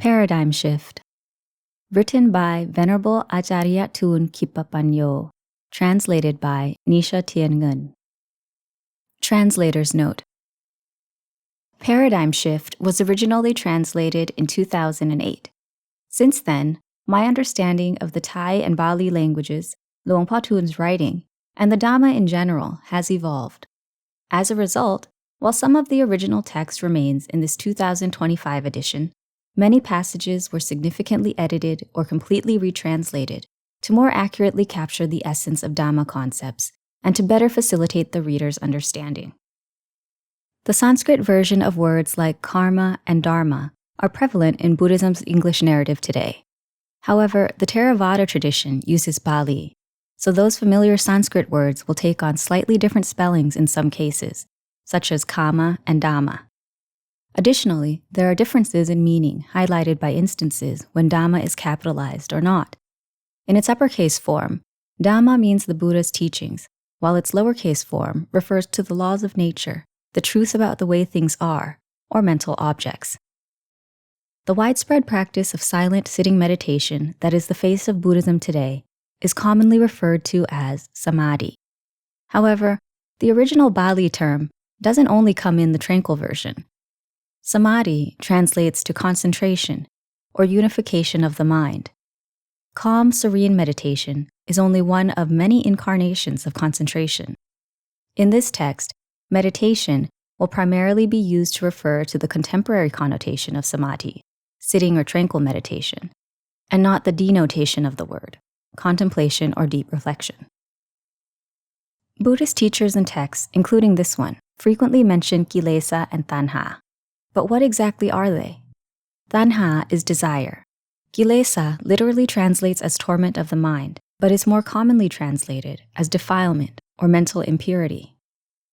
Paradigm Shift. Written by Venerable Acariya Thoon Khippapañño. Translated by Nisha Tian. Translator's note. Paradigm Shift was originally translated in 2008. Since then, my understanding of the Thai and Bali languages, Luang Por Thoon's writing, and the Dhamma in general has evolved. As a result, while some of the original text remains in this 2025 edition, many passages were significantly edited or completely retranslated to more accurately capture the essence of Dhamma concepts and to better facilitate the reader's understanding. The Sanskrit version of words like karma and dharma are prevalent in Buddhism's English narrative today. However, the Theravada tradition uses Pali, so those familiar Sanskrit words will take on slightly different spellings in some cases, such as kama and dhamma. Additionally, there are differences in meaning highlighted by instances when Dhamma is capitalized or not. In its uppercase form, Dhamma means the Buddha's teachings, while its lowercase form refers to the laws of nature, the truth about the way things are, or mental objects. The widespread practice of silent sitting meditation that is the face of Buddhism today is commonly referred to as Samādhi. However, the original Bali term doesn't only come in the Tranquil version. Samādhi translates to concentration or unification of the mind. Calm, serene meditation is only one of many incarnations of concentration. In this text, meditation will primarily be used to refer to the contemporary connotation of Samādhi, sitting or tranquil meditation, and not the denotation of the word, contemplation or deep reflection. Buddhist teachers and texts, including this one, frequently mention kilesa and tanha. But what exactly are they? Tanha is desire. Kilesa literally translates as torment of the mind, but is more commonly translated as defilement or mental impurity.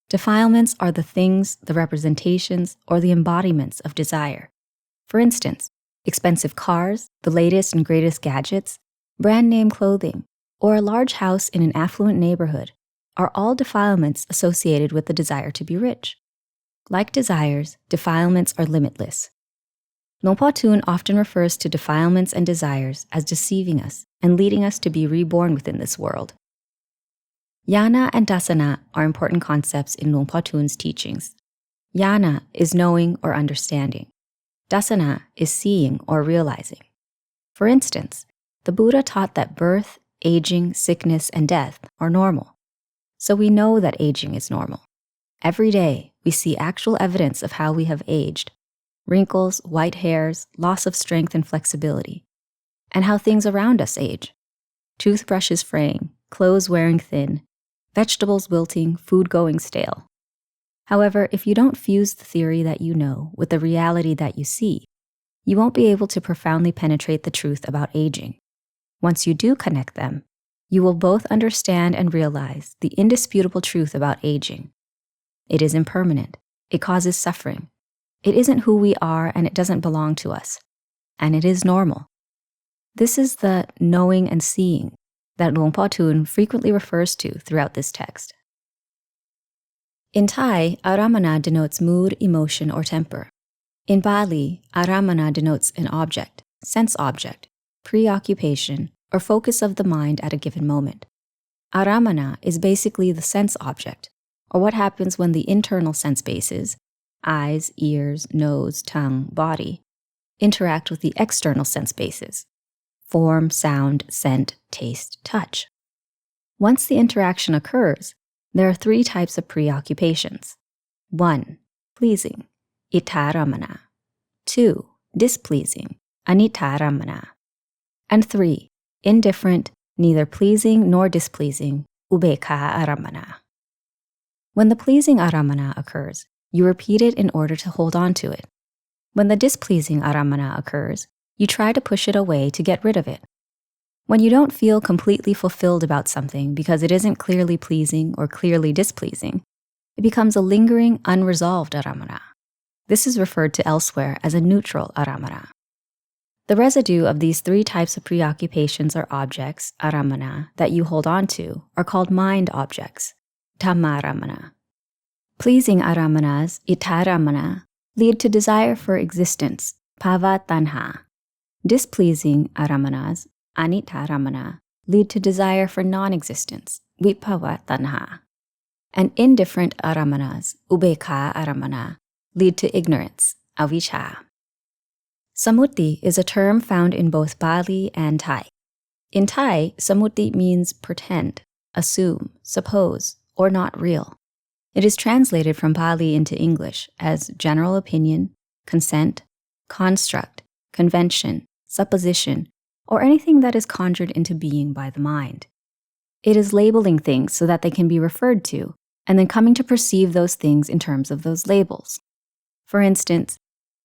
Defilements are the things, the representations, or the embodiments of desire. For instance, expensive cars, the latest and greatest gadgets, brand name clothing, or a large house in an affluent neighborhood are all defilements associated with the desire to be rich. Like desires, defilements are limitless. Luang Por Thoon often refers to defilements and desires as deceiving us and leading us to be reborn within this world. Ñāṇa and dassana are important concepts in Luang Por Thoon's teachings. Ñāṇa is knowing or understanding. Dassana is seeing or realizing. For instance, the Buddha taught that birth, aging, sickness, and death are normal. So we know that aging is normal. Every day, we see actual evidence of how we have aged, wrinkles, white hairs, loss of strength and flexibility, and how things around us age. Toothbrushes fraying, clothes wearing thin, vegetables wilting, food going stale. However, if you don't fuse the theory that you know with the reality that you see, you won't be able to profoundly penetrate the truth about aging. Once you do connect them, you will both understand and realize the indisputable truth about aging. It is impermanent. It causes suffering. It isn't who we are and it doesn't belong to us. And it is normal. This is the knowing and seeing that Luang Por Thoon frequently refers to throughout this text. In Thai, aramana denotes mood, emotion, or temper. In Bali, aramana denotes an object, sense object, preoccupation, or focus of the mind at a given moment. Aramana is basically the sense object, or what happens when the internal sense bases, eyes, ears, nose, tongue, body, interact with the external sense bases, form, sound, scent, taste, touch. Once the interaction occurs, there are three types of preoccupations. 1. Pleasing, ittaramana. 2. Displeasing, anittaramana. And 3. Indifferent, neither pleasing nor displeasing, ubekkha-aramana. When the pleasing aramana occurs, you repeat it in order to hold on to it. When the displeasing aramana occurs, you try to push it away to get rid of it. When you don't feel completely fulfilled about something because it isn't clearly pleasing or clearly displeasing, it becomes a lingering, unresolved aramana. This is referred to elsewhere as a neutral aramana. The residue of these three types of preoccupations or objects, aramana, that you hold on to are called mind objects, Dhamma-ramana. Pleasing aramanas, ittaramana, lead to desire for existence, bhava tanha, Displeasing aramanas, anitta ramana, lead to desire for non-existence, vibhava tanha. And indifferent aramanas, ubekha aramana, lead to ignorance, avijja. Samutti is a term found in both Pali and Thai. In Thai, samutti means pretend, assume, suppose, or not real. It is translated from Pali into English as general opinion, consent, construct, convention, supposition, or anything that is conjured into being by the mind. It is labeling things so that they can be referred to, and then coming to perceive those things in terms of those labels. For instance,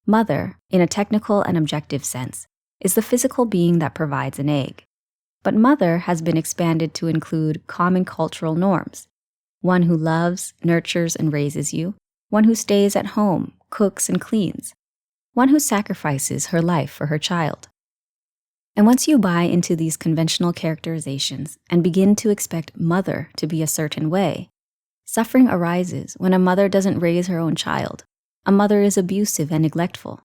mother, in a technical and objective sense, is the physical being that provides an egg. But mother has been expanded to include common cultural norms. One who loves, nurtures, and raises you. One who stays at home, cooks, and cleans. One who sacrifices her life for her child. And once you buy into these conventional characterizations and begin to expect mother to be a certain way, suffering arises when a mother doesn't raise her own child. A mother is abusive and neglectful.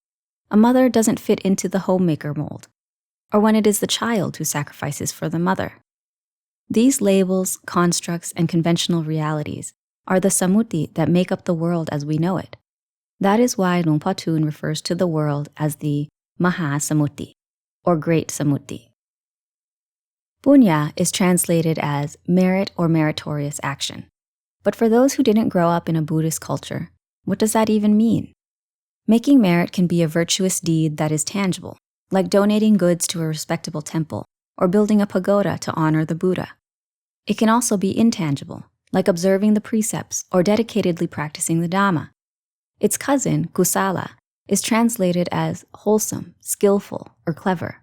A mother doesn't fit into the homemaker mold. Or when it is the child who sacrifices for the mother. These labels, constructs, and conventional realities are the samutti that make up the world as we know it. That is why Luang Por Thun refers to the world as the Maha Samutti, or Great Samutti. Punya is translated as merit or meritorious action. But for those who didn't grow up in a Buddhist culture, what does that even mean? Making merit can be a virtuous deed that is tangible, like donating goods to a respectable temple or building a pagoda to honor the Buddha. It can also be intangible, like observing the precepts or dedicatedly practicing the Dhamma. Its cousin, kusala, is translated as wholesome, skillful, or clever.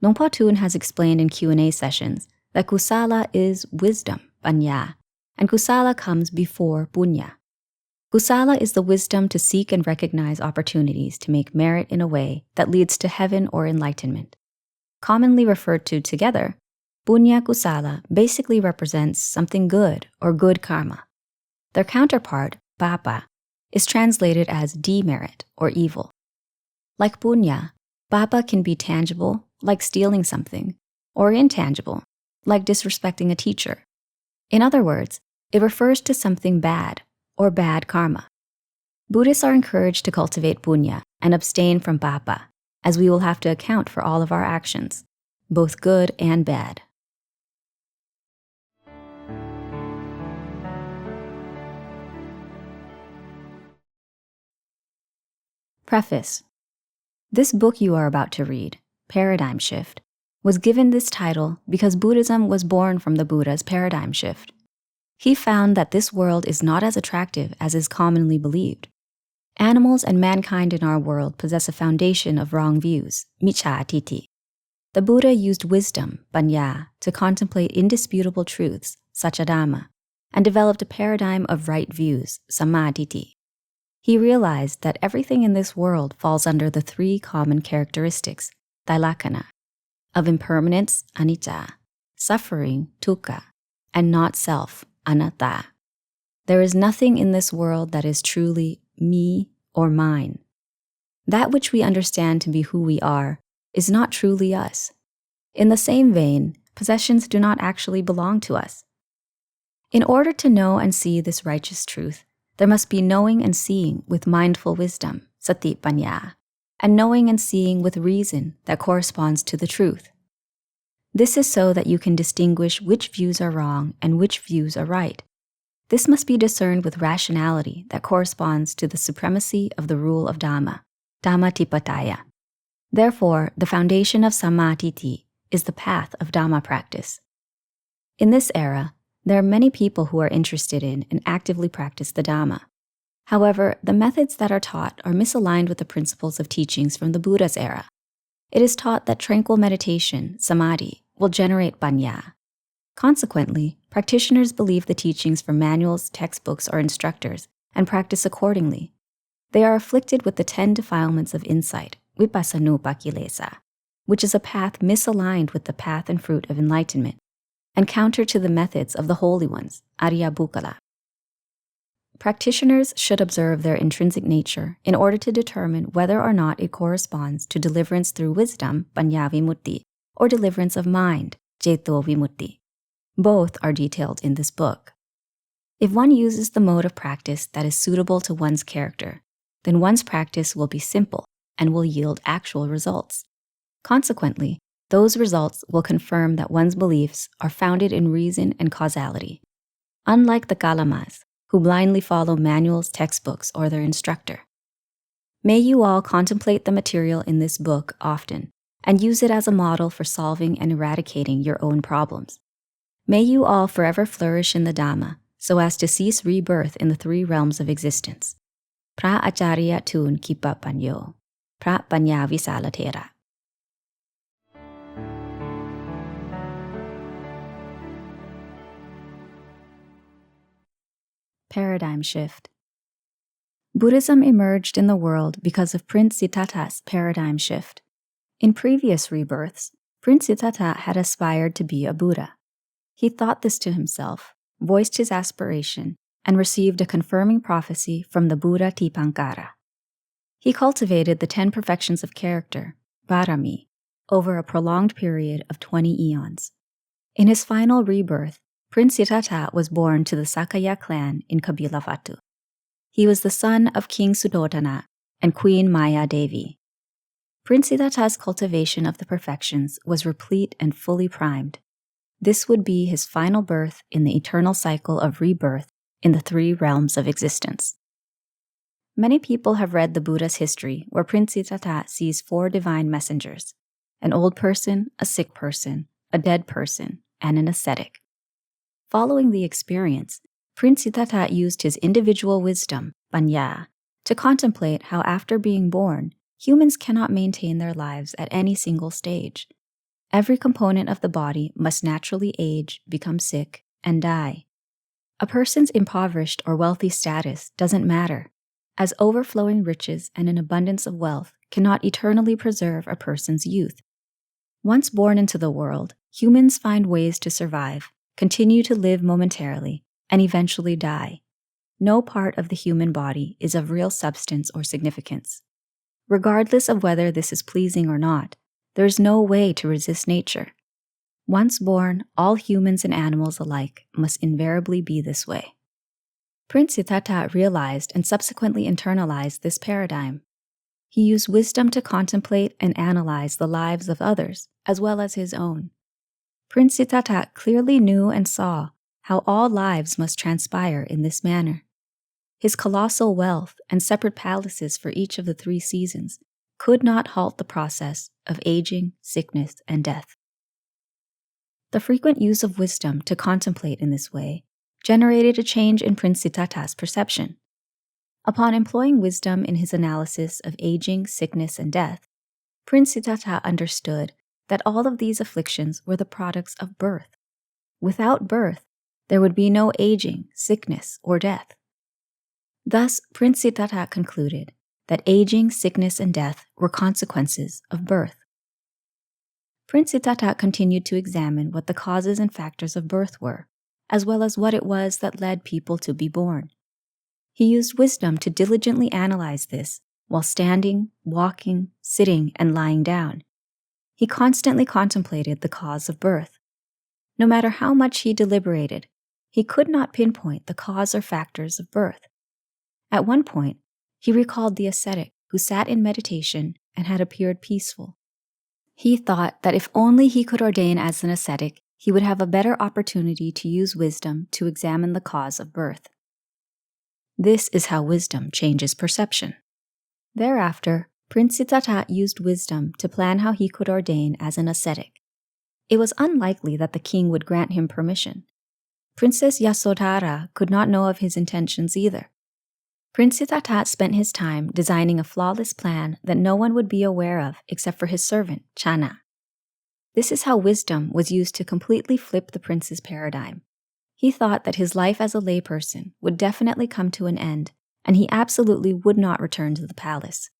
Luang Por Thun has explained in Q&A sessions that kusala is wisdom, paññā, and kusala comes before punya. Kusala is the wisdom to seek and recognize opportunities to make merit in a way that leads to heaven or enlightenment. Commonly referred to together, punya kusala basically represents something good or good karma. Their counterpart, papa, is translated as demerit or evil. Like punya, papa can be tangible, like stealing something, or intangible, like disrespecting a teacher. In other words, it refers to something bad or bad karma. Buddhists are encouraged to cultivate punya and abstain from papa, as we will have to account for all of our actions, both good and bad. Preface. This book you are about to read, Paradigm Shift, was given this title because Buddhism was born from the Buddha's paradigm shift. He found that this world is not as attractive as is commonly believed. Animals and mankind in our world possess a foundation of wrong views, micchā-titi. The Buddha used wisdom, paññā, to contemplate indisputable truths, saccadhamma, and developed a paradigm of right views, samādhi. He realized that everything in this world falls under the three common characteristics, tailakkana, of impermanence, anicca, suffering, dukkha, and not self, anatta. There is nothing in this world that is truly me or mine. That which we understand to be who we are is not truly us. In the same vein, possessions do not actually belong to us. In order to know and see this righteous truth, there must be knowing and seeing with mindful wisdom, sati paññā, and knowing and seeing with reason that corresponds to the truth. This is so that you can distinguish which views are wrong and which views are right. This must be discerned with rationality that corresponds to the supremacy of the rule of Dhamma, Dhammatipatthaya. Therefore, the foundation of Samādhi is the path of Dhamma practice. In this era, there are many people who are interested in and actively practice the Dhamma. However, the methods that are taught are misaligned with the principles of teachings from the Buddha's era. It is taught that tranquil meditation, Samādhi, will generate paññā. Consequently, practitioners believe the teachings from manuals, textbooks, or instructors and practice accordingly. They are afflicted with the 10 defilements of insight, Vipassanūpakilesas, which is a path misaligned with the path and fruit of enlightenment, and counter to the methods of the holy ones, Ariya Bukkala. practitioners should observe their intrinsic nature in order to determine whether or not it corresponds to deliverance through wisdom, Paññā-vimutti, or deliverance of mind, Ceto-vimutti. Both are detailed in this book. If one uses the mode of practice that is suitable to one's character, then one's practice will be simple and will yield actual results. Consequently, those results will confirm that one's beliefs are founded in reason and causality, unlike the Kālāmas, who blindly follow manuals, textbooks, or their instructor. May you all contemplate the material in this book often and use it as a model for solving and eradicating your own problems. May you all forever flourish in the Dhamma so as to cease rebirth in the three realms of existence. Ācariya Thoon Khippapañño, Paññā-vimutti. Paradigm shift. Buddhism emerged in the world because of Prince Siddhartha's paradigm shift. In previous rebirths, Prince Siddhartha had aspired to be a Buddha. He thought this to himself, voiced his aspiration, and received a confirming prophecy from the Buddha Tipankara. He cultivated the 10 perfections of character, Bharami, over a prolonged period of 20 eons. In his final rebirth, Prince Siddhartha was born to the Sakaya clan in Kabilavatu. He was the son of King Suddhodana and Queen Maya Devi. Prince Siddhartha's cultivation of the perfections was replete and fully primed. This would be his final birth in the eternal cycle of rebirth in the three realms of existence. Many people have read the Buddha's history where Prince Siddhartha sees 4 divine messengers: an old person, a sick person, a dead person, and an ascetic. Following the experience, Prince Siddhartha used his individual wisdom, paññā, to contemplate how after being born, humans cannot maintain their lives at any single stage. Every component of the body must naturally age, become sick, and die. A person's impoverished or wealthy status doesn't matter, as overflowing riches and an abundance of wealth cannot eternally preserve a person's youth. Once born into the world, humans find ways to survive, continue to live momentarily, and eventually die. No part of the human body is of real substance or significance. Regardless of whether this is pleasing or not, there is no way to resist nature. Once born, all humans and animals alike must invariably be this way. Prince Siddhartha realized and subsequently internalized this paradigm. He used wisdom to contemplate and analyze the lives of others, as well as his own. Prince Siddhartha clearly knew and saw how all lives must transpire in this manner. His colossal wealth and separate palaces for each of the 3 seasons could not halt the process of aging, sickness, and death. The frequent use of wisdom to contemplate in this way generated a change in Prince Siddhartha's perception. Upon employing wisdom in his analysis of aging, sickness, and death, Prince Siddhartha understood that all of these afflictions were the products of birth. Without birth, there would be no aging, sickness, or death. Thus, Prince Siddhartha concluded that aging, sickness, and death were consequences of birth. Prince Siddhartha continued to examine what the causes and factors of birth were, as well as what it was that led people to be born. He used wisdom to diligently analyze this while standing, walking, sitting, and lying down. He constantly contemplated the cause of birth. No matter how much he deliberated, he could not pinpoint the cause or factors of birth. At one point, he recalled the ascetic who sat in meditation and had appeared peaceful. He thought that if only he could ordain as an ascetic, he would have a better opportunity to use wisdom to examine the cause of birth. This is how wisdom changes perception. Thereafter, Prince Siddhartha used wisdom to plan how he could ordain as an ascetic. It was unlikely that the king would grant him permission. Princess Yasodhara could not know of his intentions either. Prince Siddhartha spent his time designing a flawless plan that no one would be aware of except for his servant, Ñāṇa. This is how wisdom was used to completely flip the prince's paradigm. He thought that his life as a layperson would definitely come to an end, and he absolutely would not return to the palace.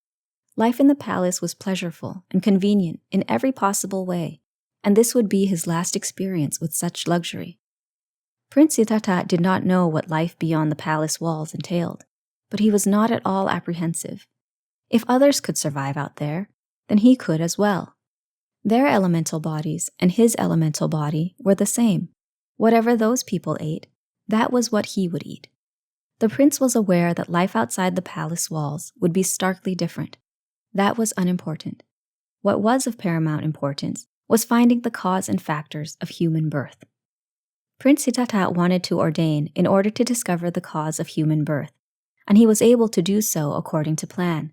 Life in the palace was pleasurable and convenient in every possible way, and this would be his last experience with such luxury. Prince Siddhartha did not know what life beyond the palace walls entailed, but he was not at all apprehensive. If others could survive out there, then he could as well. Their elemental bodies and his elemental body were the same. Whatever those people ate, that was what he would eat. The prince was aware that life outside the palace walls would be starkly different. That was unimportant. What was of paramount importance was finding the cause and factors of human birth. Prince Siddhartha wanted to ordain in order to discover the cause of human birth, and he was able to do so according to plan.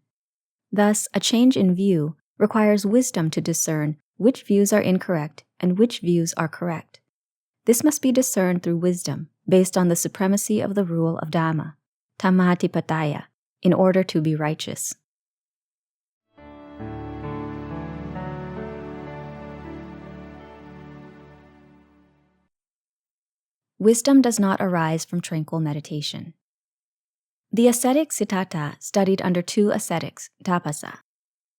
Thus, a change in view requires wisdom to discern which views are incorrect and which views are correct. This must be discerned through wisdom based on the supremacy of the rule of Dhamma, Dhammatipataya, in order to be righteous. Wisdom does not arise from tranquil meditation. The ascetic Siddhartha studied under two ascetics, Tappassa.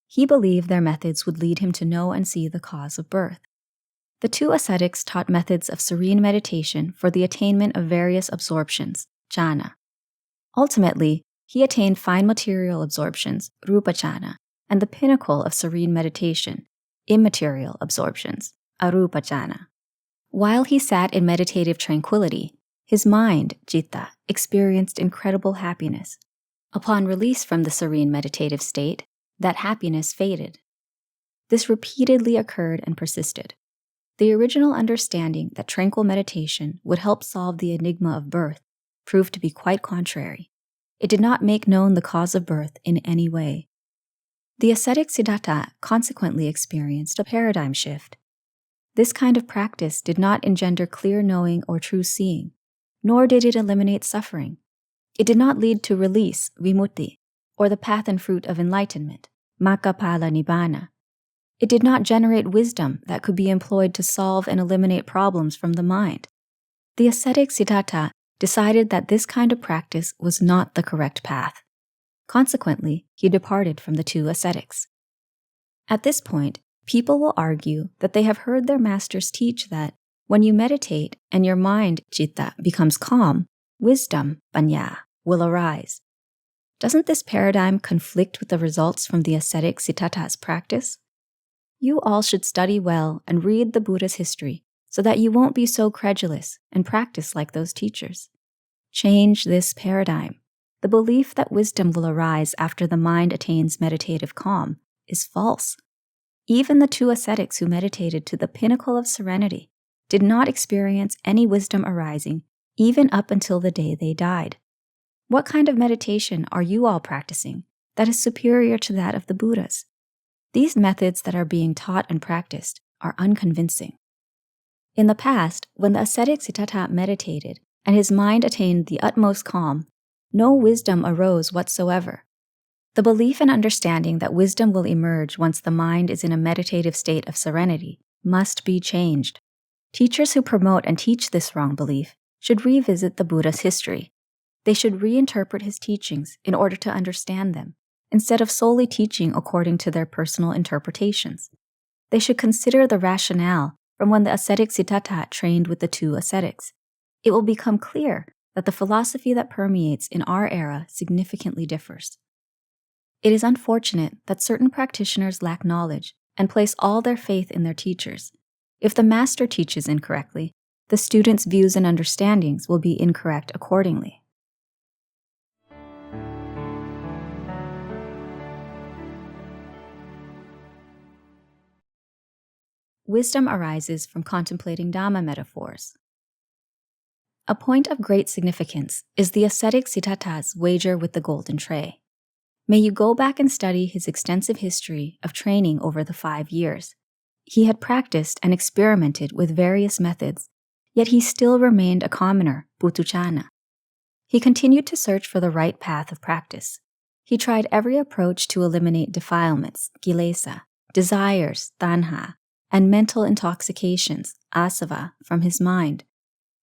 He believed their methods would lead him to know and see the cause of birth. The two ascetics taught methods of serene meditation for the attainment of various absorptions, jhana. Ultimately, he attained fine material absorptions, rupa jhana, and the pinnacle of serene meditation, immaterial absorptions, arupa jhana. While he sat in meditative tranquility, his mind, citta, experienced incredible happiness. Upon release from the serene meditative state, that happiness faded. This repeatedly occurred and persisted. The original understanding that tranquil meditation would help solve the enigma of birth proved to be quite contrary. It did not make known the cause of birth in any way. The ascetic Siddhartha consequently experienced a paradigm shift. This kind of practice did not engender clear knowing or true seeing, nor did it eliminate suffering. It did not lead to release, vimutti, or the path and fruit of enlightenment, makkapala nibbāna. It did not generate wisdom that could be employed to solve and eliminate problems from the mind. The ascetic Siddhartha decided that this kind of practice was not the correct path. Consequently, he departed from the two ascetics. At this point, people will argue that they have heard their masters teach that when you meditate and your mind, citta, becomes calm, wisdom, paññā, will arise. Doesn't this paradigm conflict with the results from the ascetic Siddhartha's practice? You all should study well and read the Buddha's history so that you won't be so credulous and practice like those teachers. Change this paradigm. The belief that wisdom will arise after the mind attains meditative calm is false. Even the two ascetics who meditated to the pinnacle of serenity did not experience any wisdom arising even up until the day they died. What kind of meditation are you all practicing that is superior to that of the Buddhas? These methods that are being taught and practiced are unconvincing. In the past, when the ascetic Siddhartha meditated and his mind attained the utmost calm, no wisdom arose whatsoever. The belief and understanding that wisdom will emerge once the mind is in a meditative state of serenity must be changed. Teachers who promote and teach this wrong belief should revisit the Buddha's history. They should reinterpret his teachings in order to understand them, instead of solely teaching according to their personal interpretations. They should consider the rationale from when the ascetic Siddhartha trained with the two ascetics. It will become clear that the philosophy that permeates in our era significantly differs. It is unfortunate that certain practitioners lack knowledge and place all their faith in their teachers. If the master teaches incorrectly, the student's views and understandings will be incorrect accordingly. Wisdom arises from contemplating Dhamma metaphors. A point of great significance is the ascetic Siddhartha's wager with the golden tray. May you go back and study his extensive history of training over the 5 years. He had practiced and experimented with various methods, yet he still remained a commoner, puthujjana. He continued to search for the right path of practice. He tried every approach to eliminate defilements, kilesa, desires, tanha, and mental intoxications, asava, from his mind,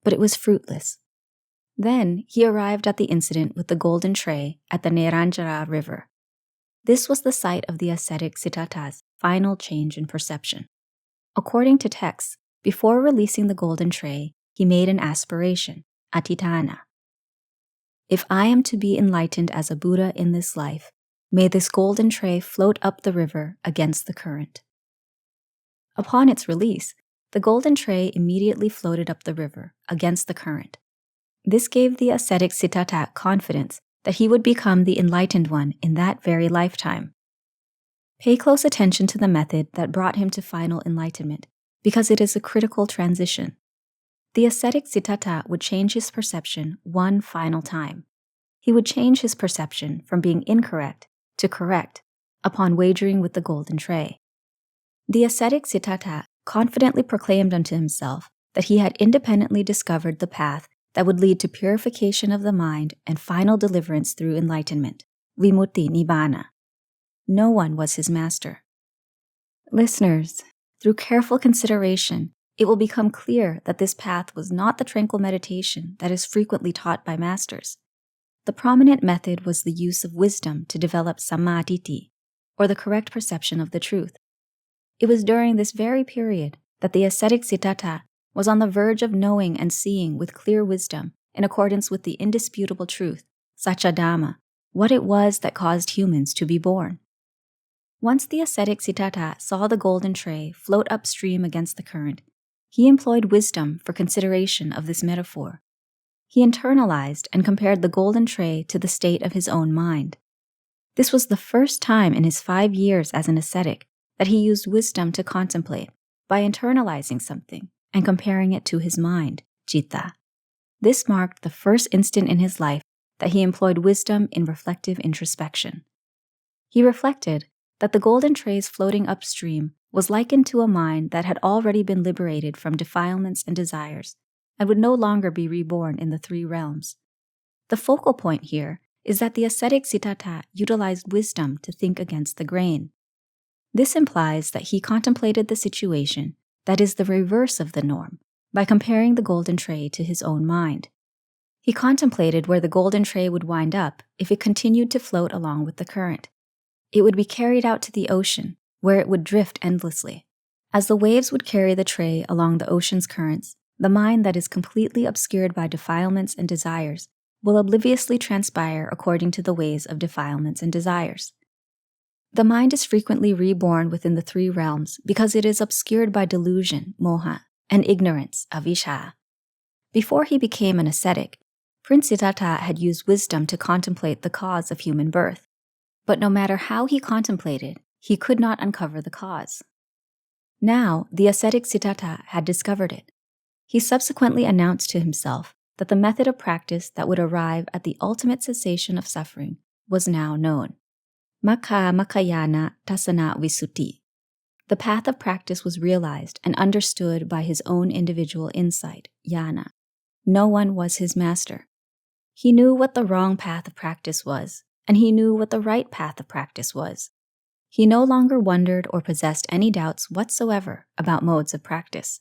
but it was fruitless. Then he arrived at the incident with the golden tray at the Neranjara River. This was the site of the ascetic Siddhartha's final change in perception. According to texts, before releasing the golden tray, he made an aspiration, atitana. If I am to be enlightened as a Buddha in this life, may this golden tray float up the river against the current. Upon its release, the golden tray immediately floated up the river against the current. This gave the ascetic Siddhartha confidence that he would become the enlightened one in that very lifetime. Pay close attention to the method that brought him to final enlightenment, because it is a critical transition. The ascetic Siddhartha would change his perception one final time. He would change his perception from being incorrect to correct upon wagering with the golden tray. The ascetic Siddhartha confidently proclaimed unto himself that he had independently discovered the path that would lead to purification of the mind and final deliverance through enlightenment, vimutti nibbāna. No one was his master. Listeners, through careful consideration, it will become clear that this path was not the tranquil meditation that is frequently taught by masters. The prominent method was the use of wisdom to develop Samādhi, or the correct perception of the truth. It was during this very period that the ascetic Siddhartha was on the verge of knowing and seeing with clear wisdom, in accordance with the indisputable truth, Sacca Dhamma, what it was that caused humans to be born. Once the ascetic Siddhartha saw the golden tray float upstream against the current, he employed wisdom for consideration of this metaphor. He internalized and compared the golden tray to the state of his own mind. This was the first time in his 5 years as an ascetic that he used wisdom to contemplate by internalizing something and comparing it to his mind, citta. This marked the first instant in his life that he employed wisdom in reflective introspection. He reflected that the golden trays floating upstream was likened to a mind that had already been liberated from defilements and desires and would no longer be reborn in the 3 realms. The focal point here is that the ascetic Siddhartha utilized wisdom to think against the grain. This implies that he contemplated the situation that is the reverse of the norm by comparing the golden tray to his own mind. He contemplated where the golden tray would wind up if it continued to float along with the current. It would be carried out to the ocean, where it would drift endlessly. As the waves would carry the tray along the ocean's currents, the mind that is completely obscured by defilements and desires will obliviously transpire according to the ways of defilements and desires. The mind is frequently reborn within the 3 realms because it is obscured by delusion, moha, and ignorance, avijja. Before he became an ascetic, Prince Siddhartha had used wisdom to contemplate the cause of human birth. But no matter how he contemplated, he could not uncover the cause. Now, the ascetic Siddhartha had discovered it. He subsequently announced to himself that the method of practice that would arrive at the ultimate cessation of suffering was now known. Ñāṇa-dassana visuddhi. The path of practice was realized and understood by his own individual insight, Ñāna. No one was his master. He knew what the wrong path of practice was, and he knew what the right path of practice was. He no longer wondered or possessed any doubts whatsoever about modes of practice.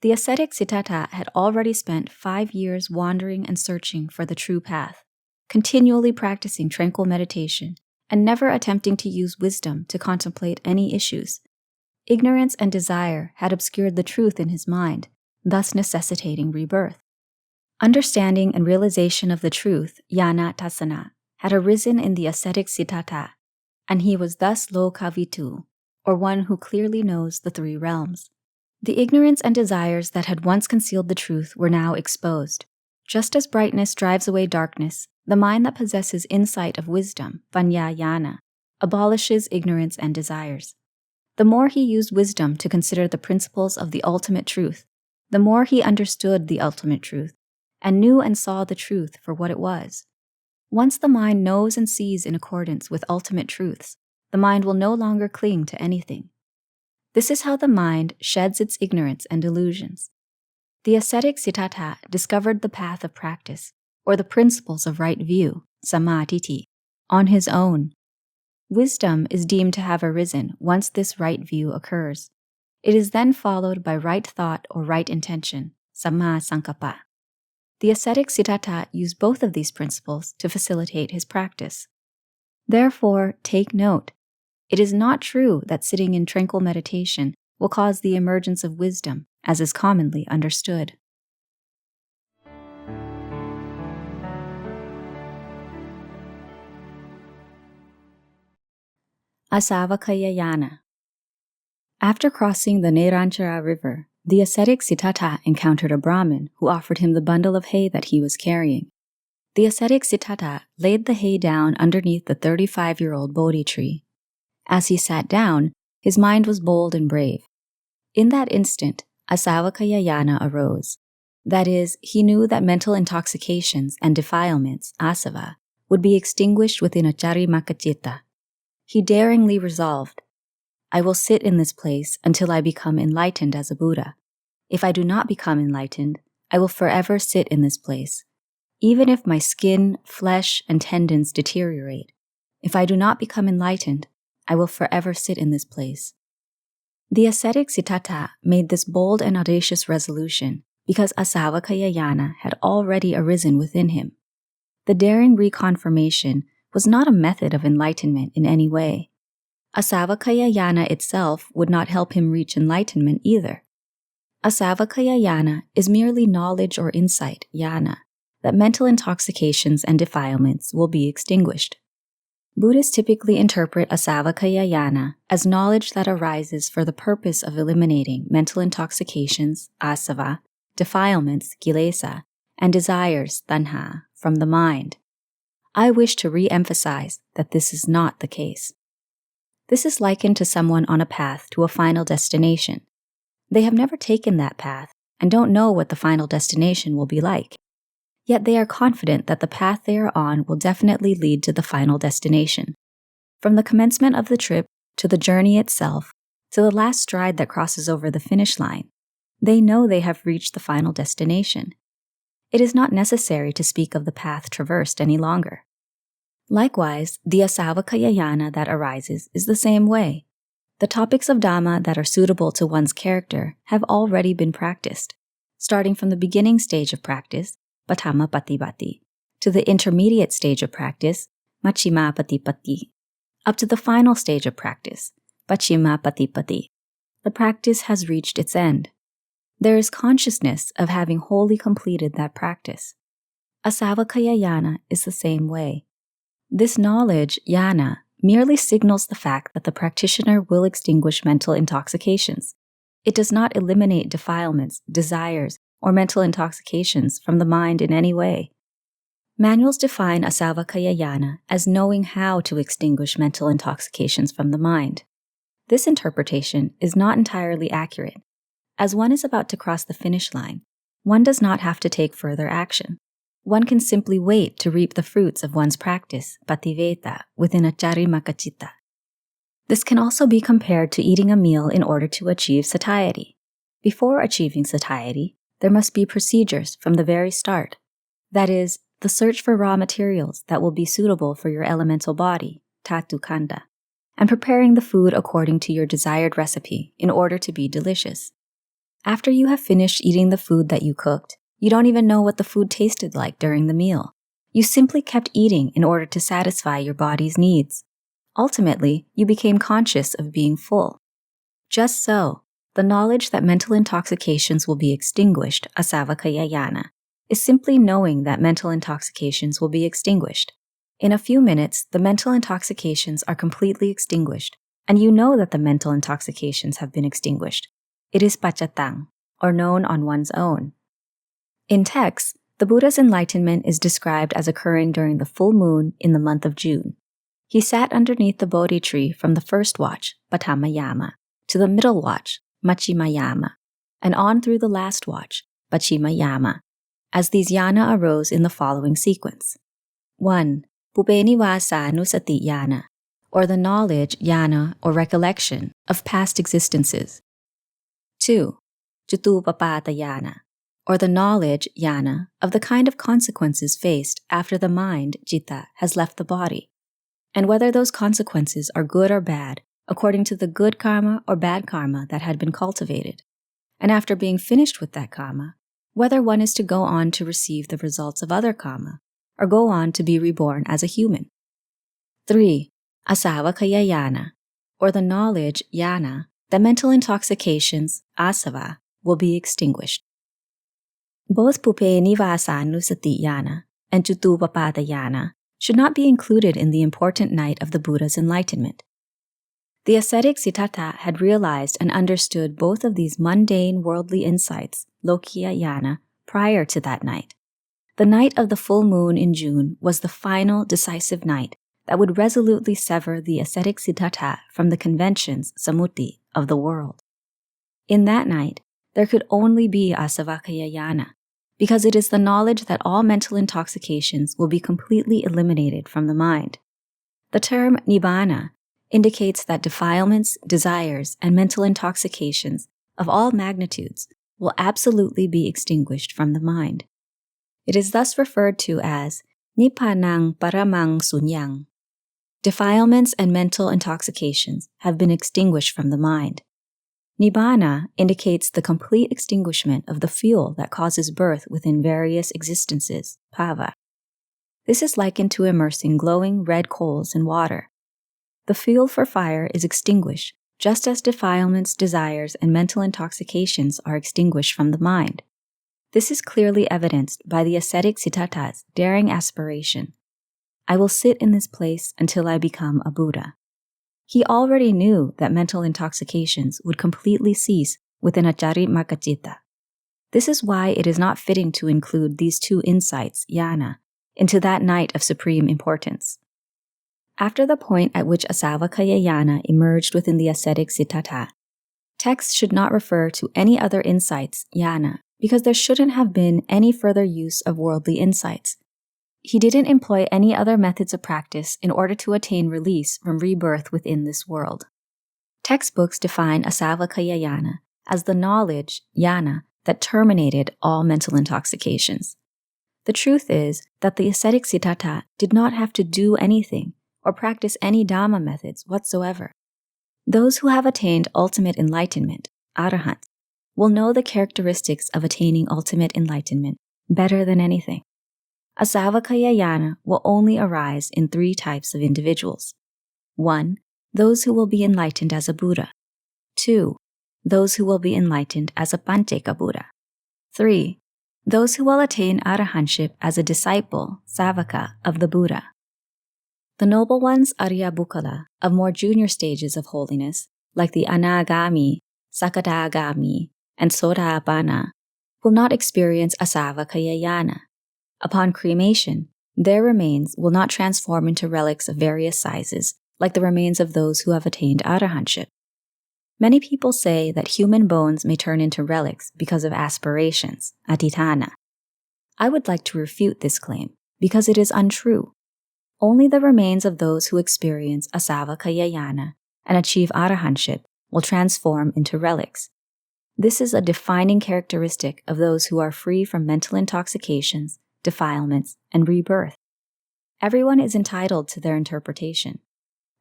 The ascetic Siddhartha had already spent 5 years wandering and searching for the true path, continually practicing tranquil meditation, and never attempting to use wisdom to contemplate any issues. Ignorance and desire had obscured the truth in his mind, thus necessitating rebirth. Understanding and realization of the truth, Ñāṇa-dassana, had arisen in the ascetic Siddhartha, and he was thus lokavitu, or one who clearly knows the 3 realms. The ignorance and desires that had once concealed the truth were now exposed. Just as brightness drives away darkness, the mind that possesses insight of wisdom, paññā-vimutti, abolishes ignorance and desires. The more he used wisdom to consider the principles of the ultimate truth, the more he understood the ultimate truth, and knew and saw the truth for what it was. Once the mind knows and sees in accordance with ultimate truths, the mind will no longer cling to anything. This is how the mind sheds its ignorance and delusions. The ascetic Siddhartha discovered the path of practice, or the principles of right view, Samādhi, on his own. Wisdom is deemed to have arisen once this right view occurs. It is then followed by right thought or right intention, samma sankappa. The ascetic Siddhartha used both of these principles to facilitate his practice. Therefore, take note. It is not true that sitting in tranquil meditation will cause the emergence of wisdom, as is commonly understood. Āsavakkhaya-ñāṇa. After crossing the Neranchara river, the ascetic Siddhartha encountered a Brahmin who offered him the bundle of hay that he was carrying. The ascetic Siddhartha laid the hay down underneath the 35-year-old Bodhi tree. As he sat down, his mind was bold and brave. In that instant, Āsavakkhaya-ñāṇa arose. That is, he knew that mental intoxications and defilements, asava, would be extinguished within a Carimaka-citta. He daringly resolved, I will sit in this place until I become enlightened as a Buddha. If I do not become enlightened, I will forever sit in this place. Even if my skin, flesh, and tendons deteriorate, if I do not become enlightened, I will forever sit in this place. The ascetic Siddhartha made this bold and audacious resolution because Āsavakkhaya-ñāṇa had already arisen within him. The daring reconfirmation was not a method of enlightenment in any way. Āsavakkhaya-ñāṇa itself would not help him reach enlightenment either. Āsavakkhaya-ñāṇa is merely knowledge or insight, ñāna, that mental intoxications and defilements will be extinguished. Buddhists typically interpret Āsavakkhaya-ñāṇa as knowledge that arises for the purpose of eliminating mental intoxications, asava, defilements, kilesa, and desires, tanha, from the mind. I wish to re-emphasize that this is not the case. This is likened to someone on a path to a final destination. They have never taken that path and don't know what the final destination will be like. Yet they are confident that the path they are on will definitely lead to the final destination. From the commencement of the trip to the journey itself, to the last stride that crosses over the finish line, they know they have reached the final destination. It is not necessary to speak of the path traversed any longer. Likewise, the Āsavakkhaya-ñāṇa that arises is the same way. The topics of Dhamma that are suitable to one's character have already been practiced, starting from the beginning stage of practice, Paṭṭhāma Patipatti, to the intermediate stage of practice, Majjhima Patipatti, up to the final stage of practice, Paccima Patipatti. The practice has reached its end. There is consciousness of having wholly completed that practice. Āsavakkhaya-ñāṇa is the same way. This knowledge, ñāna, merely signals the fact that the practitioner will extinguish mental intoxications. It does not eliminate defilements, desires, or mental intoxications from the mind in any way. Manuals define Āsavakkhaya-ñāṇa as knowing how to extinguish mental intoxications from the mind. This interpretation is not entirely accurate. As one is about to cross the finish line, one does not have to take further action. One can simply wait to reap the fruits of one's practice, pativeta, within a Carimaka-citta. This can also be compared to eating a meal in order to achieve satiety. Before achieving satiety, there must be procedures from the very start. That is, the search for raw materials that will be suitable for your elemental body, Thatu Khandha, and preparing the food according to your desired recipe in order to be delicious. After you have finished eating the food that you cooked, you don't even know what the food tasted like during the meal. You simply kept eating in order to satisfy your body's needs. Ultimately, you became conscious of being full. Just so, the knowledge that mental intoxications will be extinguished, Āsavakkhaya-ñāṇa, is simply knowing that mental intoxications will be extinguished. In a few minutes, the mental intoxications are completely extinguished, and you know that the mental intoxications have been extinguished. It is paccatang, or known on one's own. In texts, the Buddha's enlightenment is described as occurring during the full moon in the month of June. He sat underneath the Bodhi tree from the first watch, Paṭṭhāma-yama, to the middle watch, Majjhima-yama, and on through the last watch, Paccima-yama, as these yana arose in the following sequence. 1. Pupe-nivāsānussati-ñāṇa, or the knowledge, ñāna, or recollection, of past existences. 2. Cutupapāta-ñāṇa, or the knowledge, ñāna, of the kind of consequences faced after the mind, citta, has left the body, and whether those consequences are good or bad, according to the good karma or bad karma that had been cultivated, and after being finished with that karma, whether one is to go on to receive the results of other karma, or go on to be reborn as a human. 3. Āsavakkhaya-ñāṇa, or the knowledge, ñāna, that mental intoxications, asava, will be extinguished. Both Pupe-nivāsānussati-ñāṇa and Cutupapāta-ñāṇa should not be included in the important night of the Buddha's enlightenment. The ascetic Siddhartha had realized and understood both of these mundane worldly insights, Lokiya Ñāṇa, prior to that night. The night of the full moon in June was the final decisive night that would resolutely sever the ascetic Siddhartha from the conventions, samuti, of the world. In that night, there could only be Āsavakkhaya-ñāṇa, because it is the knowledge that all mental intoxications will be completely eliminated from the mind. The term nibbāna indicates that defilements, desires, and mental intoxications of all magnitudes will absolutely be extinguished from the mind. It is thus referred to as nibbānaṃ paramāṃ sunyāṃ. Defilements and mental intoxications have been extinguished from the mind. Nibbāna indicates the complete extinguishment of the fuel that causes birth within various existences, bhava. This is likened to immersing glowing red coals in water. The fuel for fire is extinguished, just as defilements, desires, and mental intoxications are extinguished from the mind. This is clearly evidenced by the ascetic Siddhartha's daring aspiration. I will sit in this place until I become a Buddha. He already knew that mental intoxications would completely cease within Ācariya. This is why it is not fitting to include these two insights, ñāṇa, into that night of supreme importance. After the point at which Āsavakkhaya-ñāṇa emerged within the ascetic Siddhartha, texts should not refer to any other insights, ñāṇa, because there shouldn't have been any further use of worldly insights. He didn't employ any other methods of practice in order to attain release from rebirth within this world. Textbooks define Āsavakkhaya-ñāṇa as the knowledge, ñāṇa, that terminated all mental intoxications. The truth is that the ascetic Siddhartha did not have to do anything or practice any Dhamma methods whatsoever. Those who have attained ultimate enlightenment, arahant, will know the characteristics of attaining ultimate enlightenment better than anything. Āsavakkhaya-ñāṇa will only arise in three types of individuals. 1. Those who will be enlightened as a Buddha. 2. Those who will be enlightened as a Paññā Buddha. 3. Those who will attain arahantship as a disciple, Savaka, of the Buddha. The noble ones, Ariya Bukkala, of more junior stages of holiness, like the Anagami, Sakadagami, and Sotapanna, will not experience Āsavakkhaya-ñāṇa. Upon cremation, their remains will not transform into relics of various sizes, like the remains of those who have attained arahantship. Many people say that human bones may turn into relics because of aspirations, adhitthana. I would like to refute this claim, because it is untrue. Only the remains of those who experience Āsavakkhaya-ñāṇa and achieve arahantship will transform into relics. This is a defining characteristic of those who are free from mental intoxications, defilements, and rebirth. Everyone is entitled to their interpretation.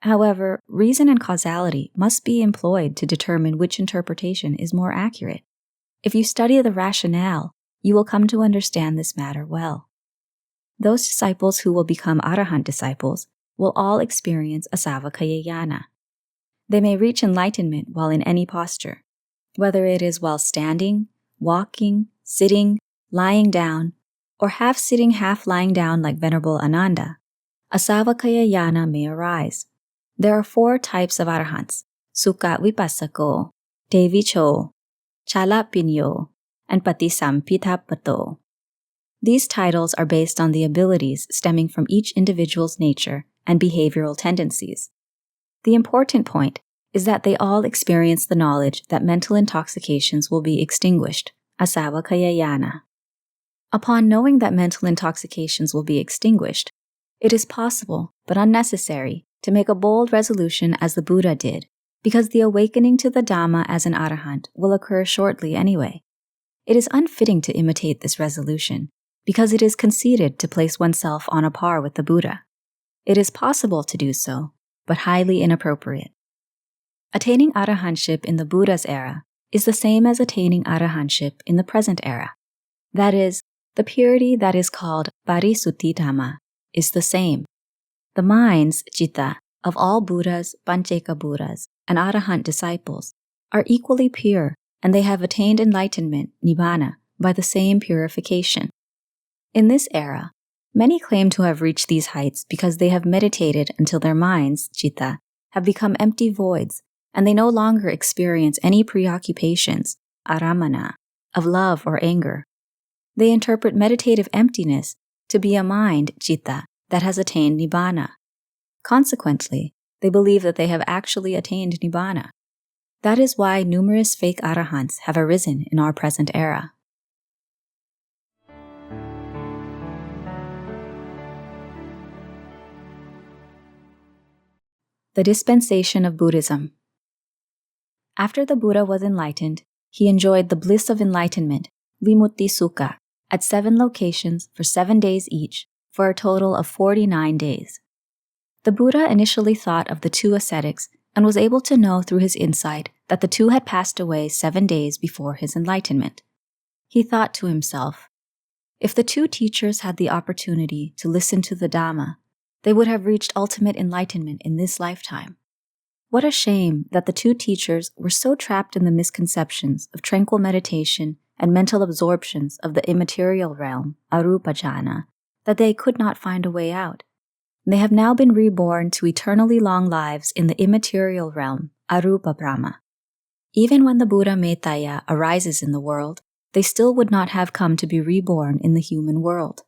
However, reason and causality must be employed to determine which interpretation is more accurate. If you study the rationale, you will come to understand this matter well. Those disciples who will become arahant disciples will all experience Āsavakkhaya-ñāṇa. They may reach enlightenment while in any posture, whether it is while standing, walking, sitting, lying down, or half sitting, half lying down like Venerable Ananda. Āsavakkhaya-ñāṇa may arise. There are 4 types of arahants: Sukha Vipassako, Devicho, Chalapinyo, and Patisampithapato. These titles are based on the abilities stemming from each individual's nature and behavioral tendencies. The important point is that they all experience the knowledge that mental intoxications will be extinguished, Āsavakkhaya-ñāṇa. Upon knowing that mental intoxications will be extinguished, it is possible, but unnecessary, to make a bold resolution as the Buddha did, because the awakening to the Dhamma as an arahant will occur shortly anyway. It is unfitting to imitate this resolution, because it is conceited to place oneself on a par with the Buddha. It is possible to do so, but highly inappropriate. Attaining arahantship in the Buddha's era is the same as attaining arahantship in the present era. That is, the purity that is called parisuddhi Dhamma is the same. The minds, citta, of all Buddhas, Paññā Buddhas, and arahant disciples are equally pure, and they have attained enlightenment, nibbāna, by the same purification. In this era, many claim to have reached these heights because they have meditated until their minds, citta, have become empty voids, and they no longer experience any preoccupations, aramana, of love or anger. They interpret meditative emptiness to be a mind, citta, that has attained nibbāna. Consequently, they believe that they have actually attained nibbāna. That is why numerous fake arahants have arisen in our present era. The Dispensation of Buddhism. After the Buddha was enlightened, he enjoyed the bliss of enlightenment, vimutti sukha, at 7 locations for 7 days each, for a total of 49 days. The Buddha initially thought of the 2 ascetics and was able to know through his insight that the 2 had passed away 7 days before his enlightenment. He thought to himself, if the 2 teachers had the opportunity to listen to the Dhamma, they would have reached ultimate enlightenment in this lifetime. What a shame that the 2 teachers were so trapped in the misconceptions of tranquil meditation and mental absorptions of the immaterial realm, arupa jhana, that they could not find a way out. They have now been reborn to eternally long lives in the immaterial realm, arupa brahma. Even when the Buddha Metaya arises in the world, they still would not have come to be reborn in the human world.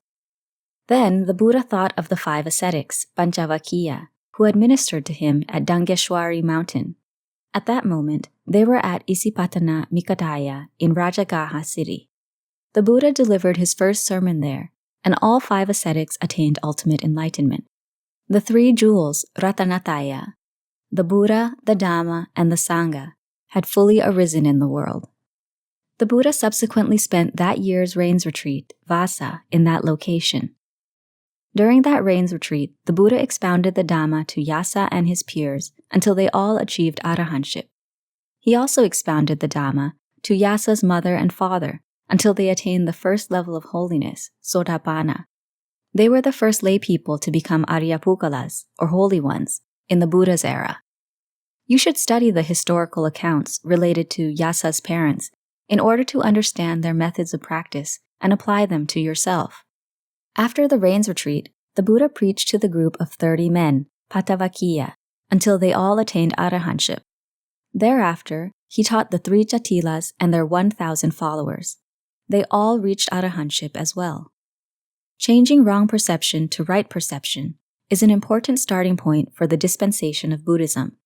Then the Buddha thought of the 5 ascetics, Paññā-vimutti, who had ministered to him at Dangeshwari mountain. At that moment, they were at Isipatana Mikataya in Rajagaha city. The Buddha delivered his first sermon there, and all 5 ascetics attained ultimate enlightenment. The 3 jewels, Ratanataya, the Buddha, the Dhamma, and the Sangha, had fully arisen in the world. The Buddha subsequently spent that year's rains retreat, Vasa, in that location. During that rains retreat, the Buddha expounded the Dhamma to Yasa and his peers until they all achieved arahantship. He also expounded the Dhamma to Yasa's mother and father until they attained the first level of holiness, Sotapanna. They were the first lay people to become Aryapukalas, or holy ones, in the Buddha's era. You should study the historical accounts related to Yasa's parents in order to understand their methods of practice and apply them to yourself. After the rains retreat, the Buddha preached to the group of 30 men, Patavakiya, until they all attained arahantship. Thereafter, he taught the 3 Jatilas and their 1,000 followers. They all reached arahantship as well. Changing wrong perception to right perception is an important starting point for the dispensation of Buddhism.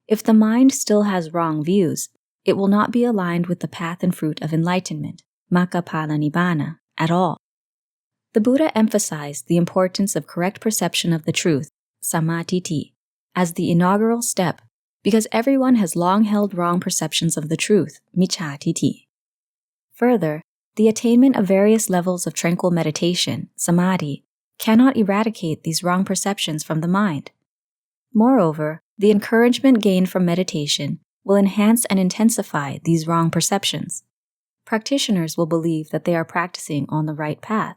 If the mind still has wrong views, it will not be aligned with the path and fruit of enlightenment, Makkapala Nibbāna, at all. The Buddha emphasized the importance of correct perception of the truth, Samādhi, as the inaugural step because everyone has long held wrong perceptions of the truth, Micchā-ทิฏฐิ. Further, the attainment of various levels of tranquil meditation, Samādhi, cannot eradicate these wrong perceptions from the mind. Moreover, the encouragement gained from meditation will enhance and intensify these wrong perceptions. Practitioners will believe that they are practicing on the right path.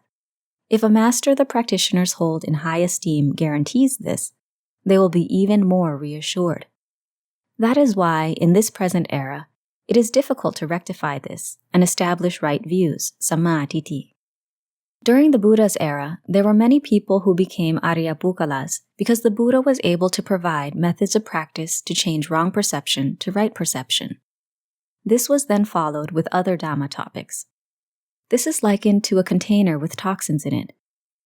If a master the practitioners hold in high esteem guarantees this, they will be even more reassured. That is why, in this present era, it is difficult to rectify this and establish right views, Samādhi. During the Buddha's era, there were many people who became Aryapukalas because the Buddha was able to provide methods of practice to change wrong perception to right perception. This was then followed with other Dhamma topics. This is likened to a container with toxins in it.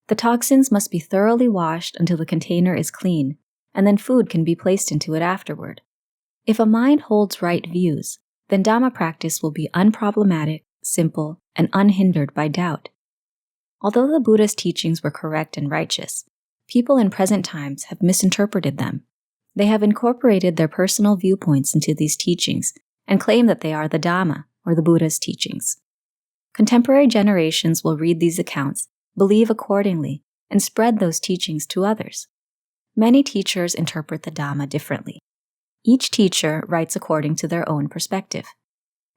The toxins must be thoroughly washed until the container is clean, and then food can be placed into it afterward. If a mind holds right views, then Dhamma practice will be unproblematic, simple, and unhindered by doubt. Although the Buddha's teachings were correct and righteous, people in present times have misinterpreted them. They have incorporated their personal viewpoints into these teachings and claim that they are the Dhamma, or the Buddha's teachings. Contemporary generations will read these accounts, believe accordingly, and spread those teachings to others. Many teachers interpret the Dhamma differently. Each teacher writes according to their own perspective.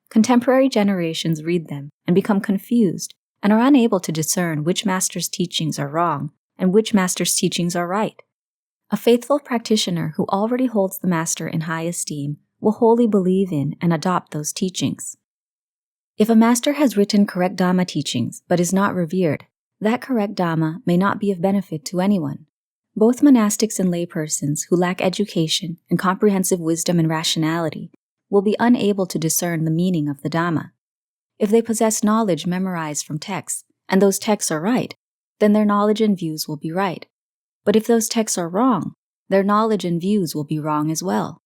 Contemporary generations read them and become confused and are unable to discern which master's teachings are wrong and which master's teachings are right. A faithful practitioner who already holds the master in high esteem will wholly believe in and adopt those teachings. If a master has written correct Dhamma teachings but is not revered, that correct Dhamma may not be of benefit to anyone. Both monastics and laypersons who lack education and comprehensive wisdom and rationality will be unable to discern the meaning of the Dhamma. If they possess knowledge memorized from texts, and those texts are right, then their knowledge and views will be right. But if those texts are wrong, their knowledge and views will be wrong as well.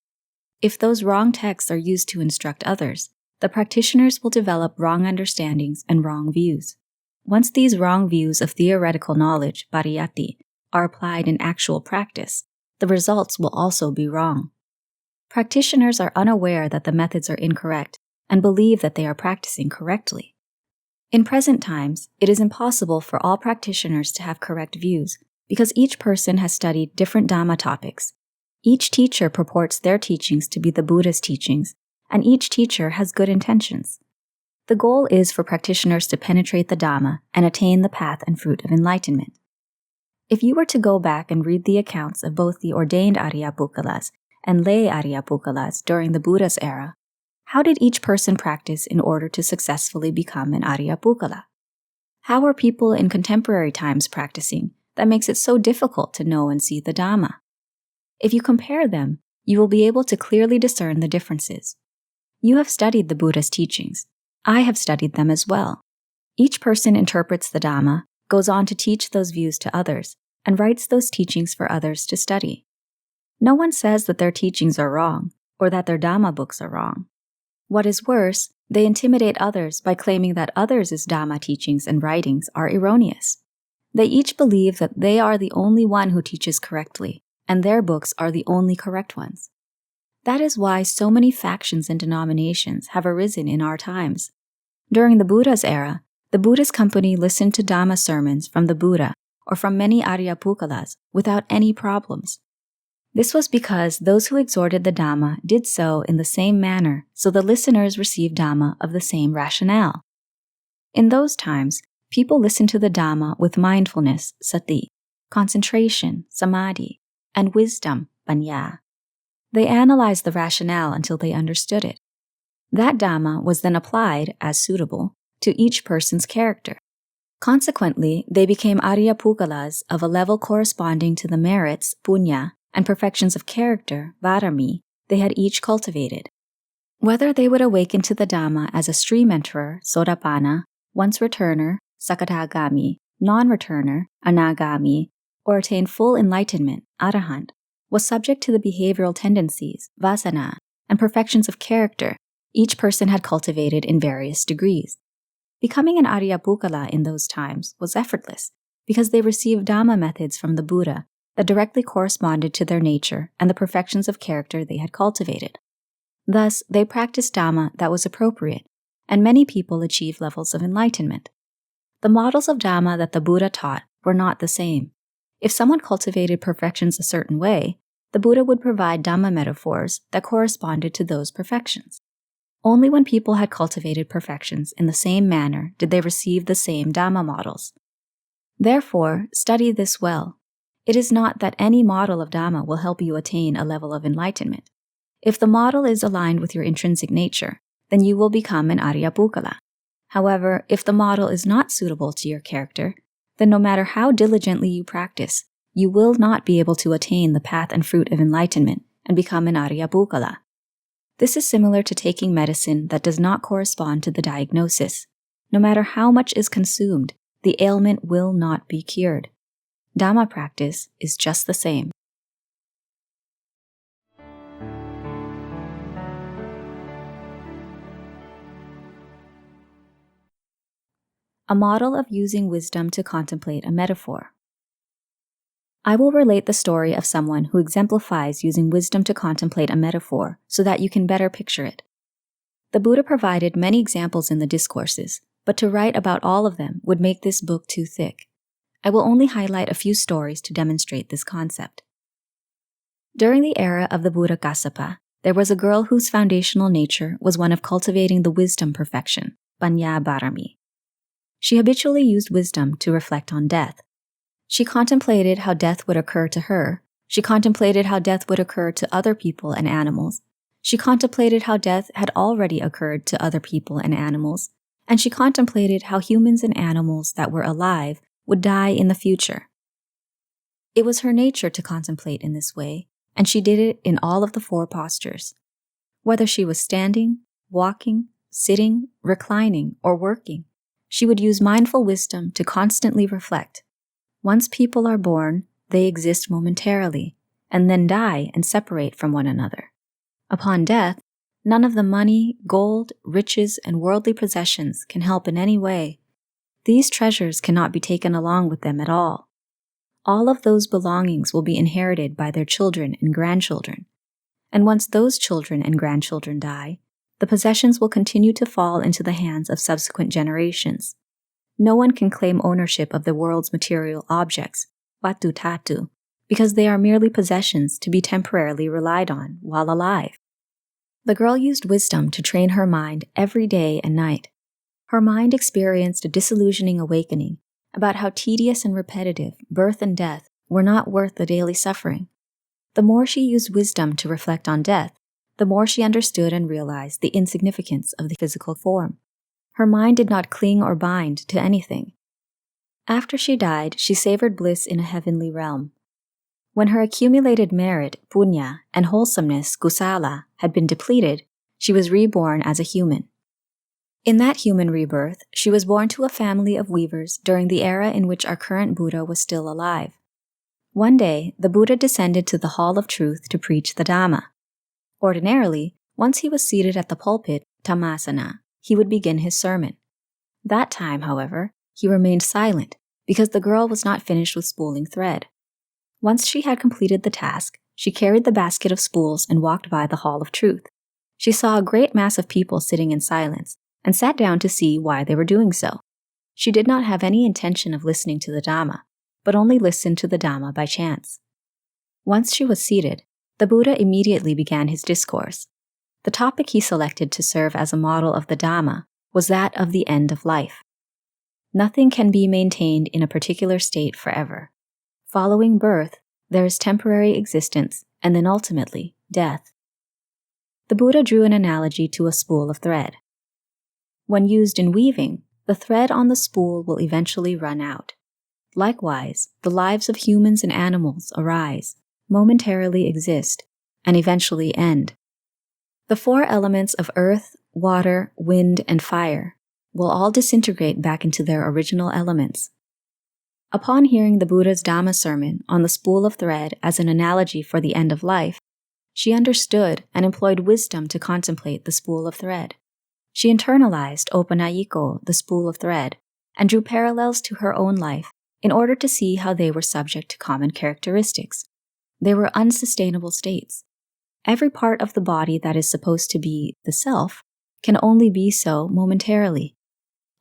If those wrong texts are used to instruct others, the practitioners will develop wrong understandings and wrong views. Once these wrong views of theoretical knowledge, pariyatti, are applied in actual practice, the results will also be wrong. Practitioners are unaware that the methods are incorrect and believe that they are practicing correctly. In present times, it is impossible for all practitioners to have correct views because each person has studied different Dhamma topics. Each teacher purports their teachings to be the Buddha's teachings, and each teacher has good intentions. The goal is for practitioners to penetrate the Dhamma and attain the path and fruit of enlightenment. If you were to go back and read the accounts of both the ordained Ariyapukkalas and lay Ariyapukkalas during the Buddha's era, how did each person practice in order to successfully become an Ariyapukkala? How are people in contemporary times practicing that makes it so difficult to know and see the Dhamma? If you compare them, you will be able to clearly discern the differences. You have studied the Buddha's teachings. I have studied them as well. Each person interprets the Dhamma, goes on to teach those views to others, and writes those teachings for others to study. No one says that their teachings are wrong, or that their Dhamma books are wrong. What is worse, they intimidate others by claiming that others' Dhamma teachings and writings are erroneous. They each believe that they are the only one who teaches correctly, and their books are the only correct ones. That is why so many factions and denominations have arisen in our times. During the Buddha's era, the Buddhist company listened to Dhamma sermons from the Buddha or from many Ariyapukkalas without any problems. This was because those who exhorted the Dhamma did so in the same manner, so the listeners received Dhamma of the same rationale. In those times, people listened to the Dhamma with mindfulness, Sati, concentration, Samādhi, and wisdom, Paññā. They analyzed the rationale until they understood it. That Dhamma was then applied, as suitable, to each person's character. Consequently, they became Ariyapukkalas of a level corresponding to the merits, puññā, and perfections of character, varami, they had each cultivated. Whether they would awaken to the Dhamma as a stream enterer, sotapanna, once returner, sakadagami, non-returner, anagami, or attain full enlightenment, arahant, was subject to the behavioral tendencies, vasana, and perfections of character each person had cultivated in various degrees. Becoming an Ariyapukkala in those times was effortless because they received Dhamma methods from the Buddha that directly corresponded to their nature and the perfections of character they had cultivated. Thus, they practiced Dhamma that was appropriate, and many people achieved levels of enlightenment. The models of Dhamma that the Buddha taught were not the same. If someone cultivated perfections a certain way, the Buddha would provide Dhamma metaphors that corresponded to those perfections. Only when people had cultivated perfections in the same manner did they receive the same Dhamma models. Therefore, study this well. It is not that any model of Dhamma will help you attain a level of enlightenment. If the model is aligned with your intrinsic nature, then you will become an Ariyapukkala. However, if the model is not suitable to your character, then no matter how diligently you practice, you will not be able to attain the path and fruit of enlightenment and become an Ariyapukkala. This is similar to taking medicine that does not correspond to the diagnosis. No matter how much is consumed, the ailment will not be cured. Dhamma practice is just the same. A model of using wisdom to contemplate a metaphor. I will relate the story of someone who exemplifies using wisdom to contemplate a metaphor so that you can better picture it. The Buddha provided many examples in the discourses, but to write about all of them would make this book too thick. I will only highlight a few stories to demonstrate this concept. During the era of the Buddha Kassapa, there was a girl whose foundational nature was one of cultivating the wisdom perfection, paññā-barami. She habitually used wisdom to reflect on death. She contemplated how death would occur to her. She contemplated how death would occur to other people and animals. She contemplated how death had already occurred to other people and animals. And she contemplated how humans and animals that were alive would die in the future. It was her nature to contemplate in this way, and she did it in all of the 4 postures. Whether she was standing, walking, sitting, reclining, or working, she would use mindful wisdom to constantly reflect. Once people are born, they exist momentarily, and then die and separate from one another. Upon death, none of the money, gold, riches, and worldly possessions can help in any way. These treasures cannot be taken along with them at all. All of those belongings will be inherited by their children and grandchildren. And once those children and grandchildren die, the possessions will continue to fall into the hands of subsequent generations. No one can claim ownership of the world's material objects, watu tatu, because they are merely possessions to be temporarily relied on while alive. The girl used wisdom to train her mind every day and night. Her mind experienced a disillusioning awakening about how tedious and repetitive birth and death were not worth the daily suffering. The more she used wisdom to reflect on death, the more she understood and realized the insignificance of the physical form. Her mind did not cling or bind to anything. After she died, she savored bliss in a heavenly realm. When her accumulated merit, punya, and wholesomeness, kusala, had been depleted, she was reborn as a human. In that human rebirth, she was born to a family of weavers during the era in which our current Buddha was still alive. One day, the Buddha descended to the Hall of Truth to preach the Dhamma. Ordinarily, once he was seated at the pulpit, Dhammasana, he would begin his sermon. That time, however, he remained silent because the girl was not finished with spooling thread. Once she had completed the task, she carried the basket of spools and walked by the Hall of Truth. She saw a great mass of people sitting in silence and sat down to see why they were doing so. She did not have any intention of listening to the Dhamma, but only listened to the Dhamma by chance. Once she was seated, the Buddha immediately began his discourse. The topic he selected to serve as a model of the Dhamma was that of the end of life. Nothing can be maintained in a particular state forever. Following birth, there is temporary existence and then ultimately death. The Buddha drew an analogy to a spool of thread. When used in weaving, the thread on the spool will eventually run out. Likewise, the lives of humans and animals arise, momentarily exist, and eventually end. The 4 elements of earth, water, wind, and fire will all disintegrate back into their original elements. Upon hearing the Buddha's Dhamma sermon on the spool of thread as an analogy for the end of life, she understood and employed wisdom to contemplate the spool of thread. She internalized Opanayiko, the spool of thread, and drew parallels to her own life in order to see how they were subject to common characteristics. They were unsustainable states. Every part of the body that is supposed to be the self can only be so momentarily.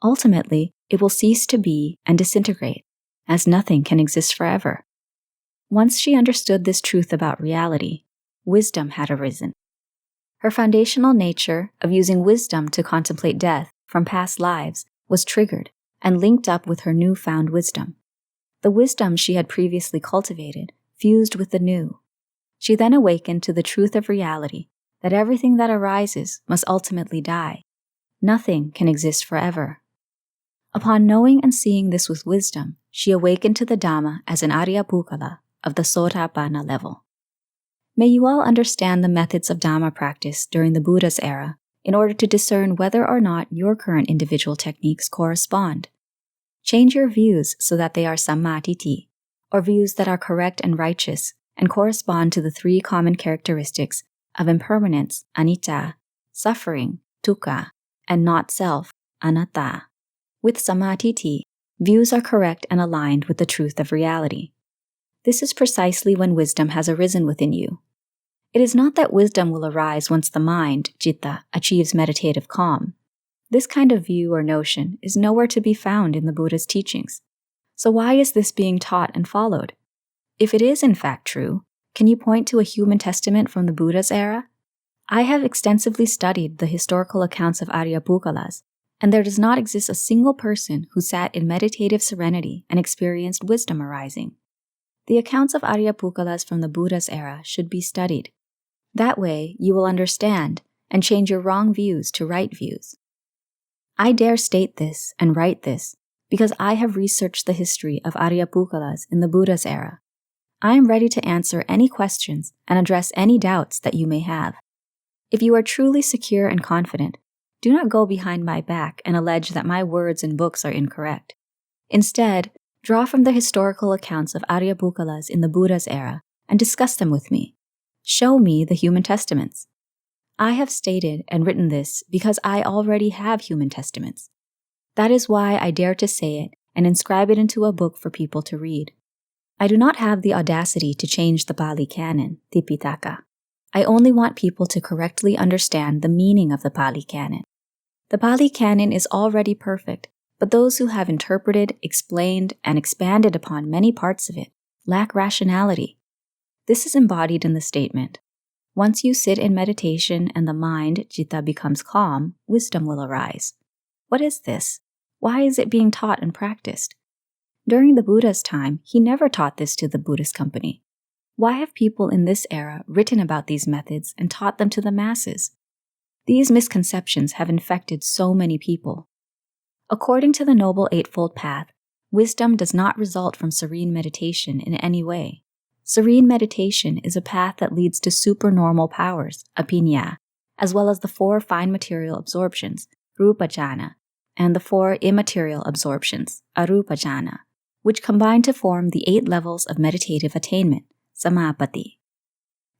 Ultimately, it will cease to be and disintegrate, as nothing can exist forever. Once she understood this truth about reality, wisdom had arisen. Her foundational nature of using wisdom to contemplate death from past lives was triggered and linked up with her newfound wisdom. The wisdom she had previously cultivated fused with the new. She then awakened to the truth of reality that everything that arises must ultimately die. Nothing can exist forever. Upon knowing and seeing this with wisdom, she awakened to the Dhamma as an Aryapukkala of the Sotapanna level. May you all understand the methods of Dhamma practice during the Buddha's era in order to discern whether or not your current individual techniques correspond. Change your views so that they are Samādhi, or views that are correct and righteous and correspond to the 3 common characteristics of impermanence, anicca, suffering, dukkha, and not self, anatta. With Samādhi, views are correct and aligned with the truth of reality. This is precisely when wisdom has arisen within you. It is not that wisdom will arise once the mind, citta, achieves meditative calm. This kind of view or notion is nowhere to be found in the Buddha's teachings. So why is this being taught and followed? If it is in fact true, can you point to a human testament from the Buddha's era? I have extensively studied the historical accounts of Aryapukkalas, and there does not exist a single person who sat in meditative serenity and experienced wisdom arising. The accounts of Aryapukkalas from the Buddha's era should be studied. That way, you will understand and change your wrong views to right views. I dare state this and write this because I have researched the history of Aryapukkalas in the Buddha's era. I am ready to answer any questions and address any doubts that you may have. If you are truly secure and confident, do not go behind my back and allege that my words and books are incorrect. Instead, draw from the historical accounts of Aryabhukalas in the Buddha's era and discuss them with me. Show me the human testaments. I have stated and written this because I already have human testaments. That is why I dare to say it and inscribe it into a book for people to read. I do not have the audacity to change the Pali Canon, Tipitaka. I only want people to correctly understand the meaning of the Pali Canon. The Pali Canon is already perfect, but those who have interpreted, explained, and expanded upon many parts of it lack rationality. This is embodied in the statement, once you sit in meditation and the mind, citta, becomes calm, wisdom will arise. What is this? Why is it being taught and practiced? During the Buddha's time, he never taught this to the Buddhist company. Why have people in this era written about these methods and taught them to the masses? These misconceptions have infected so many people. According to the Noble Eightfold Path, wisdom does not result from serene meditation in any way. Serene meditation is a path that leads to supernormal powers, apiññā, as well as the 4 fine material absorptions, rūpa-jhāna, and the 4 immaterial absorptions, arūpa-jhāna, which combine to form the 8 levels of meditative attainment, samādhi.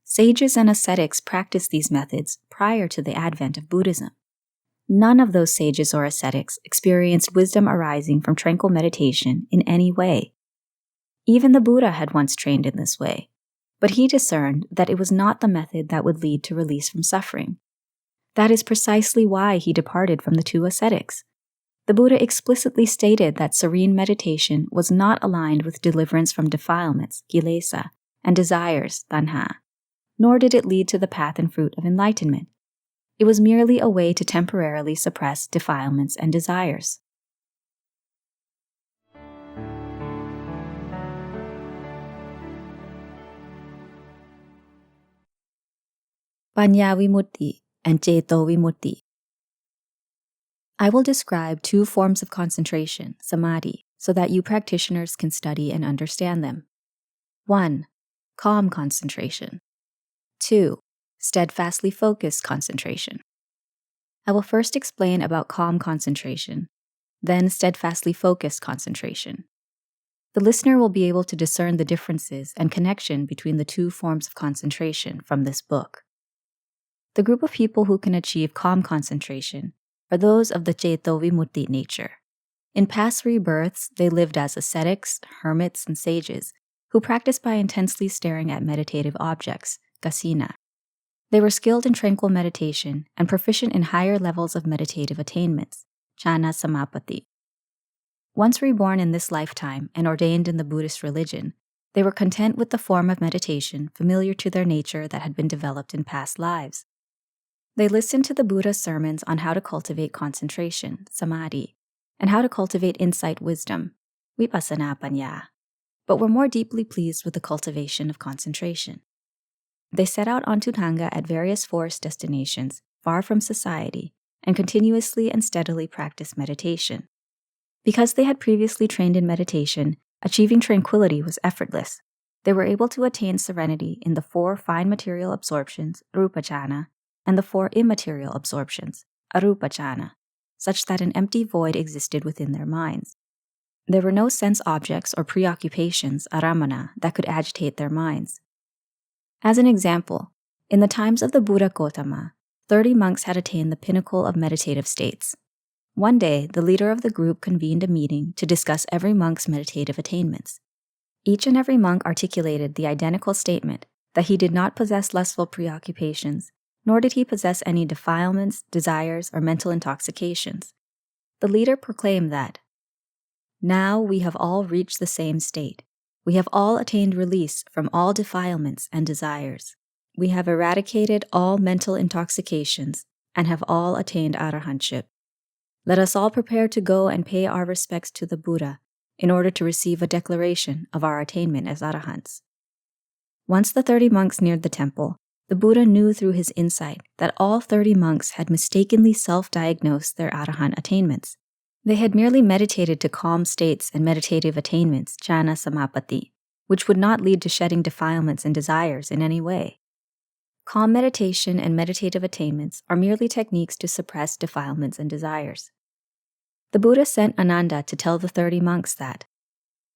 Sages and ascetics practiced these methods prior to the advent of Buddhism. None of those sages or ascetics experienced wisdom arising from tranquil meditation in any way. Even the Buddha had once trained in this way, but he discerned that it was not the method that would lead to release from suffering. That is precisely why he departed from the 2 ascetics. The Buddha explicitly stated that serene meditation was not aligned with deliverance from defilements, kilesa, and desires, tanha, nor did it lead to the path and fruit of enlightenment. It was merely a way to temporarily suppress defilements and desires. Paññā-vimutti and Ceto-vimutti. I will describe 2 forms of concentration, Samādhi, so that you practitioners can study and understand them. 1. Calm concentration. 2. Steadfastly focused concentration. I will first explain about calm concentration, then steadfastly focused concentration. The listener will be able to discern the differences and connection between the 2 forms of concentration from this book. The group of people who can achieve calm concentration are those of the Ceto-vimutti nature. In past rebirths, they lived as ascetics, hermits, and sages who practiced by intensely staring at meditative objects, kasina. They were skilled in tranquil meditation and proficient in higher levels of meditative attainments, Ñāṇa-samapatti. Once reborn in this lifetime and ordained in the Buddhist religion, they were content with the form of meditation familiar to their nature that had been developed in past lives. They listened to the Buddha's sermons on how to cultivate concentration, Samādhi, and how to cultivate insight wisdom, Vipassana-paññā, but were more deeply pleased with the cultivation of concentration. They set out on Thanga at various forest destinations, far from society, and continuously and steadily practiced meditation. Because they had previously trained in meditation, achieving tranquility was effortless. They were able to attain serenity in the 4 fine material absorptions, rūpa-jhāna, and the 4 immaterial absorptions, arūpa-jhāna, such that an empty void existed within their minds. There were no sense objects or preoccupations, aramana, that could agitate their minds. As an example, in the times of the Buddha Gautama, 30 monks had attained the pinnacle of meditative states. One day, the leader of the group convened a meeting to discuss every monk's meditative attainments. Each and every monk articulated the identical statement that he did not possess lustful preoccupations, nor did he possess any defilements, desires, or mental intoxications. The leader proclaimed that, "Now we have all reached the same state. We have all attained release from all defilements and desires. We have eradicated all mental intoxications and have all attained arahantship. Let us all prepare to go and pay our respects to the Buddha in order to receive a declaration of our attainment as arahants." Once the 30 monks neared the temple, the Buddha knew through his insight that all 30 monks had mistakenly self-diagnosed their arahant attainments. They had merely meditated to calm states and meditative attainments, Ñāṇa-samapatti, which would not lead to shedding defilements and desires in any way. Calm meditation and meditative attainments are merely techniques to suppress defilements and desires. The Buddha sent Ananda to tell the 30 monks that,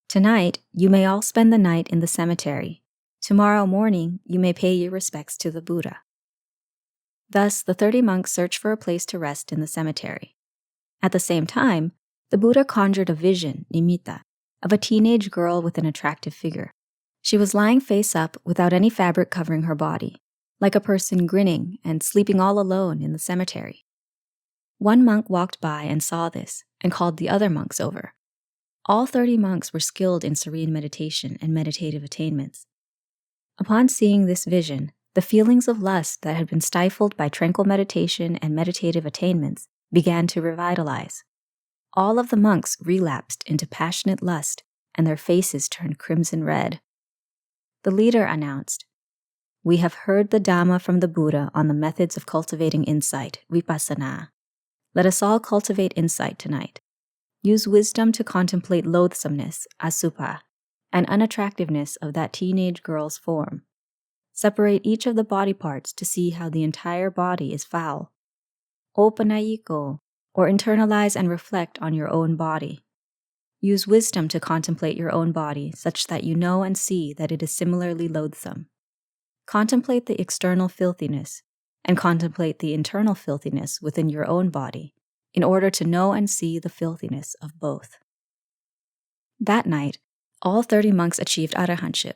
"Tonight, you may all spend the night in the cemetery. Tomorrow morning, you may pay your respects to the Buddha." Thus, the 30 monks searched for a place to rest in the cemetery. At the same time, the Buddha conjured a vision, nimitta, of a teenage girl with an attractive figure. She was lying face up without any fabric covering her body, like a person grinning and sleeping all alone in the cemetery. One monk walked by and saw this and called the other monks over. All 30 monks were skilled in serene meditation and meditative attainments. Upon seeing this vision, the feelings of lust that had been stifled by tranquil meditation and meditative attainments began to revitalize. All of the monks relapsed into passionate lust, and their faces turned crimson red. The leader announced, "We have heard the Dhamma from the Buddha on the methods of cultivating insight, vipassana. Let us all cultivate insight tonight. Use wisdom to contemplate loathsomeness, asubha, and unattractiveness of that teenage girl's form. Separate each of the body parts to see how the entire body is foul. Opanayiko, or internalize and reflect on your own body. Use wisdom to contemplate your own body such that you know and see that it is similarly loathsome. Contemplate the external filthiness, and contemplate the internal filthiness within your own body, in order to know and see the filthiness of both." That night, all 30 monks achieved arahantship.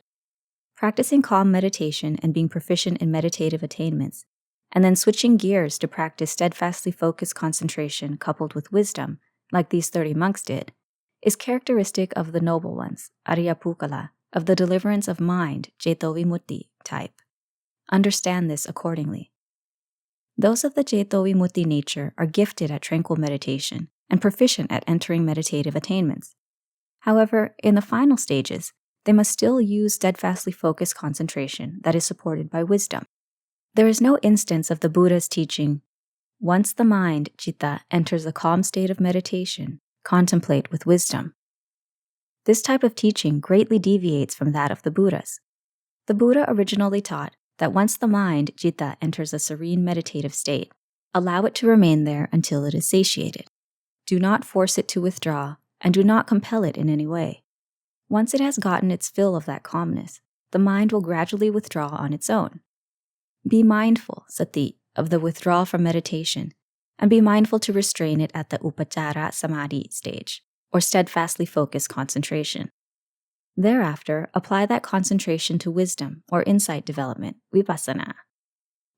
Practicing calm meditation and being proficient in meditative attainments, and then switching gears to practice steadfastly focused concentration coupled with wisdom, like these 30 monks did, is characteristic of the noble ones, Ariya of the deliverance of mind, Ceto-vimutti type. Understand this accordingly. Those of the Ceto-vimutti nature are gifted at tranquil meditation and proficient at entering meditative attainments. However, in the final stages, they must still use steadfastly focused concentration that is supported by wisdom. There is no instance of the Buddha's teaching, "Once the mind, citta, enters a calm state of meditation, contemplate with wisdom." This type of teaching greatly deviates from that of the Buddhas. The Buddha originally taught that once the mind, citta, enters a serene meditative state, allow it to remain there until it is satiated. Do not force it to withdraw, and do not compel it in any way. Once it has gotten its fill of that calmness, the mind will gradually withdraw on its own. Be mindful, Sati, of the withdrawal from meditation, and be mindful to restrain it at the upachara Samādhi stage, or steadfastly focused concentration. Thereafter, apply that concentration to wisdom or insight development, vipassana.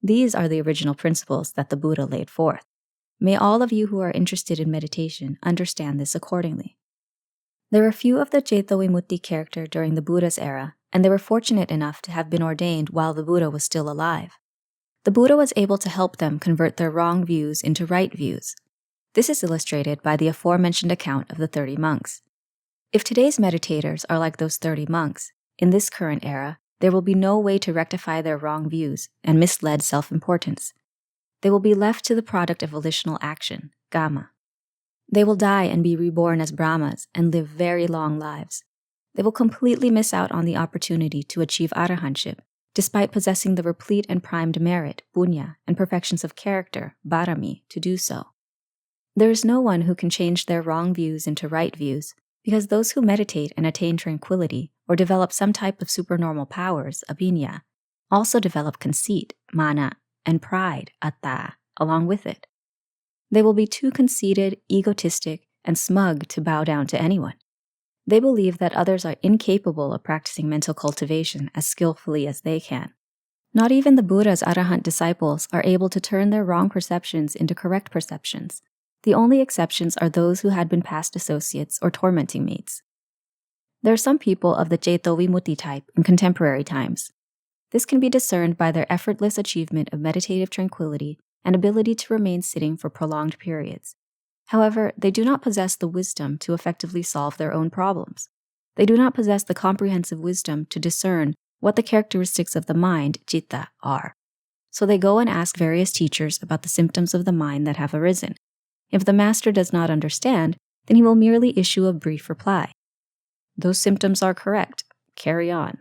These are the original principles that the Buddha laid forth. May all of you who are interested in meditation understand this accordingly. There were few of the Ceto-vimutti character during the Buddha's era, and they were fortunate enough to have been ordained while the Buddha was still alive. The Buddha was able to help them convert their wrong views into right views. This is illustrated by the aforementioned account of the 30 monks. If today's meditators are like those 30 monks, in this current era, there will be no way to rectify their wrong views and misled self-importance. They will be left to the product of volitional action, kamma. They will die and be reborn as Brahmas and live very long lives. They will completely miss out on the opportunity to achieve arahantship, despite possessing the replete and primed merit, punya, and perfections of character, bharami, to do so. There is no one who can change their wrong views into right views, because those who meditate and attain tranquility or develop some type of supernormal powers, abhinya, also develop conceit, mana, and pride, atta, along with it. They will be too conceited, egotistic, and smug to bow down to anyone. They believe that others are incapable of practicing mental cultivation as skillfully as they can. Not even the Buddha's arahant disciples are able to turn their wrong perceptions into correct perceptions. The only exceptions are those who had been past associates or tormenting mates. There are some people of the Ceto-vimutti type in contemporary times. This can be discerned by their effortless achievement of meditative tranquility and ability to remain sitting for prolonged periods. However, they do not possess the wisdom to effectively solve their own problems. They do not possess the comprehensive wisdom to discern what the characteristics of the mind, citta, are. So they go and ask various teachers about the symptoms of the mind that have arisen. If the master does not understand, then he will merely issue a brief reply. Those symptoms are correct. carry on.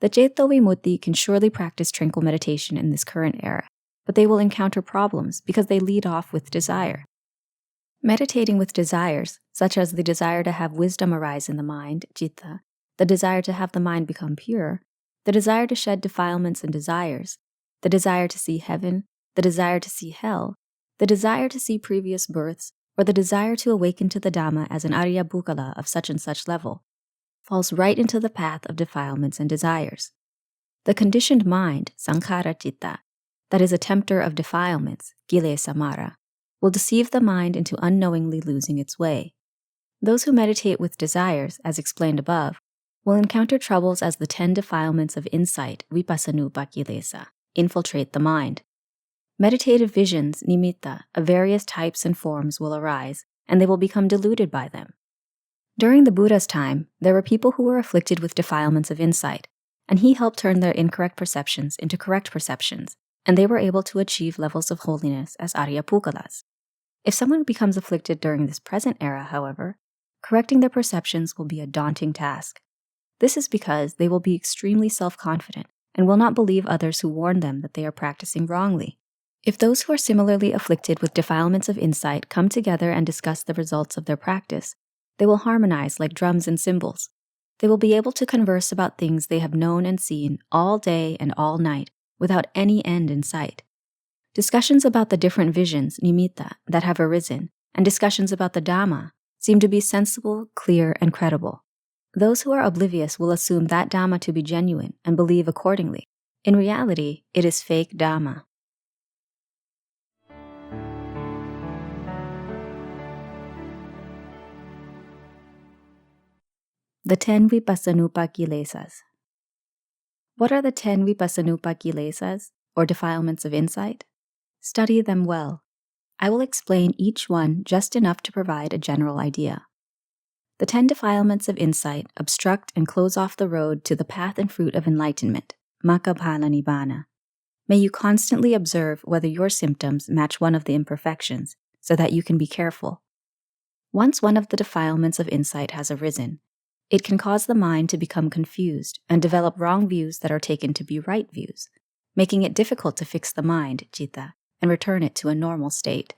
The Ceto-vimutti can surely practice tranquil meditation in this current era, but they will encounter problems because they lead off with desire. Meditating with desires, such as the desire to have wisdom arise in the mind, citta, the desire to have the mind become pure, the desire to shed defilements and desires, the desire to see heaven, the desire to see hell, the desire to see previous births, or the desire to awaken to the Dhamma as an Arya Bukkala of such and such level, falls right into the path of defilements and desires. The conditioned mind, sankhara citta, that is a tempter of defilements, kilesa mara, will deceive the mind into unknowingly losing its way. Those who meditate with desires, as explained above, will encounter troubles as the 10 defilements of insight, Vipassanūpakilesas, infiltrate the mind. Meditative visions, nimitta, of various types and forms will arise, and they will become deluded by them. During the Buddha's time, there were people who were afflicted with defilements of insight, and he helped turn their incorrect perceptions into correct perceptions, and they were able to achieve levels of holiness as Arya Pukkalas. If someone becomes afflicted during this present era, however, correcting their perceptions will be a daunting task. This is because they will be extremely self-confident and will not believe others who warn them that they are practicing wrongly. If those who are similarly afflicted with defilements of insight come together and discuss the results of their practice, they will harmonize like drums and cymbals. They will be able to converse about things they have known and seen all day and all night without any end in sight. Discussions about the different visions, nimitta, that have arisen, and discussions about the Dhamma seem to be sensible, clear, and credible. Those who are oblivious will assume that Dhamma to be genuine and believe accordingly. In reality, it is fake Dhamma. The 10 Vipassanūpakilesas. What are the 10 Vipassanūpakilesas, or defilements of insight? Study them well. I will explain each one just enough to provide a general idea. The 10 defilements of insight obstruct and close off the road to the path and fruit of enlightenment, Makkaphala nibbāna. May you constantly observe whether your symptoms match one of the imperfections, so that you can be careful. Once one of the defilements of insight has arisen, it can cause the mind to become confused and develop wrong views that are taken to be right views, making it difficult to fix the mind, citta, and return it to a normal state.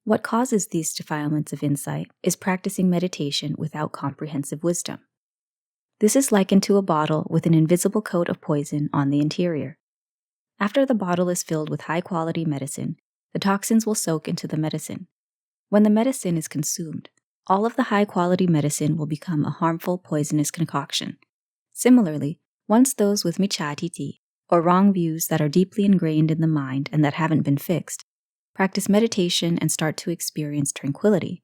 What causes these defilements of insight is practicing meditation without comprehensive wisdom. This is likened to a bottle with an invisible coat of poison on the interior. After the bottle is filled with high-quality medicine, the toxins will soak into the medicine. When the medicine is consumed, all of the high-quality medicine will become a harmful, poisonous concoction. Similarly, once those with micchātiti, or wrong views that are deeply ingrained in the mind and that haven't been fixed, practice meditation and start to experience tranquility,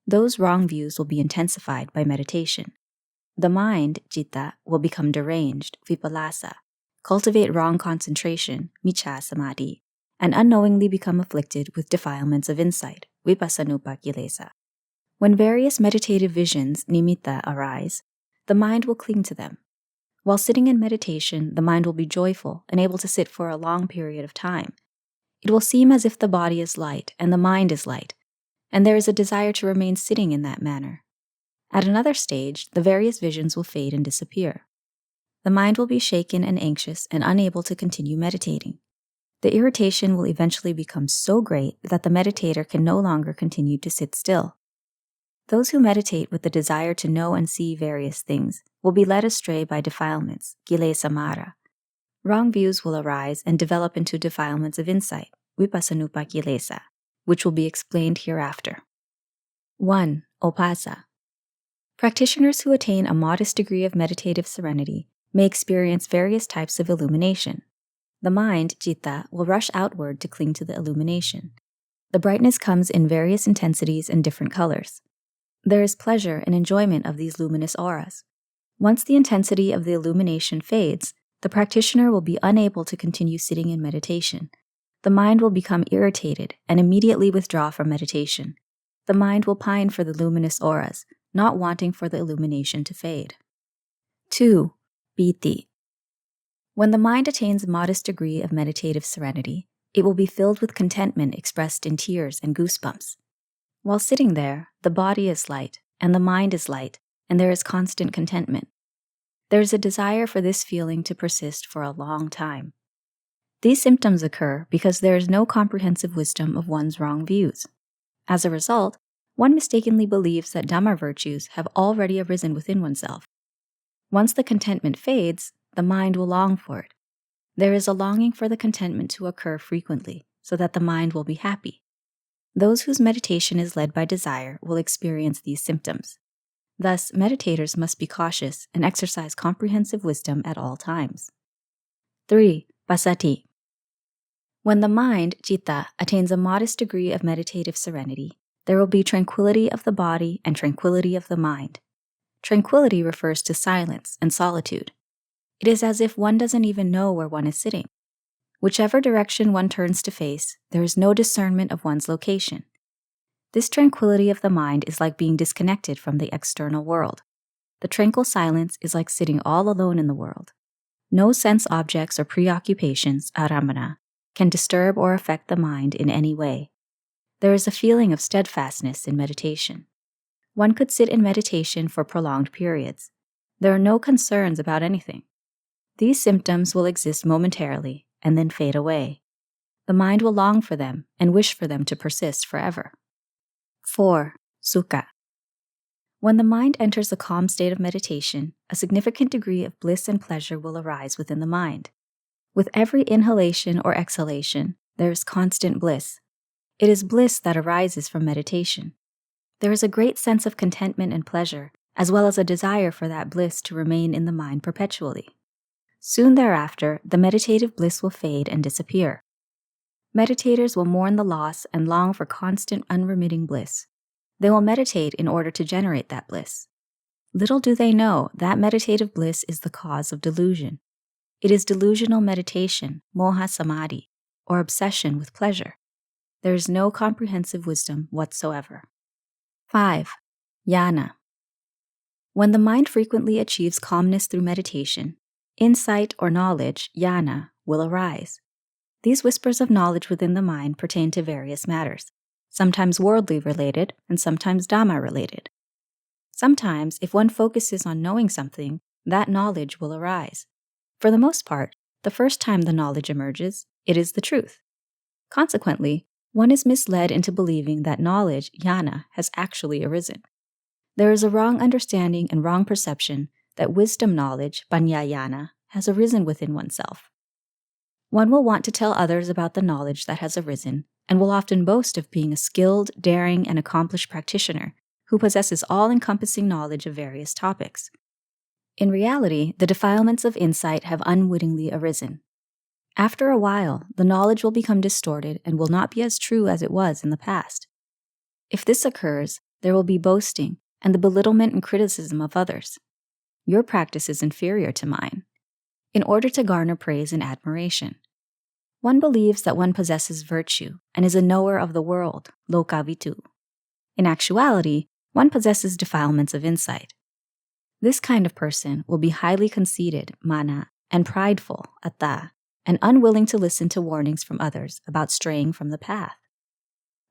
those wrong views will be intensified by meditation. The mind, citta, will become deranged, vipallasa, cultivate wrong concentration, micchā samādhi, and unknowingly become afflicted with defilements of insight, vipassanūpakilesas. When various meditative visions, nimitta, arise, the mind will cling to them. While sitting in meditation, the mind will be joyful and able to sit for a long period of time. It will seem as if the body is light and the mind is light, and there is a desire to remain sitting in that manner. At another stage, the various visions will fade and disappear. The mind will be shaken and anxious and unable to continue meditating. The irritation will eventually become so great that the meditator can no longer continue to sit still. Those who meditate with the desire to know and see various things will be led astray by defilements, kilesa mara. Wrong views will arise and develop into defilements of insight, vipassanūpakilesas, which will be explained hereafter. 1. Opasa. Practitioners who attain a modest degree of meditative serenity may experience various types of illumination. The mind, citta, will rush outward to cling to the illumination. The brightness comes in various intensities and different colors. There is pleasure and enjoyment of these luminous auras. Once the intensity of the illumination fades, the practitioner will be unable to continue sitting in meditation. The mind will become irritated and immediately withdraw from meditation. The mind will pine for the luminous auras, not wanting for the illumination to fade. 2. Piti. When the mind attains a modest degree of meditative serenity, it will be filled with contentment expressed in tears and goosebumps. While sitting there, the body is light, and the mind is light, and there is constant contentment. There's a desire for this feeling to persist for a long time. These symptoms occur because there is no comprehensive wisdom of one's wrong views. As a result, one mistakenly believes that Dhamma virtues have already arisen within oneself. Once the contentment fades, the mind will long for it. There is a longing for the contentment to occur frequently, so that the mind will be happy. Those whose meditation is led by desire will experience these symptoms. Thus, meditators must be cautious and exercise comprehensive wisdom at all times. 3. Pasati. When the mind, citta, attains a modest degree of meditative serenity, there will be tranquility of the body and tranquility of the mind. Tranquility refers to silence and solitude. It is as if one doesn't even know where one is sitting. Whichever direction one turns to face, there is no discernment of one's location. This tranquility of the mind is like being disconnected from the external world. The tranquil silence is like sitting all alone in the world. No sense objects or preoccupations, arahant, can disturb or affect the mind in any way. There is a feeling of steadfastness in meditation. One could sit in meditation for prolonged periods. There are no concerns about anything. These symptoms will exist momentarily and then fade away. The mind will long for them and wish for them to persist forever. 4. Sukha. When the mind enters a calm state of meditation, a significant degree of bliss and pleasure will arise within the mind. With every inhalation or exhalation, there is constant bliss. It is bliss that arises from meditation. There is a great sense of contentment and pleasure, as well as a desire for that bliss to remain in the mind perpetually. Soon thereafter, the meditative bliss will fade and disappear. Meditators will mourn the loss and long for constant, unremitting bliss. They will meditate in order to generate that bliss. Little do they know that meditative bliss is the cause of delusion. It is delusional meditation, moha samādhi, or obsession with pleasure. There is no comprehensive wisdom whatsoever. 5. Ñāṇa. When the mind frequently achieves calmness through meditation, insight or knowledge, ñāṇa, will arise. These whispers of knowledge within the mind pertain to various matters, sometimes worldly related and sometimes Dhamma related. Sometimes, if one focuses on knowing something, that knowledge will arise. For the most part, the first time the knowledge emerges, it is the truth. Consequently, one is misled into believing that knowledge, ñāṇa, has actually arisen. There is a wrong understanding and wrong perception that wisdom knowledge, paññā-vimutti, has arisen within oneself. One will want to tell others about the knowledge that has arisen, and will often boast of being a skilled, daring, and accomplished practitioner who possesses all-encompassing knowledge of various topics. In reality, the defilements of insight have unwittingly arisen. After a while, the knowledge will become distorted and will not be as true as it was in the past. If this occurs, there will be boasting and the belittlement and criticism of others. Your practice is inferior to mine, in order to garner praise and admiration. One believes that one possesses virtue and is a knower of the world, lokavittu. In actuality, one possesses defilements of insight. This kind of person will be highly conceited, mana, and prideful, atta, and unwilling to listen to warnings from others about straying from the path.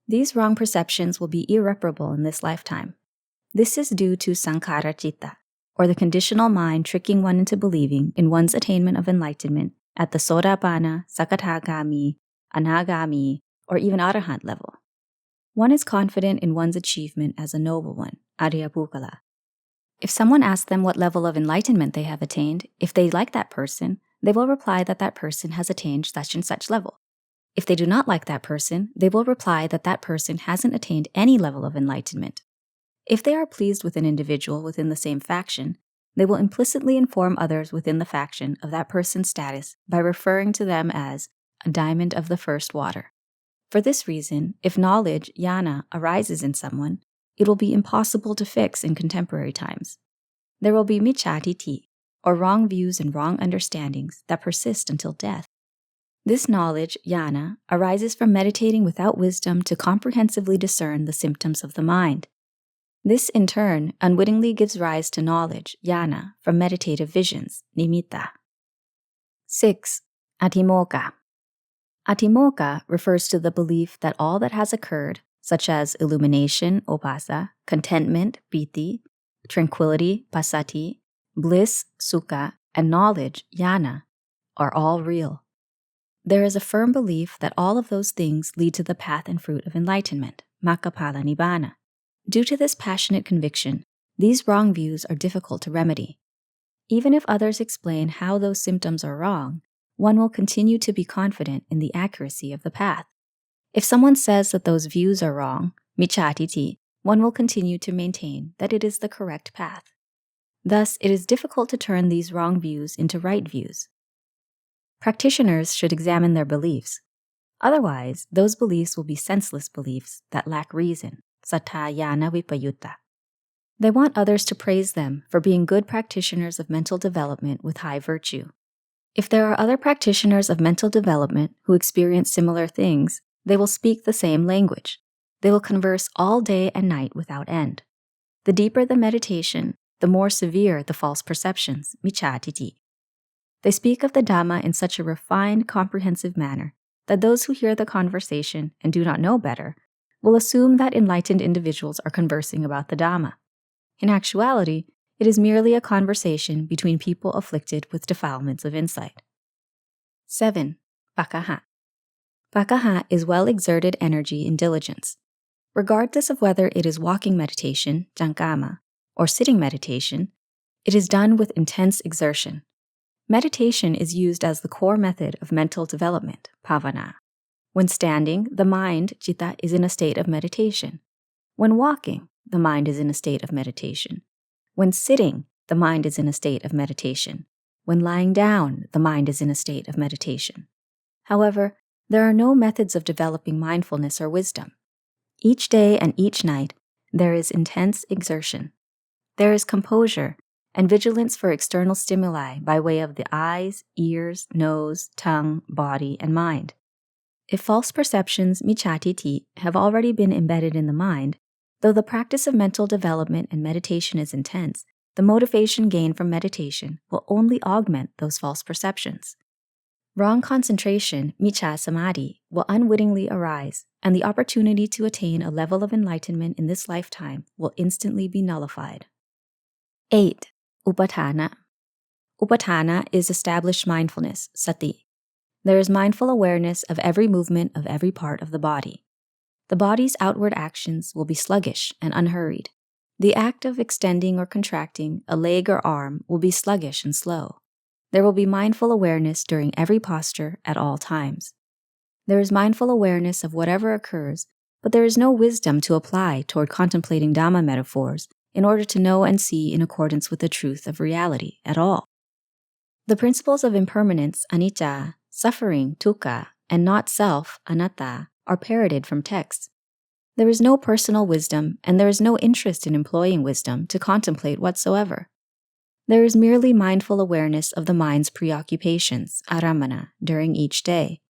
These wrong perceptions will be irreparable in this lifetime. This is due to sankhara citta, or the conditional mind tricking one into believing in one's attainment of enlightenment at the sotapanna, sakadagami, anagami, or even arahant level. One is confident in one's achievement as a noble one, ariya. If someone asks them what level of enlightenment they have attained, if they like that person, they will reply that that person has attained such and such level. If they do not like that person, they will reply that that person hasn't attained any level of enlightenment. If they are pleased with an individual within the same faction, they will implicitly inform others within the faction of that person's status by referring to them as a diamond of the first water. For this reason, if knowledge, ñāṇa, arises in someone, it will be impossible to fix in contemporary times. There will be micchā-ditthi, or wrong views and wrong understandings that persist until death. This knowledge, ñāṇa, arises from meditating without wisdom to comprehensively discern the symptoms of the mind. This, in turn, unwittingly gives rise to knowledge, ñāṇa, from meditative visions, nimitta. 6. Atimokkha. Atimokkha refers to the belief that all that has occurred, such as illumination, upasa, contentment, piti, tranquility, pasati, bliss, sukha, and knowledge, ñāna, are all real. There is a firm belief that all of those things lead to the path and fruit of enlightenment, makkaphala nibbāna. Due to this passionate conviction, these wrong views are difficult to remedy. Even if others explain how those symptoms are wrong, one will continue to be confident in the accuracy of the path. If someone says that those views are wrong, micchātiti, one will continue to maintain that it is the correct path. Thus, it is difficult to turn these wrong views into right views. Practitioners should examine their beliefs. Otherwise, those beliefs will be senseless beliefs that lack reason, sattha jnana vipayutta. They want others to praise them for being good practitioners of mental development with high virtue. If there are other practitioners of mental development who experience similar things, they will speak the same language. They will converse all day and night without end. The deeper the meditation, the more severe the false perceptions, micchātiti. They speak of the Dhamma in such a refined, comprehensive manner that those who hear the conversation and do not know better will assume that enlightened individuals are conversing about the Dhamma. In actuality, it is merely a conversation between people afflicted with defilements of insight. 7. Pakaha. Pakaha is well-exerted energy in diligence. Regardless of whether it is walking meditation, cankama, or sitting meditation, it is done with intense exertion. Meditation is used as the core method of mental development, bhavana. When standing, the mind, citta, is in a state of meditation. When walking, the mind is in a state of meditation. When sitting, the mind is in a state of meditation. When lying down, the mind is in a state of meditation. However, there are no methods of developing mindfulness or wisdom. Each day and each night, there is intense exertion. There is composure and vigilance for external stimuli by way of the eyes, ears, nose, tongue, body, and mind. If false perceptions, micchātiti, have already been embedded in the mind, though the practice of mental development and meditation is intense, the motivation gained from meditation will only augment those false perceptions. Wrong concentration, micchā samādhi, will unwittingly arise, and the opportunity to attain a level of enlightenment in this lifetime will instantly be nullified. 8. Upatthana. Upatthana is established mindfulness, sati. There is mindful awareness of every movement of every part of the body. The body's outward actions will be sluggish and unhurried. The act of extending or contracting a leg or arm will be sluggish and slow. There will be mindful awareness during every posture at all times. There is mindful awareness of whatever occurs, but there is no wisdom to apply toward contemplating Dhamma metaphors in order to know and see in accordance with the truth of reality at all. The principles of impermanence, anicca, suffering, dukkha, and not self, anatta, are parroted from texts. There is no personal wisdom, and there is no interest in employing wisdom to contemplate whatsoever. There is merely mindful awareness of the mind's preoccupations, aramana, during each day.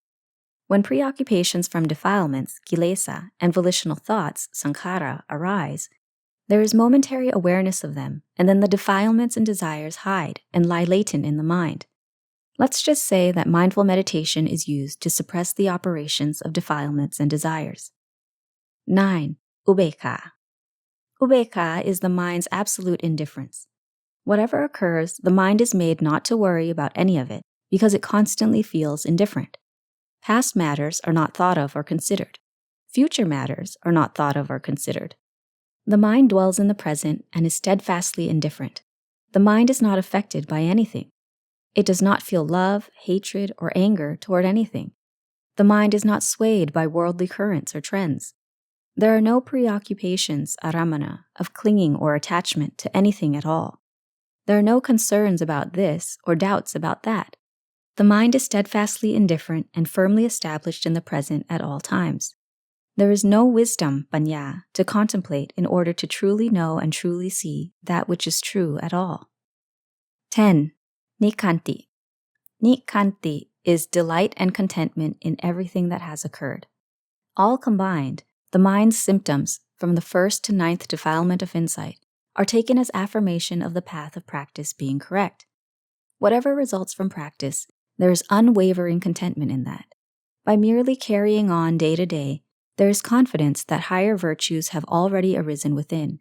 When preoccupations from defilements, kilesa, and volitional thoughts, sankhara, arise, there is momentary awareness of them, and then the defilements and desires hide and lie latent in the mind. Let's just say that mindful meditation is used to suppress the operations of defilements and desires. 9. Ubekkha. Ubekkha is the mind's absolute indifference. Whatever occurs, the mind is made not to worry about any of it because it constantly feels indifferent. Past matters are not thought of or considered. Future matters are not thought of or considered. The mind dwells in the present and is steadfastly indifferent. The mind is not affected by anything. It does not feel love, hatred, or anger toward anything. The mind is not swayed by worldly currents or trends. There are no preoccupations, aramana, of clinging or attachment to anything at all. There are no concerns about this or doubts about that. The mind is steadfastly indifferent and firmly established in the present at all times. There is no wisdom, paññā, to contemplate in order to truly know and truly see that which is true at all. 10. Nikkhanti. Nikkhanti is delight and contentment in everything that has occurred. All combined, the mind's symptoms, from the first to 9th defilement of insight, are taken as affirmation of the path of practice being correct. Whatever results from practice, there is unwavering contentment in that. By merely carrying on day to day, there is confidence that higher virtues have already arisen within.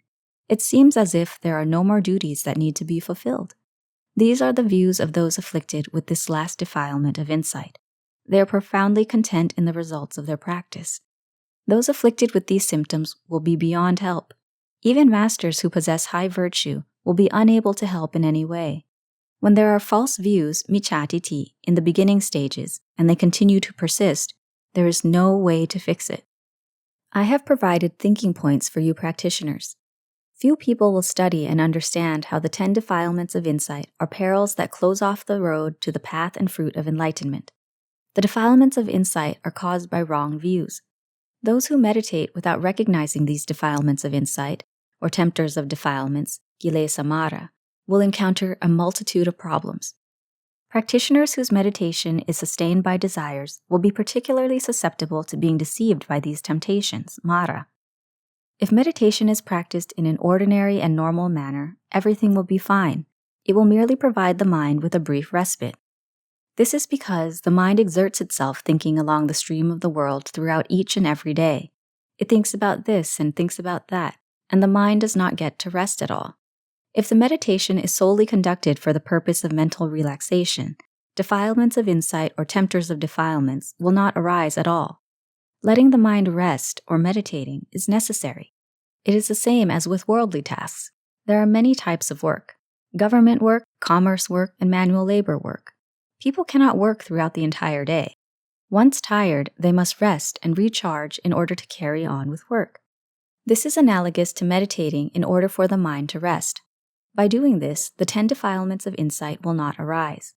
It seems as if there are no more duties that need to be fulfilled. These are the views of those afflicted with this last defilement of insight. They are profoundly content in the results of their practice. Those afflicted with these symptoms will be beyond help. Even masters who possess high virtue will be unable to help in any way. When there are false views, micchātiti, in the beginning stages, and they continue to persist, there is no way to fix it. I have provided thinking points for you practitioners. Few people will study and understand how the 10 defilements of insight are perils that close off the road to the path and fruit of enlightenment. The defilements of insight are caused by wrong views. Those who meditate without recognizing these defilements of insight, or tempters of defilements, kilesa mara, will encounter a multitude of problems. Practitioners whose meditation is sustained by desires will be particularly susceptible to being deceived by these temptations, mara. If meditation is practiced in an ordinary and normal manner, everything will be fine. It will merely provide the mind with a brief respite. This is because the mind exerts itself thinking along the stream of the world throughout each and every day. It thinks about this and thinks about that, and the mind does not get to rest at all. If the meditation is solely conducted for the purpose of mental relaxation, defilements of insight or tempters of defilements will not arise at all. Letting the mind rest or meditating is necessary. It is the same as with worldly tasks. There are many types of work: government work, commerce work, and manual labor work. People cannot work throughout the entire day. Once tired, they must rest and recharge in order to carry on with work. This is analogous to meditating in order for the mind to rest. By doing this, the 10 defilements of insight will not arise.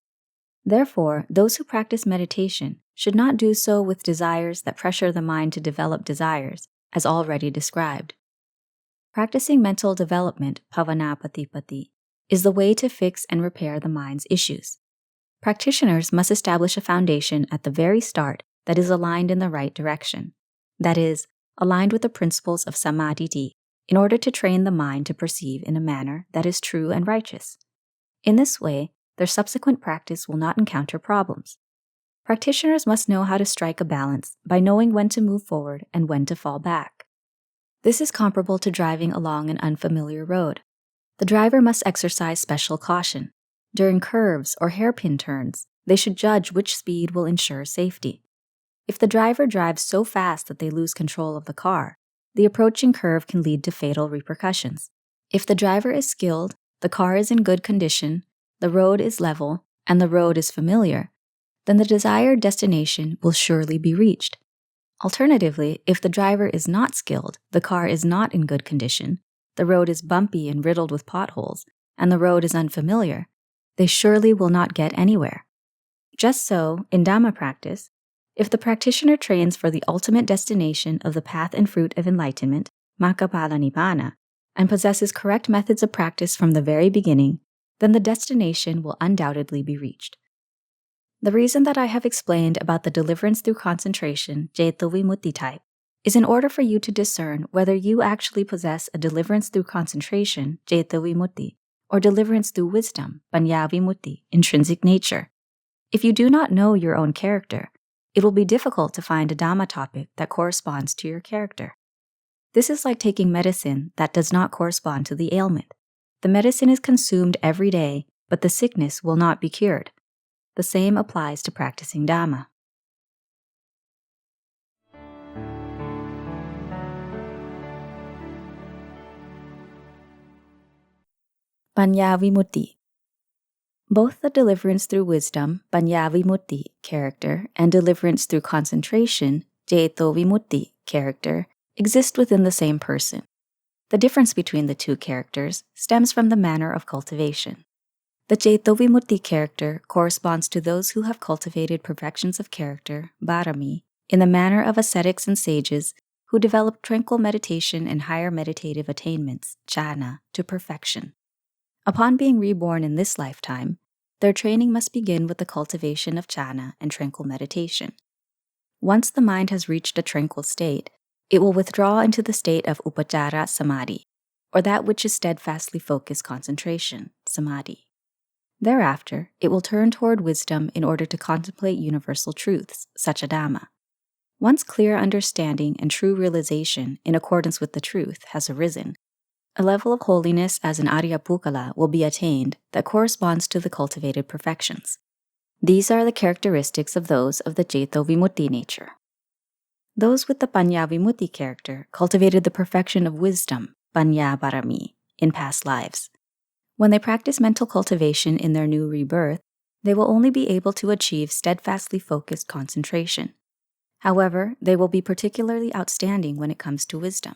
Therefore, those who practice meditation should not do so with desires that pressure the mind to develop desires, as already described. Practicing mental development, bhavanapatipatti, is the way to fix and repair the mind's issues. Practitioners must establish a foundation at the very start that is aligned in the right direction, that is, aligned with the principles of Samādhi, in order to train the mind to perceive in a manner that is true and righteous. In this way, their subsequent practice will not encounter problems. Practitioners must know how to strike a balance by knowing when to move forward and when to fall back. This is comparable to driving along an unfamiliar road. The driver must exercise special caution. During curves or hairpin turns, they should judge which speed will ensure safety. If the driver drives so fast that they lose control of the car, the approaching curve can lead to fatal repercussions. If the driver is skilled, the car is in good condition, the road is level, and the road is familiar, then the desired destination will surely be reached. Alternatively, if the driver is not skilled, the car is not in good condition, the road is bumpy and riddled with potholes, and the road is unfamiliar, they surely will not get anywhere. Just so, in Dhamma practice, if the practitioner trains for the ultimate destination of the path and fruit of enlightenment, Makkapala Nibbāna, and possesses correct methods of practice from the very beginning, then the destination will undoubtedly be reached. The reason that I have explained about the deliverance through concentration, Ceto-vimutti type, is in order for you to discern whether you actually possess a deliverance through concentration, Ceto-vimutti, or deliverance through wisdom, Paññā-vimutti, intrinsic nature. If you do not know your own character, it will be difficult to find a Dhamma topic that corresponds to your character. This is like taking medicine that does not correspond to the ailment. The medicine is consumed every day, but the sickness will not be cured. The same applies to practicing Dhamma. Paññā-vimutti. Both the deliverance through wisdom, Paññā-vimutti, character, and deliverance through concentration, Ceto-vimutti, character, exist within the same person. The difference between the two characters stems from the manner of cultivation. The Ceto-vimutti character corresponds to those who have cultivated perfections of character, bharami, in the manner of ascetics and sages who develop tranquil meditation and higher meditative attainments, jhana, to perfection. Upon being reborn in this lifetime, their training must begin with the cultivation of jhana and tranquil meditation. Once the mind has reached a tranquil state, it will withdraw into the state of upacara samādhi, or that which is steadfastly focused concentration, samādhi. Thereafter, it will turn toward wisdom in order to contemplate universal truths, such as Dhamma. Once clear understanding and true realization in accordance with the truth has arisen, A level of holiness as an Ariyapukkala will be attained that corresponds to the cultivated perfections. These are the characteristics of those of the Ceto-vimutti nature. Those with the Paññā-vimutti character cultivated the perfection of wisdom, paññā-barami, in past lives. When they practice mental cultivation in their new rebirth, they will only be able to achieve steadfastly focused concentration. However, they will be particularly outstanding when it comes to wisdom.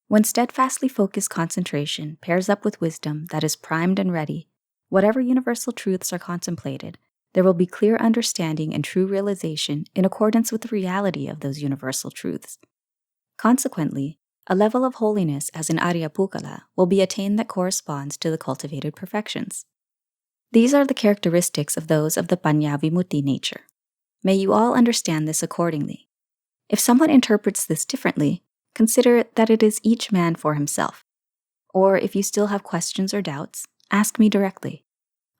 When steadfastly focused concentration pairs up with wisdom that is primed and ready, whatever universal truths are contemplated, there will be clear understanding and true realization in accordance with the reality of those universal truths. Consequently, a level of holiness as an Ariyapukkala will be attained that corresponds to the cultivated perfections. These are the characteristics of those of the Paññā-vimutti nature. May you all understand this accordingly. If someone interprets this differently, consider that it is each man for himself. Or if you still have questions or doubts, ask me directly.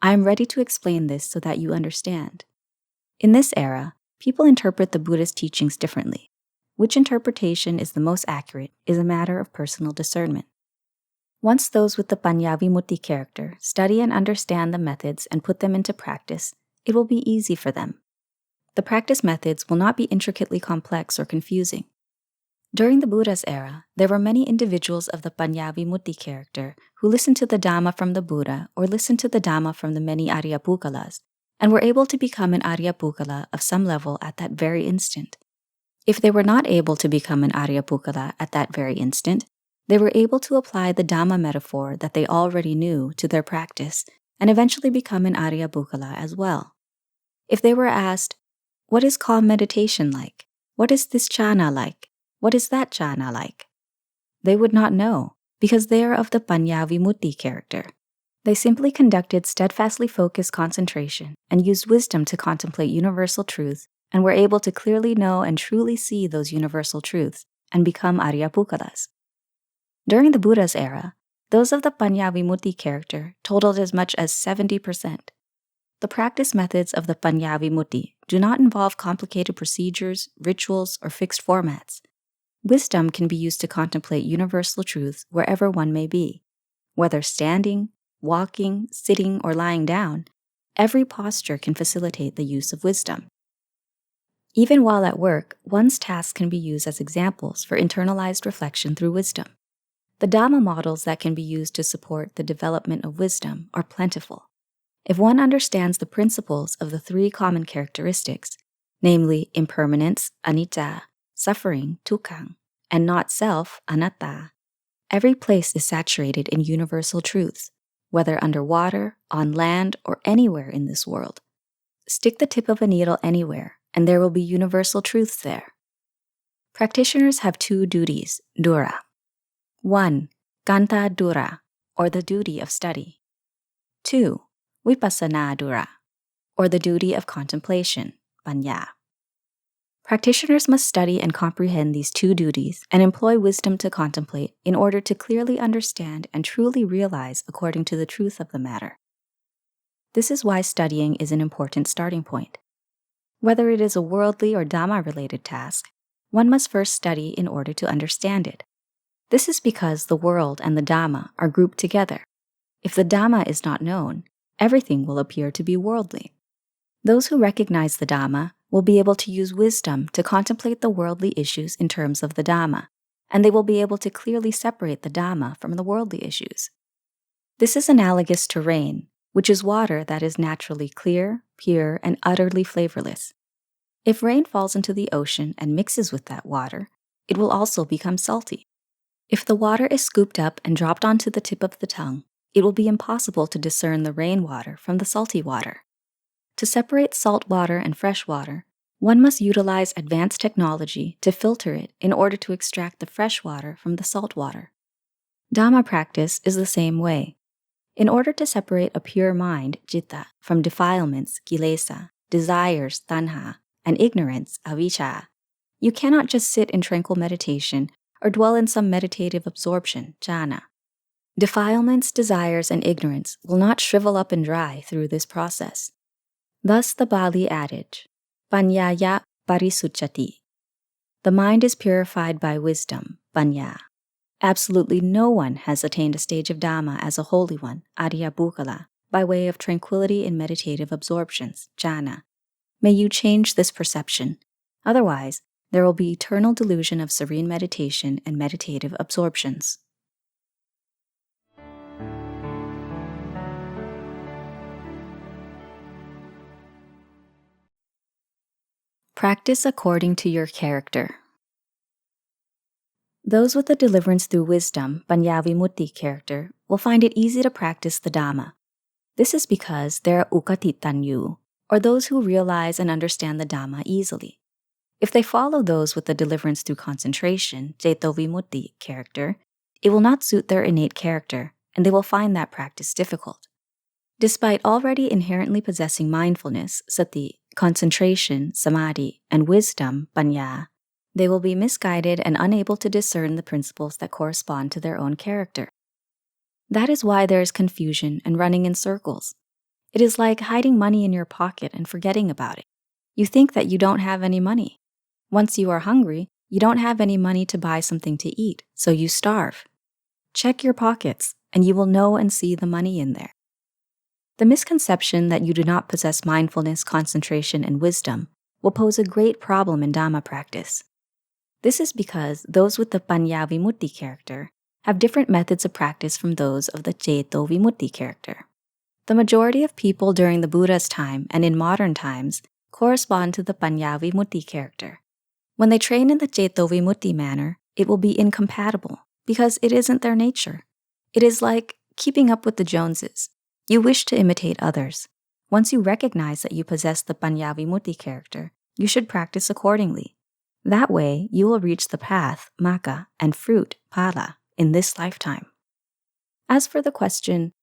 I am ready to explain this so that you understand. In this era, people interpret the Buddha's teachings differently. Which interpretation is the most accurate is a matter of personal discernment. Once those with the Paññā-vimutti character study and understand the methods and put them into practice, it will be easy for them. The practice methods will not be intricately complex or confusing. During the Buddha's era, there were many individuals of the Paññā-vimutti character who listened to the Dhamma from the Buddha or listened to the Dhamma from the many Ariyapukkalas and were able to become an Ariyapukkala of some level at that very instant. If they were not able to become an Ariyapukkala at that very instant, they were able to apply the Dhamma metaphor that they already knew to their practice and eventually become an Ariyapukkala as well. If they were asked, "What is calm meditation like? What is this jhana like? What is that jhana like?" they would not know because they are of the Paññā-vimutti character. They simply conducted steadfastly focused concentration and used wisdom to contemplate universal truths and were able to clearly know and truly see those universal truths and become Ariyapukkalas. During the Buddha's era, those of the Paññā-vimutti character totaled as much as 70%. The practice methods of the Paññā-vimutti do not involve complicated procedures, rituals, or fixed formats. Wisdom can be used to contemplate universal truths wherever one may be. Whether standing, walking, sitting, or lying down, every posture can facilitate the use of wisdom. Even while at work, one's tasks can be used as examples for internalized reflection through wisdom. The Dhamma models that can be used to support the development of wisdom are plentiful. If one understands the principles of the three common characteristics, namely impermanence, anicca, suffering, dukkha, and not self, anatta, every place is saturated in universal truths, whether underwater, on land, or anywhere in this world. Stick the tip of a needle anywhere, and there will be universal truths there. Practitioners have two duties, dura. 1. Kanta dura, or the duty of study. 2. Vipassana dura, or the duty of contemplation, paññā. Practitioners must study and comprehend these two duties and employ wisdom to contemplate in order to clearly understand and truly realize according to the truth of the matter. This is why studying is an important starting point. Whether it is a worldly or Dhamma-related task, one must first study in order to understand it. This is because the world and the Dhamma are grouped together. If the Dhamma is not known, everything will appear to be worldly. Those who recognize the Dhamma will be able to use wisdom to contemplate the worldly issues in terms of the Dhamma, and they will be able to clearly separate the Dhamma from the worldly issues. This is analogous to rain, which is water that is naturally clear, pure, and utterly flavorless. If rain falls into the ocean and mixes with that water, it will also become salty. If the water is scooped up and dropped onto the tip of the tongue, it will be impossible to discern the rainwater from the salty water. To separate salt water and fresh water, one must utilize advanced technology to filter it in order to extract the fresh water from the salt water. Dhamma practice is the same way. In order to separate a pure mind, citta, from defilements, kilesa, desires, tanha, and ignorance, avijja, you cannot just sit in tranquil meditation or dwell in some meditative absorption, jhana. Defilements, desires, and ignorance will not shrivel up and dry through this process. Thus the Bali adage, paññāya parisuccati. The mind is purified by wisdom, paññā. Absolutely no one has attained a stage of Dhamma as a holy one, Ariya Bukkala, by way of tranquility in meditative absorptions, jhana. May you change this perception. Otherwise, there will be eternal delusion of serene meditation and meditative absorptions. Practice according to your character. Those with the deliverance through wisdom, Paññā-vimutti character, will find it easy to practice the Dhamma. This is because they are ukatitanyu, or those who realize and understand the Dhamma easily. If they follow those with the deliverance through concentration, Ceto-vimutti character, it will not suit their innate character, and they will find that practice difficult. Despite already inherently possessing mindfulness, Sati, concentration, Samādhi, and wisdom, Paññā, they will be misguided and unable to discern the principles that correspond to their own character. That is why there is confusion and running in circles. It is like hiding money in your pocket and forgetting about it. You think that you don't have any money. Once you are hungry, you don't have any money to buy something to eat, so you starve. Check your pockets, and you will know and see the money in there. The misconception that you do not possess mindfulness, concentration, and wisdom will pose a great problem in Dhamma practice. This is because those with the Paññā-vimutti character have different methods of practice from those of the Ceto-vimutti character. The majority of people during the Buddha's time and in modern times correspond to the Paññā-vimutti character. When they train in the Ceto-vimutti manner, it will be incompatible because it isn't their nature. It is like keeping up with the Joneses. You wish to imitate others. Once you recognize that you possess the Paññā-vimutti character, you should practice accordingly. That way, you will reach the path, Magga, and fruit, Phala, in this lifetime. As for the question,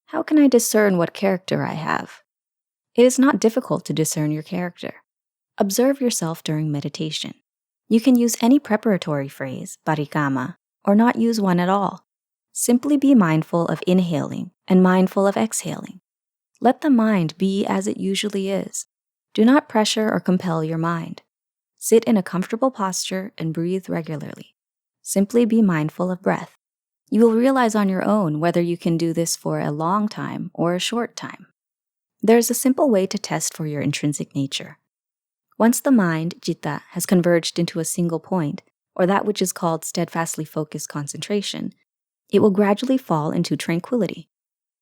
how can I discern what character I have? It is not difficult to discern your character. Observe yourself during meditation. You can use any preparatory phrase, parikama, or not use one at all. Simply be mindful of inhaling and mindful of exhaling. Let the mind be as it usually is. Do not pressure or compel your mind. Sit in a comfortable posture and breathe regularly. Simply be mindful of breath. You will realize on your own whether you can do this for a long time or a short time. There is a simple way to test for your intrinsic nature. Once the mind, citta, has converged into a single point, or that which is called steadfastly focused concentration, it will gradually fall into tranquility.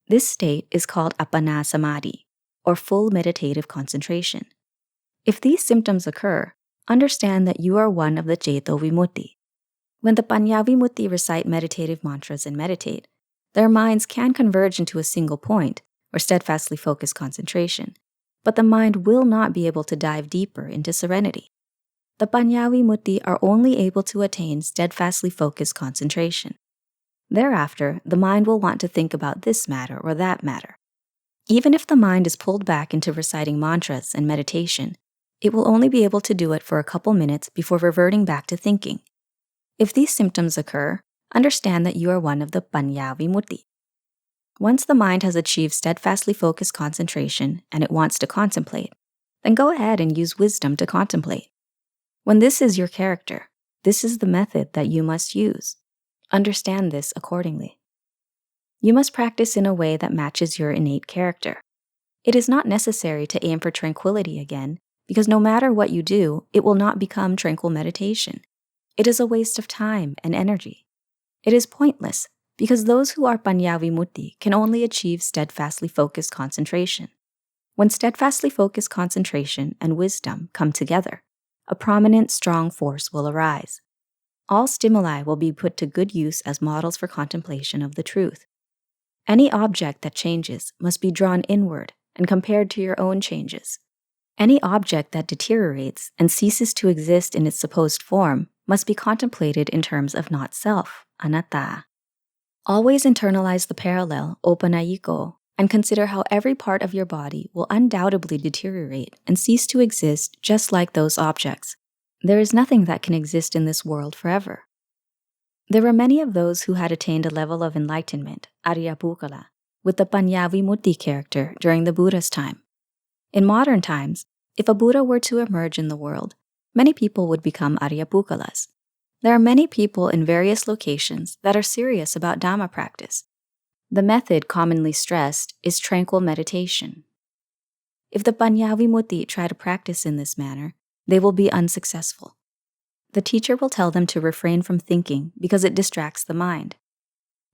This state is called appana samādhi, or full meditative concentration. If these symptoms occur, understand that you are one of the Ceto-vimutti. When the Paññā-vimutti recite meditative mantras and meditate, their minds can converge into a single point, or steadfastly focused concentration, but the mind will not be able to dive deeper into serenity. The Paññā-vimutti are only able to attain steadfastly focused concentration. Thereafter, the mind will want to think about this matter or that matter. Even if the mind is pulled back into reciting mantras and meditation, it will only be able to do it for a couple minutes before reverting back to thinking. If these symptoms occur, understand that you are one of the Paññā-vimutti. Once the mind has achieved steadfastly focused concentration and it wants to contemplate, then go ahead and use wisdom to contemplate. When this is your character, this is the method that you must use. Understand this accordingly. You must practice in a way that matches your innate character. It is not necessary to aim for tranquility again, because no matter what you do, it will not become tranquil meditation. It is a waste of time and energy. It is pointless, because those who are Paññā-vimutti can only achieve steadfastly focused concentration. When steadfastly focused concentration and wisdom come together, a prominent, strong force will arise. All stimuli will be put to good use as models for contemplation of the truth. Any object that changes must be drawn inward and compared to your own changes. Any object that deteriorates and ceases to exist in its supposed form must be contemplated in terms of not self, anatta. Always internalize the parallel, opanayiko, and consider how every part of your body will undoubtedly deteriorate and cease to exist just like those objects. There is nothing that can exist in this world forever. There were many of those who had attained a level of enlightenment, Ariya Bukkala, with the Paññā-vimutti character during the Buddha's time. In modern times, if a Buddha were to emerge in the world, many people would become Ariya Bukkalas. There are many people in various locations that are serious about Dhamma practice. The method commonly stressed is tranquil meditation. If the Paññā-vimutti try to practice in this manner, they will be unsuccessful. The teacher will tell them to refrain from thinking because it distracts the mind.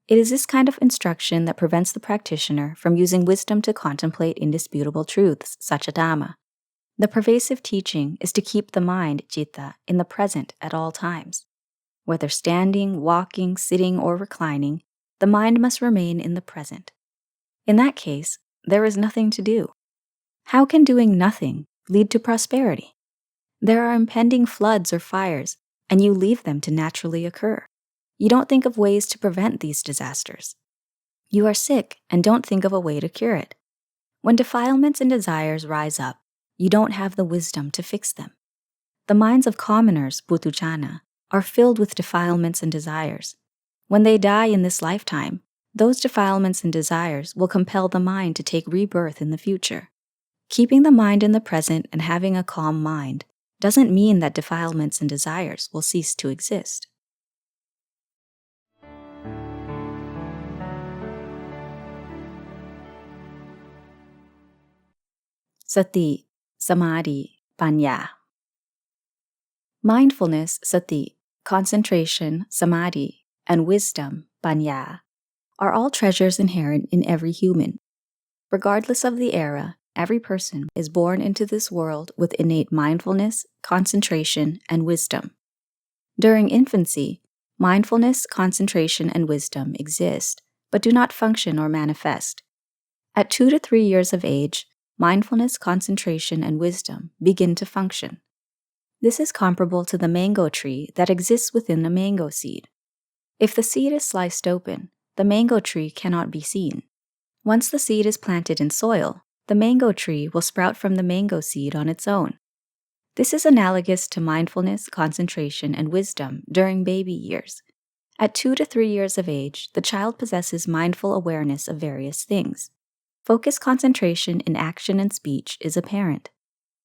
It is this kind of instruction that prevents the practitioner from using wisdom to contemplate indisputable truths, such as Dhamma. The pervasive teaching is to keep the mind, citta, in the present at all times. Whether standing, walking, sitting, or reclining, the mind must remain in the present. In that case, there is nothing to do. How can doing nothing lead to prosperity? There are impending floods or fires, and you leave them to naturally occur. You don't think of ways to prevent these disasters. You are sick and don't think of a way to cure it. When defilements and desires rise up, you don't have the wisdom to fix them. The minds of commoners, puthujjana, are filled with defilements and desires. When they die in this lifetime, those defilements and desires will compel the mind to take rebirth in the future. Keeping the mind in the present and having a calm mind doesn't mean that defilements and desires will cease to exist. Sati, Samādhi, Paññā. Mindfulness, sati, concentration, Samādhi, and wisdom, Paññā, are all treasures inherent in every human. Regardless of the era, every person is born into this world with innate mindfulness, concentration, and wisdom. During infancy, mindfulness, concentration, and wisdom exist, but do not function or manifest. At 2 to 3 years of age, mindfulness, concentration, and wisdom begin to function. This is comparable to the mango tree that exists within a mango seed. If the seed is sliced open, the mango tree cannot be seen. Once the seed is planted in soil, the mango tree will sprout from the mango seed on its own. This is analogous to mindfulness, concentration, and wisdom during baby years. At 2 to 3 years of age, the child possesses mindful awareness of various things. Focused concentration in action and speech is apparent.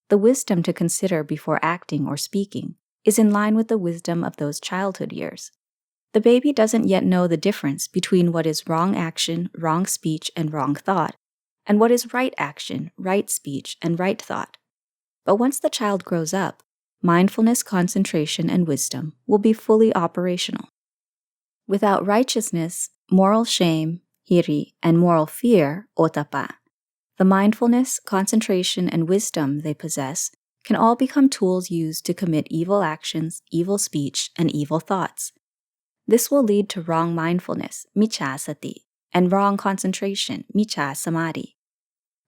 The wisdom to consider before acting or speaking is in line with the wisdom of those childhood years. The baby doesn't yet know the difference between what is wrong action, wrong speech, and wrong thought, and what is right action, right speech, and right thought. But once the child grows up, mindfulness, concentration, and wisdom will be fully operational. Without righteousness, moral shame, hiri, and moral fear, ottappa, the mindfulness, concentration, and wisdom they possess can all become tools used to commit evil actions, evil speech, and evil thoughts. This will lead to wrong mindfulness, micchā sati, and wrong concentration, micchā samādhi.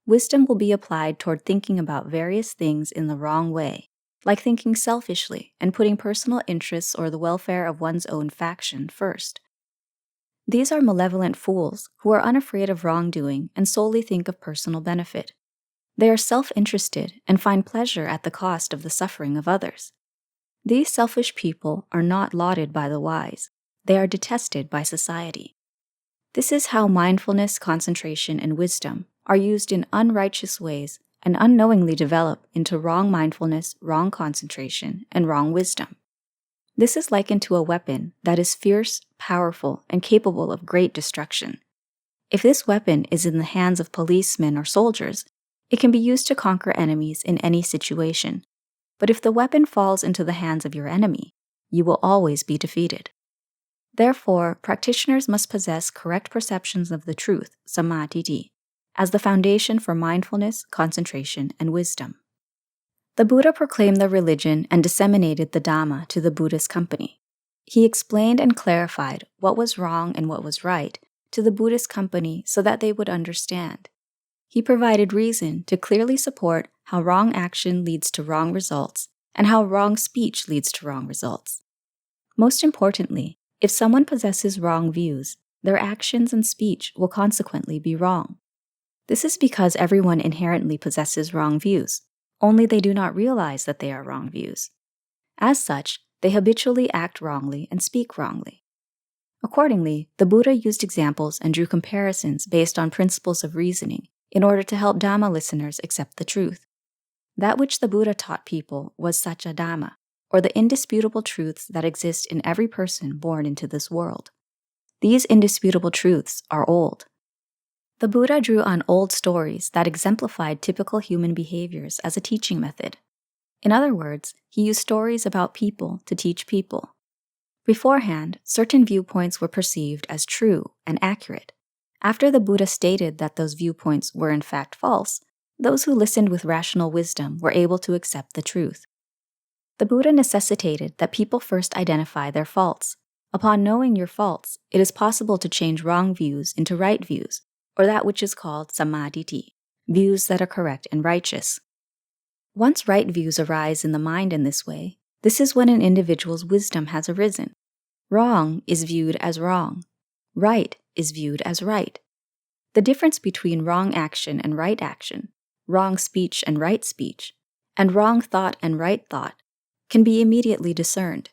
Wisdom will be applied toward thinking about various things in the wrong way, like thinking selfishly and putting personal interests or the welfare of one's own faction first. These are malevolent fools who are unafraid of wrongdoing and solely think of personal benefit. They are self-interested and find pleasure at the cost of the suffering of others. These selfish people are not lauded by the wise. They are detested by society. This is how mindfulness, concentration, and wisdom are used in unrighteous ways and unknowingly develop into wrong mindfulness, wrong concentration, and wrong wisdom. This is likened to a weapon that is fierce, powerful, and capable of great destruction. If this weapon is in the hands of policemen or soldiers, it can be used to conquer enemies in any situation. But if the weapon falls into the hands of your enemy, you will always be defeated. Therefore, practitioners must possess correct perceptions of the truth, samādhi, as the foundation for mindfulness, concentration, and wisdom. The Buddha proclaimed the religion and disseminated the Dhamma to the Buddhist company. He explained and clarified what was wrong and what was right to the Buddhist company so that they would understand. He provided reason to clearly support how wrong action leads to wrong results and how wrong speech leads to wrong results. Most importantly, if someone possesses wrong views, their actions and speech will consequently be wrong. This is because everyone inherently possesses wrong views, only they do not realize that they are wrong views. As such, they habitually act wrongly and speak wrongly. Accordingly, the Buddha used examples and drew comparisons based on principles of reasoning in order to help Dhamma listeners accept the truth. That which the Buddha taught people was Saccā Dhamma, or the indisputable truths that exist in every person born into this world. These indisputable truths are old. The Buddha drew on old stories that exemplified typical human behaviors as a teaching method. In other words, he used stories about people to teach people. Beforehand, certain viewpoints were perceived as true and accurate. After the Buddha stated that those viewpoints were in fact false, those who listened with rational wisdom were able to accept the truth. The Buddha necessitated that people first identify their faults. Upon knowing your faults, it is possible to change wrong views into right views, or that which is called Samādhi, views that are correct and righteous. Once right views arise in the mind in this way, this is when an individual's wisdom has arisen. Wrong is viewed as wrong. Right is viewed as right. The difference between wrong action and right action, wrong speech and right speech, and wrong thought and right thought can be immediately discerned.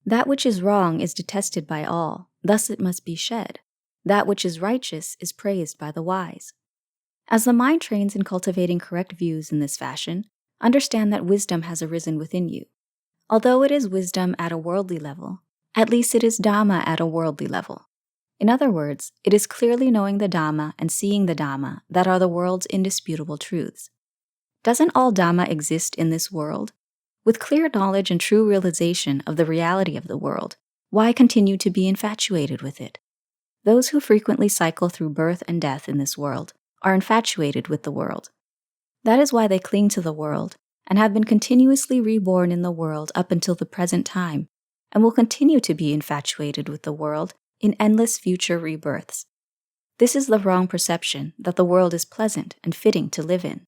That which is wrong is detested by all, thus it must be shed. That which is righteous is praised by the wise. As the mind trains in cultivating correct views in this fashion, understand that wisdom has arisen within you. Although it is wisdom at a worldly level, at least it is Dhamma at a worldly level. In other words, it is clearly knowing the Dhamma and seeing the Dhamma that are the world's indisputable truths. Doesn't all Dhamma exist in this world? With clear knowledge and true realization of the reality of the world, why continue to be infatuated with it? Those who frequently cycle through birth and death in this world are infatuated with the world. That is why they cling to the world and have been continuously reborn in the world up until the present time, and will continue to be infatuated with the world in endless future rebirths. This is the wrong perception that the world is pleasant and fitting to live in.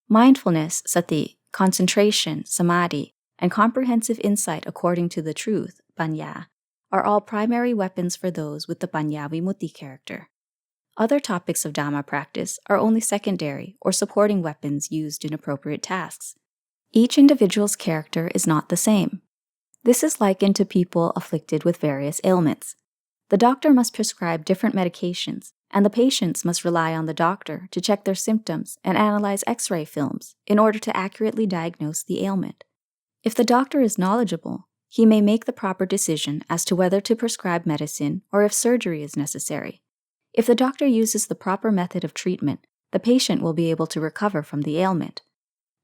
Mindfulness, Sati, concentration, Samādhi, and comprehensive insight according to the truth, Paññā, are all primary weapons for those with the Paññā-vimutti character. Other topics of Dhamma practice are only secondary or supporting weapons used in appropriate tasks. Each individual's character is not the same. This is likened to people afflicted with various ailments. The doctor must prescribe different medications, and the patients must rely on the doctor to check their symptoms and analyze X-ray films in order to accurately diagnose the ailment. If the doctor is knowledgeable, he may make the proper decision as to whether to prescribe medicine or if surgery is necessary. If the doctor uses the proper method of treatment, the patient will be able to recover from the ailment.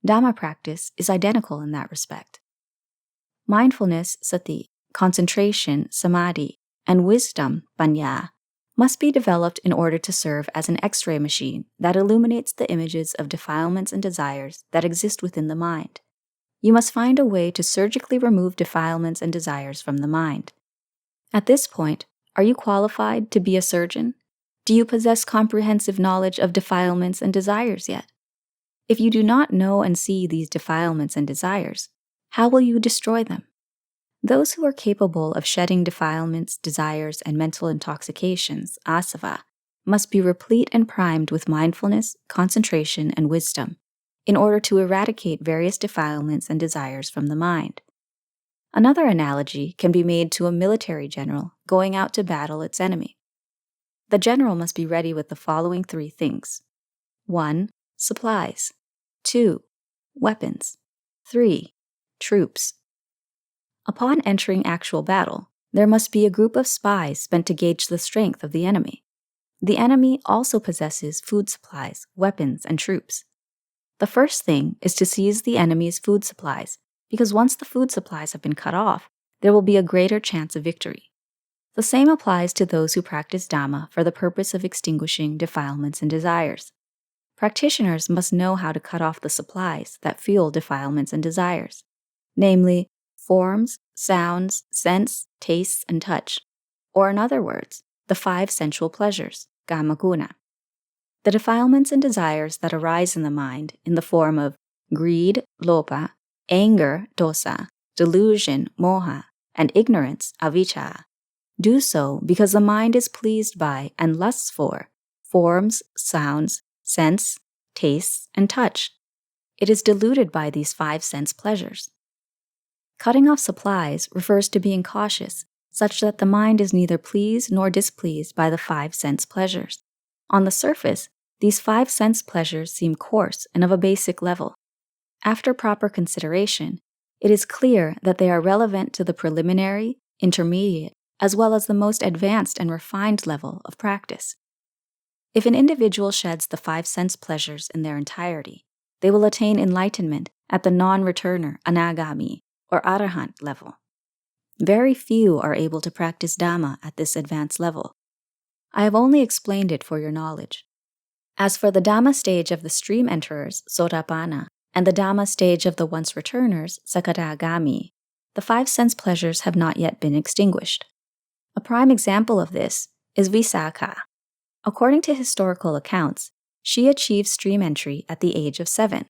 Dhamma practice is identical in that respect. Mindfulness, Sati, concentration, Samādhi, and wisdom, Paññā, must be developed in order to serve as an X-ray machine that illuminates the images of defilements and desires that exist within the mind. You must find a way to surgically remove defilements and desires from the mind. At this point, are you qualified to be a surgeon? Do you possess comprehensive knowledge of defilements and desires yet? If you do not know and see these defilements and desires, how will you destroy them? Those who are capable of shedding defilements, desires, and mental intoxications, asava, must be replete and primed with mindfulness, concentration, and wisdom in order to eradicate various defilements and desires from the mind. Another analogy can be made to a military general going out to battle its enemy. The general must be ready with the following 3 things. 1. Supplies. 2. Weapons. 3. Troops. Upon entering actual battle, there must be a group of spies spent to gauge the strength of the enemy. The enemy also possesses food supplies, weapons, and troops. The first thing is to seize the enemy's food supplies, because once the food supplies have been cut off, there will be a greater chance of victory. The same applies to those who practice Dhamma for the purpose of extinguishing defilements and desires. Practitioners must know how to cut off the supplies that fuel defilements and desires, namely, forms, sounds, scents, tastes, and touch, or in other words, the 5 sensual pleasures, kamaguna. The defilements and desires that arise in the mind in the form of greed, lobha, anger, dosa, delusion, moha, and ignorance, avijja, do so because the mind is pleased by and lusts for forms, sounds, scents, tastes, and touch. It is deluded by these 5 sense pleasures. Cutting off supplies refers to being cautious, such that the mind is neither pleased nor displeased by the 5 sense pleasures. On the surface, these 5 sense pleasures seem coarse and of a basic level. After proper consideration, it is clear that they are relevant to the preliminary, intermediate, as well as the most advanced and refined level of practice. If an individual sheds the 5 sense pleasures in their entirety, they will attain enlightenment at the non-returner anagami or arahant level. Very few are able to practice Dhamma at this advanced level. I have only explained it for your knowledge. As for the Dhamma stage of the stream enterers, Sotapanna, and the Dhamma stage of the once returners, Sakadagami, the 5 sense pleasures have not yet been extinguished. A prime example of this is Visakha. According to historical accounts, she achieved stream entry at the age of 7.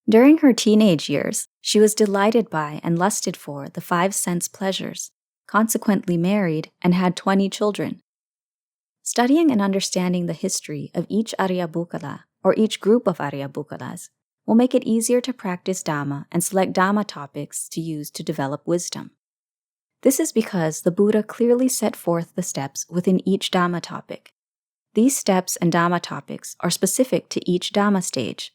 During her teenage years, she was delighted by and lusted for the 5 sense pleasures, consequently married and had 20 children. Studying and understanding the history of each Ariya-bukkala or each group of Ariya-bukkalas will make it easier to practice Dhamma and select Dhamma topics to use to develop wisdom. This is because the Buddha clearly set forth the steps within each Dhamma topic. These steps and Dhamma topics are specific to each Dhamma stage.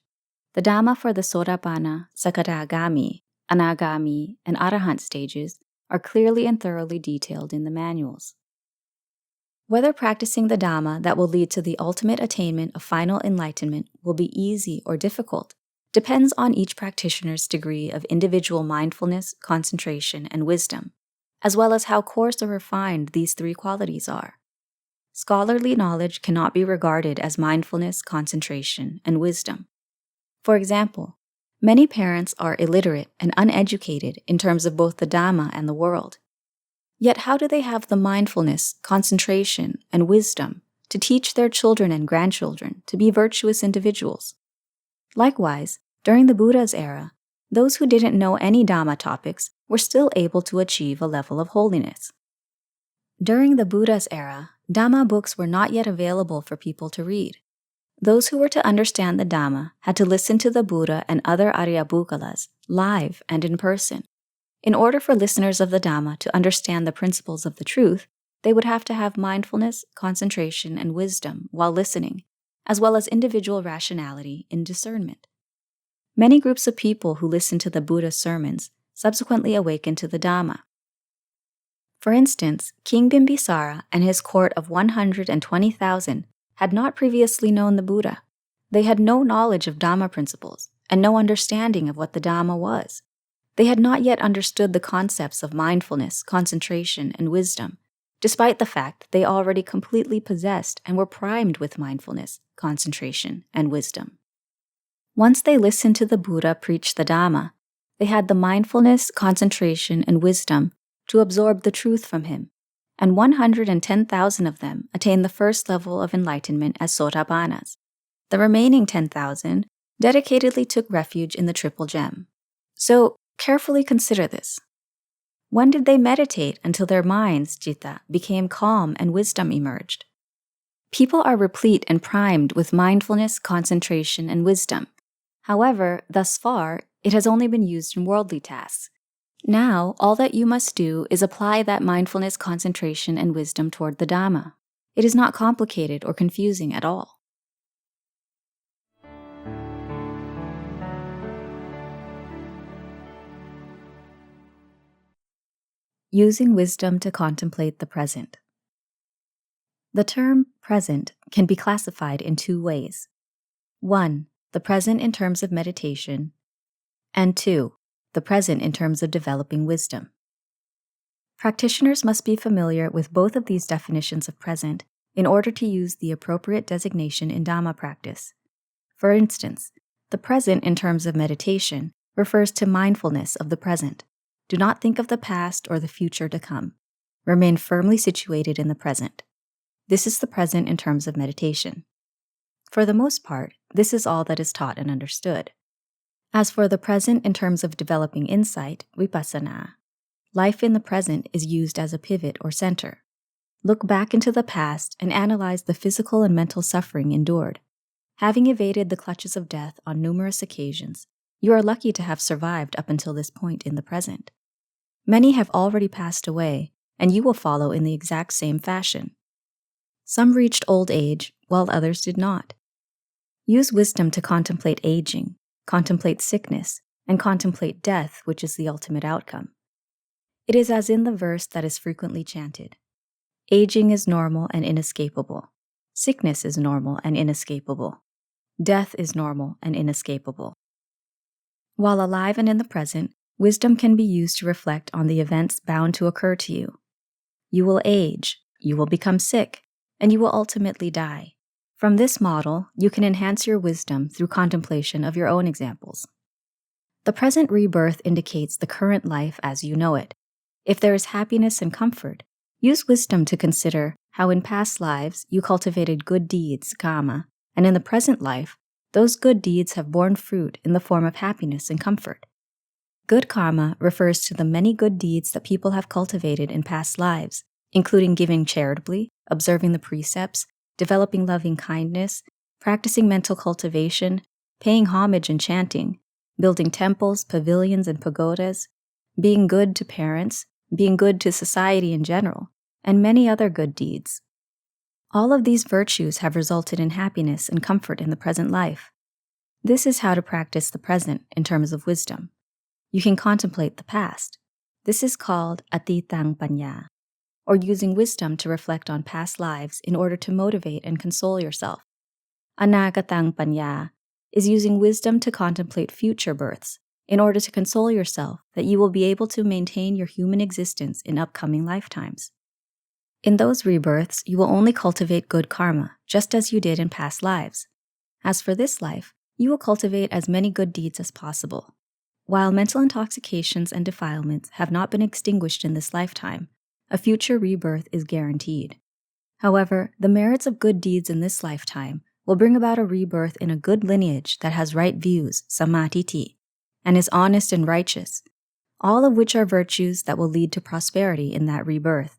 The Dhamma for the Sotapanna, Sakadagami, Anagami, and Arahant stages are clearly and thoroughly detailed in the manuals. Whether practicing the Dhamma that will lead to the ultimate attainment of final enlightenment will be easy or difficult depends on each practitioner's degree of individual mindfulness, concentration, and wisdom, as well as how coarse or refined these 3 qualities are. Scholarly knowledge cannot be regarded as mindfulness, concentration, and wisdom. For example, many parents are illiterate and uneducated in terms of both the Dhamma and the world. Yet how do they have the mindfulness, concentration, and wisdom to teach their children and grandchildren to be virtuous individuals? Likewise, during the Buddha's era, those who didn't know any Dhamma topics were still able to achieve a level of holiness. During the Buddha's era, Dhamma books were not yet available for people to read. Those who were to understand the Dhamma had to listen to the Buddha and other Ariya-bukkalas live and in person. In order for listeners of the Dhamma to understand the principles of the truth, they would have to have mindfulness, concentration, and wisdom while listening, as well as individual rationality in discernment. Many groups of people who listened to the Buddha's sermons subsequently awakened to the Dhamma. For instance, King Bimbisara and his court of 120,000 had not previously known the Buddha. They had no knowledge of Dhamma principles and no understanding of what the Dhamma was. They had not yet understood the concepts of mindfulness, concentration, and wisdom, despite the fact they already completely possessed and were primed with mindfulness, concentration, and wisdom. Once they listened to the Buddha preach the Dhamma, they had the mindfulness, concentration, and wisdom to absorb the truth from him, and 110,000 of them attained the first level of enlightenment as Sotapannas. The remaining 10,000 dedicatedly took refuge in the Triple Gem. So, carefully consider this. When did they meditate until their minds, citta, became calm and wisdom emerged? People are replete and primed with mindfulness, concentration, and wisdom. However, thus far, it has only been used in worldly tasks. Now, all that you must do is apply that mindfulness, concentration, and wisdom toward the Dhamma. It is not complicated or confusing at all. Using wisdom to contemplate the present. The term present can be classified in 2 ways. 1. The present in terms of meditation, and 2. The present in terms of developing wisdom. Practitioners must be familiar with both of these definitions of present in order to use the appropriate designation in Dhamma practice. For instance, the present in terms of meditation refers to mindfulness of the present. Do not think of the past or the future to come. Remain firmly situated in the present. This is the present in terms of meditation. For the most part, this is all that is taught and understood. As for the present in terms of developing insight, vipassana, life in the present is used as a pivot or center. Look back into the past and analyze the physical and mental suffering endured. Having evaded the clutches of death on numerous occasions, you are lucky to have survived up until this point in the present. Many have already passed away, and you will follow in the exact same fashion. Some reached old age, while others did not. Use wisdom to contemplate aging, contemplate sickness, and contemplate death, which is the ultimate outcome. It is as in the verse that is frequently chanted. Aging is normal and inescapable. Sickness is normal and inescapable. Death is normal and inescapable. While alive and in the present, wisdom can be used to reflect on the events bound to occur to you. You will age, you will become sick, and you will ultimately die. From this model, you can enhance your wisdom through contemplation of your own examples. The present rebirth indicates the current life as you know it. If there is happiness and comfort, use wisdom to consider how in past lives you cultivated good deeds, kāma, and in the present life, those good deeds have borne fruit in the form of happiness and comfort. Good karma refers to the many good deeds that people have cultivated in past lives, including giving charitably, observing the precepts, developing loving kindness, practicing mental cultivation, paying homage and chanting, building temples, pavilions, and pagodas, being good to parents, being good to society in general, and many other good deeds. All of these virtues have resulted in happiness and comfort in the present life. This is how to practice the present in terms of wisdom. You can contemplate the past. This is called atitang paññā, or using wisdom to reflect on past lives in order to motivate and console yourself. Anagatang paññā is using wisdom to contemplate future births in order to console yourself that you will be able to maintain your human existence in upcoming lifetimes. In those rebirths, you will only cultivate good karma, just as you did in past lives. As for this life, you will cultivate as many good deeds as possible. While mental intoxications and defilements have not been extinguished in this lifetime, a future rebirth is guaranteed. However, the merits of good deeds in this lifetime will bring about a rebirth in a good lineage that has right views, Samādhi, and is honest and righteous, all of which are virtues that will lead to prosperity in that rebirth.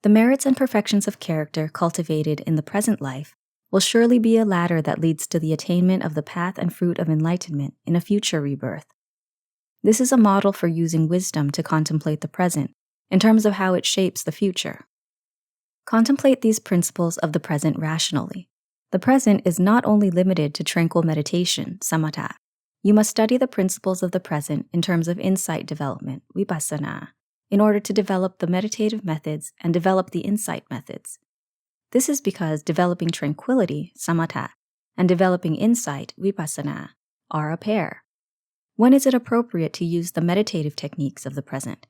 The merits and perfections of character cultivated in the present life will surely be a ladder that leads to the attainment of the path and fruit of enlightenment in a future rebirth. This is a model for using wisdom to contemplate the present in terms of how it shapes the future. Contemplate these principles of the present rationally. The present is not only limited to tranquil meditation, samatha. You must study the principles of the present in terms of insight development, vipassana, in order to develop the meditative methods and develop the insight methods. This is because developing tranquility, samatha, and developing insight, vipassana, are a pair. When is it appropriate to use the meditative techniques of the present?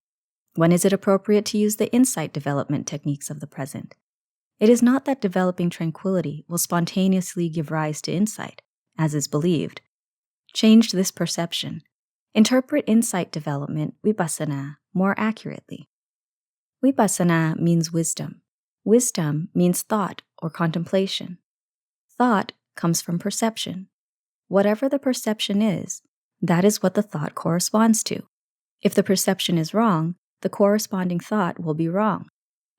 When is it appropriate to use the insight development techniques of the present? It is not that developing tranquility will spontaneously give rise to insight, as is believed. Change this perception. Interpret insight development, vipassana, more accurately. Vipassana means wisdom. Wisdom means thought or contemplation. Thought comes from perception. Whatever the perception is, that is what the thought corresponds to. If the perception is wrong, the corresponding thought will be wrong.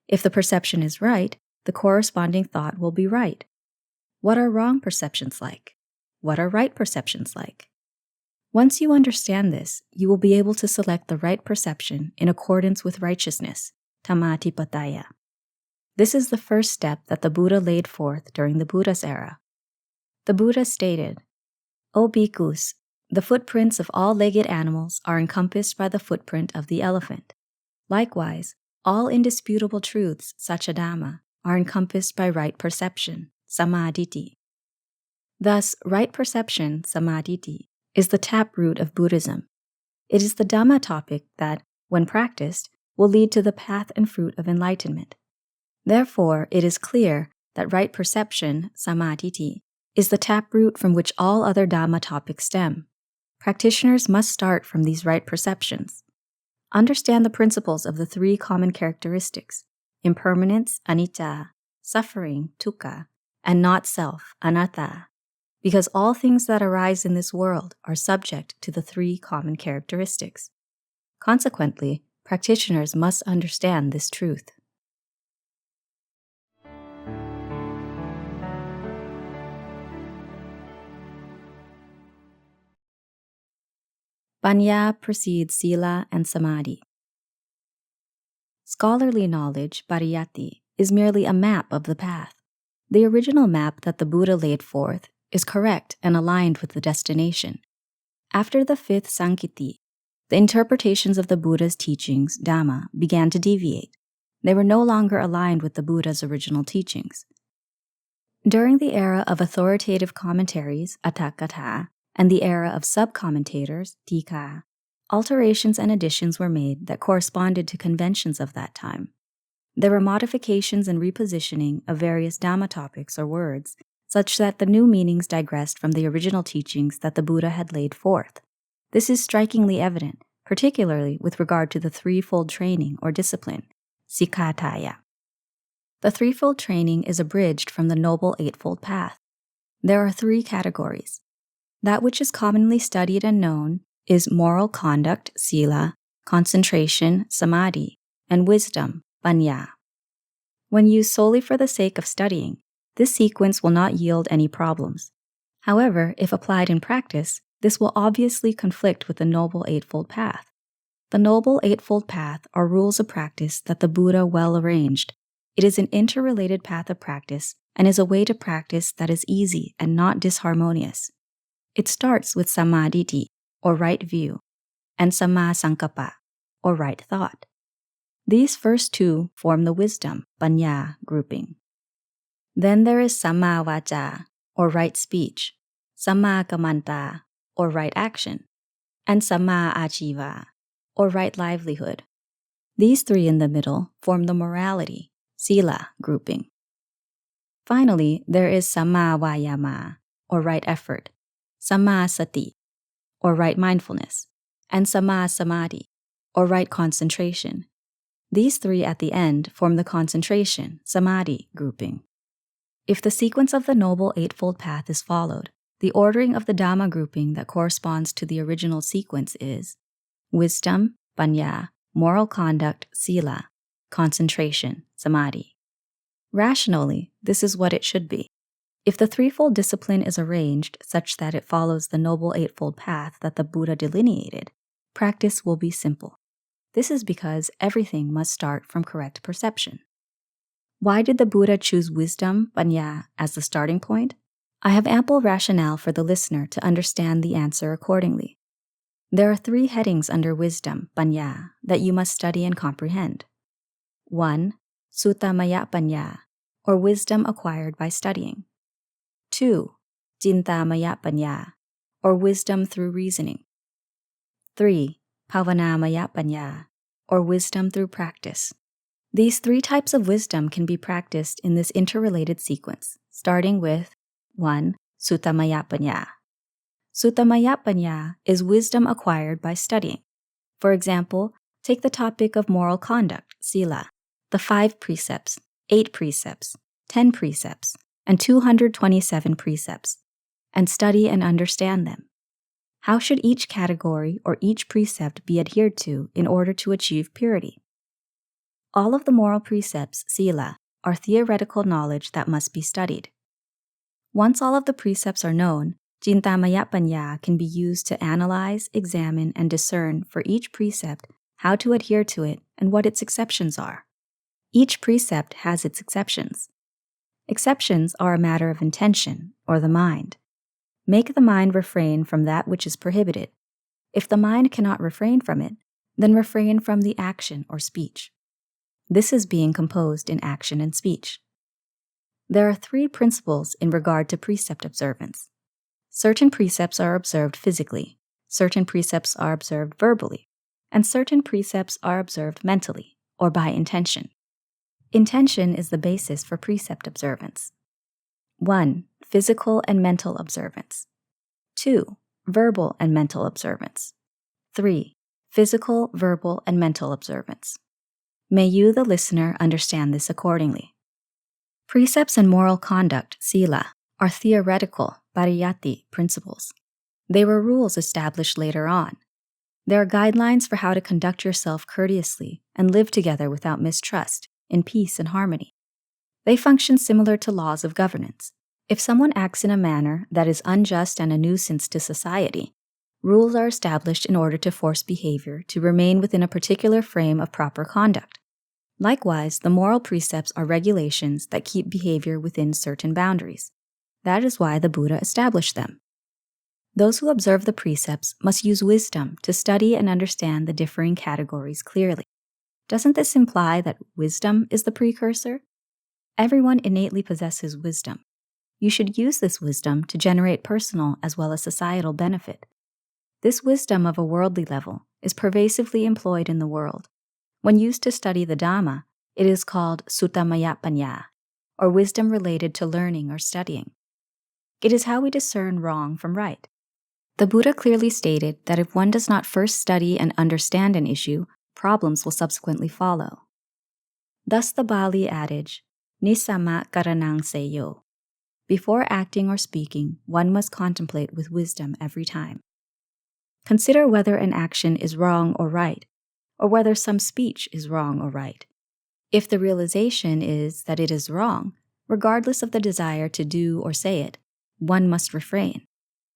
If the perception is right, the corresponding thought will be right. What are wrong perceptions like? What are right perceptions like? Once you understand this, you will be able to select the right perception in accordance with righteousness, Dhamma. This is the first step that the Buddha laid forth during the Buddha's era. The Buddha stated, "O bhikkhus, the footprints of all legged animals are encompassed by the footprint of the elephant. Likewise, all indisputable truths, such a Dhamma, are encompassed by right perception, Samādhi. Thus, right perception, Samādhi, is the taproot of Buddhism. It is the Dhamma topic that, when practiced, will lead to the path and fruit of enlightenment. Therefore, it is clear that right perception, Samādhi, is the taproot from which all other Dhamma topics stem. Practitioners must start from these right perceptions. Understand the principles of the three common characteristics: impermanence, anicca, suffering, dukkha, and not self, anatta, because all things that arise in this world are subject to the three common characteristics. Consequently, practitioners must understand this truth. Paññā precedes Sīla and Samādhi. Scholarly knowledge, pariyatti, is merely a map of the path. The original map that the Buddha laid forth is correct and aligned with the destination. After the fifth Sankiti, the interpretations of the Buddha's teachings, Dhamma, began to deviate. They were no longer aligned with the Buddha's original teachings. During the era of authoritative commentaries, Atthakatha, and the era of sub-commentators, Tika, alterations and additions were made that corresponded to conventions of that time. There were modifications and repositioning of various Dhamma topics or words, such that the new meanings digressed from the original teachings that the Buddha had laid forth. This is strikingly evident, particularly with regard to the threefold training or discipline, Sikkhātaya. The threefold training is abridged from the Noble Eightfold Path. There are three categories. That which is commonly studied and known is moral conduct, Sīla, concentration, Samādhi, and wisdom, Paññā. When used solely for the sake of studying, this sequence will not yield any problems. However, if applied in practice, this will obviously conflict with the Noble Eightfold Path. The Noble Eightfold Path are rules of practice that the Buddha well arranged. It is an interrelated path of practice and is a way to practice that is easy and not disharmonious. It starts with Samādhi, or right view, and Samma-sankappa, or right thought. These first two form the wisdom, Paññā, grouping. Then there is Samma-vāca, or right speech, Samma-kammanta, or right action, and Samma-ājiva, or right livelihood. These three in the middle form the morality, Sīla, grouping. Finally, there is Samma-vāyama, or right effort, Samma-sati, or right mindfulness, and Samma-samādhi, or right concentration. These three at the end form the concentration, Samādhi, grouping. If the sequence of the Noble Eightfold Path is followed, the ordering of the Dhamma grouping that corresponds to the original sequence is wisdom, Paññā, moral conduct, Sīla, concentration, Samādhi. Rationally, this is what it should be. If the threefold discipline is arranged such that it follows the Noble Eightfold Path that the Buddha delineated, practice will be simple. This is because everything must start from correct perception. Why did the Buddha choose wisdom, Paññā, as the starting point? I have ample rationale for the listener to understand the answer accordingly. There are three headings under wisdom, Paññā, that you must study and comprehend. 1. Suttamaya Paññā, or wisdom acquired by studying. 2. Cintamaya Paññā, or wisdom through reasoning. 3. Pavanamaya Paññā, or wisdom through practice. These three types of wisdom can be practiced in this interrelated sequence, starting with 1. Suttamaya Paññā. Suttamaya Paññā is wisdom acquired by studying. For example, take the topic of moral conduct, Sīla, the 5 precepts, 8 precepts, 10 precepts, and 227 precepts, and study and understand them. How should each category or each precept be adhered to in order to achieve purity? All of the moral precepts, Sīla, are theoretical knowledge that must be studied. Once all of the precepts are known, Cintamaya Paññā can be used to analyze, examine, and discern for each precept how to adhere to it and what its exceptions are. Each precept has its exceptions. Exceptions are a matter of intention, or the mind. Make the mind refrain from that which is prohibited. If the mind cannot refrain from it, then refrain from the action or speech. This is being composed in action and speech. There are 3 principles in regard to precept observance. Certain precepts are observed physically, certain precepts are observed verbally, and certain precepts are observed mentally, or by intention. Intention is the basis for precept observance. 1. Physical and mental observance. 2. Verbal and mental observance. 3. Physical, verbal, and mental observance. May you, the listener, understand this accordingly. Precepts and moral conduct, Sīla, are theoretical, pariyatti, principles. They were rules established later on. There are guidelines for how to conduct yourself courteously and live together without mistrust, in peace and harmony. They function similar to laws of governance. If someone acts in a manner that is unjust and a nuisance to society, rules are established in order to force behavior to remain within a particular frame of proper conduct. Likewise, the moral precepts are regulations that keep behavior within certain boundaries. That is why the Buddha established them. Those who observe the precepts must use wisdom to study and understand the differing categories clearly. Doesn't this imply that wisdom is the precursor? Everyone innately possesses wisdom. You should use this wisdom to generate personal as well as societal benefit. This wisdom of a worldly level is pervasively employed in the world. When used to study the Dhamma, it is called Suttamaya Paññā, or wisdom related to learning or studying. It is how we discern wrong from right. The Buddha clearly stated that if one does not first study and understand an issue, problems will subsequently follow. Thus the Bali adage, Nisamma karanang seyo. Before acting or speaking, one must contemplate with wisdom every time. Consider whether an action is wrong or right, or whether some speech is wrong or right. If the realization is that it is wrong, regardless of the desire to do or say it, one must refrain.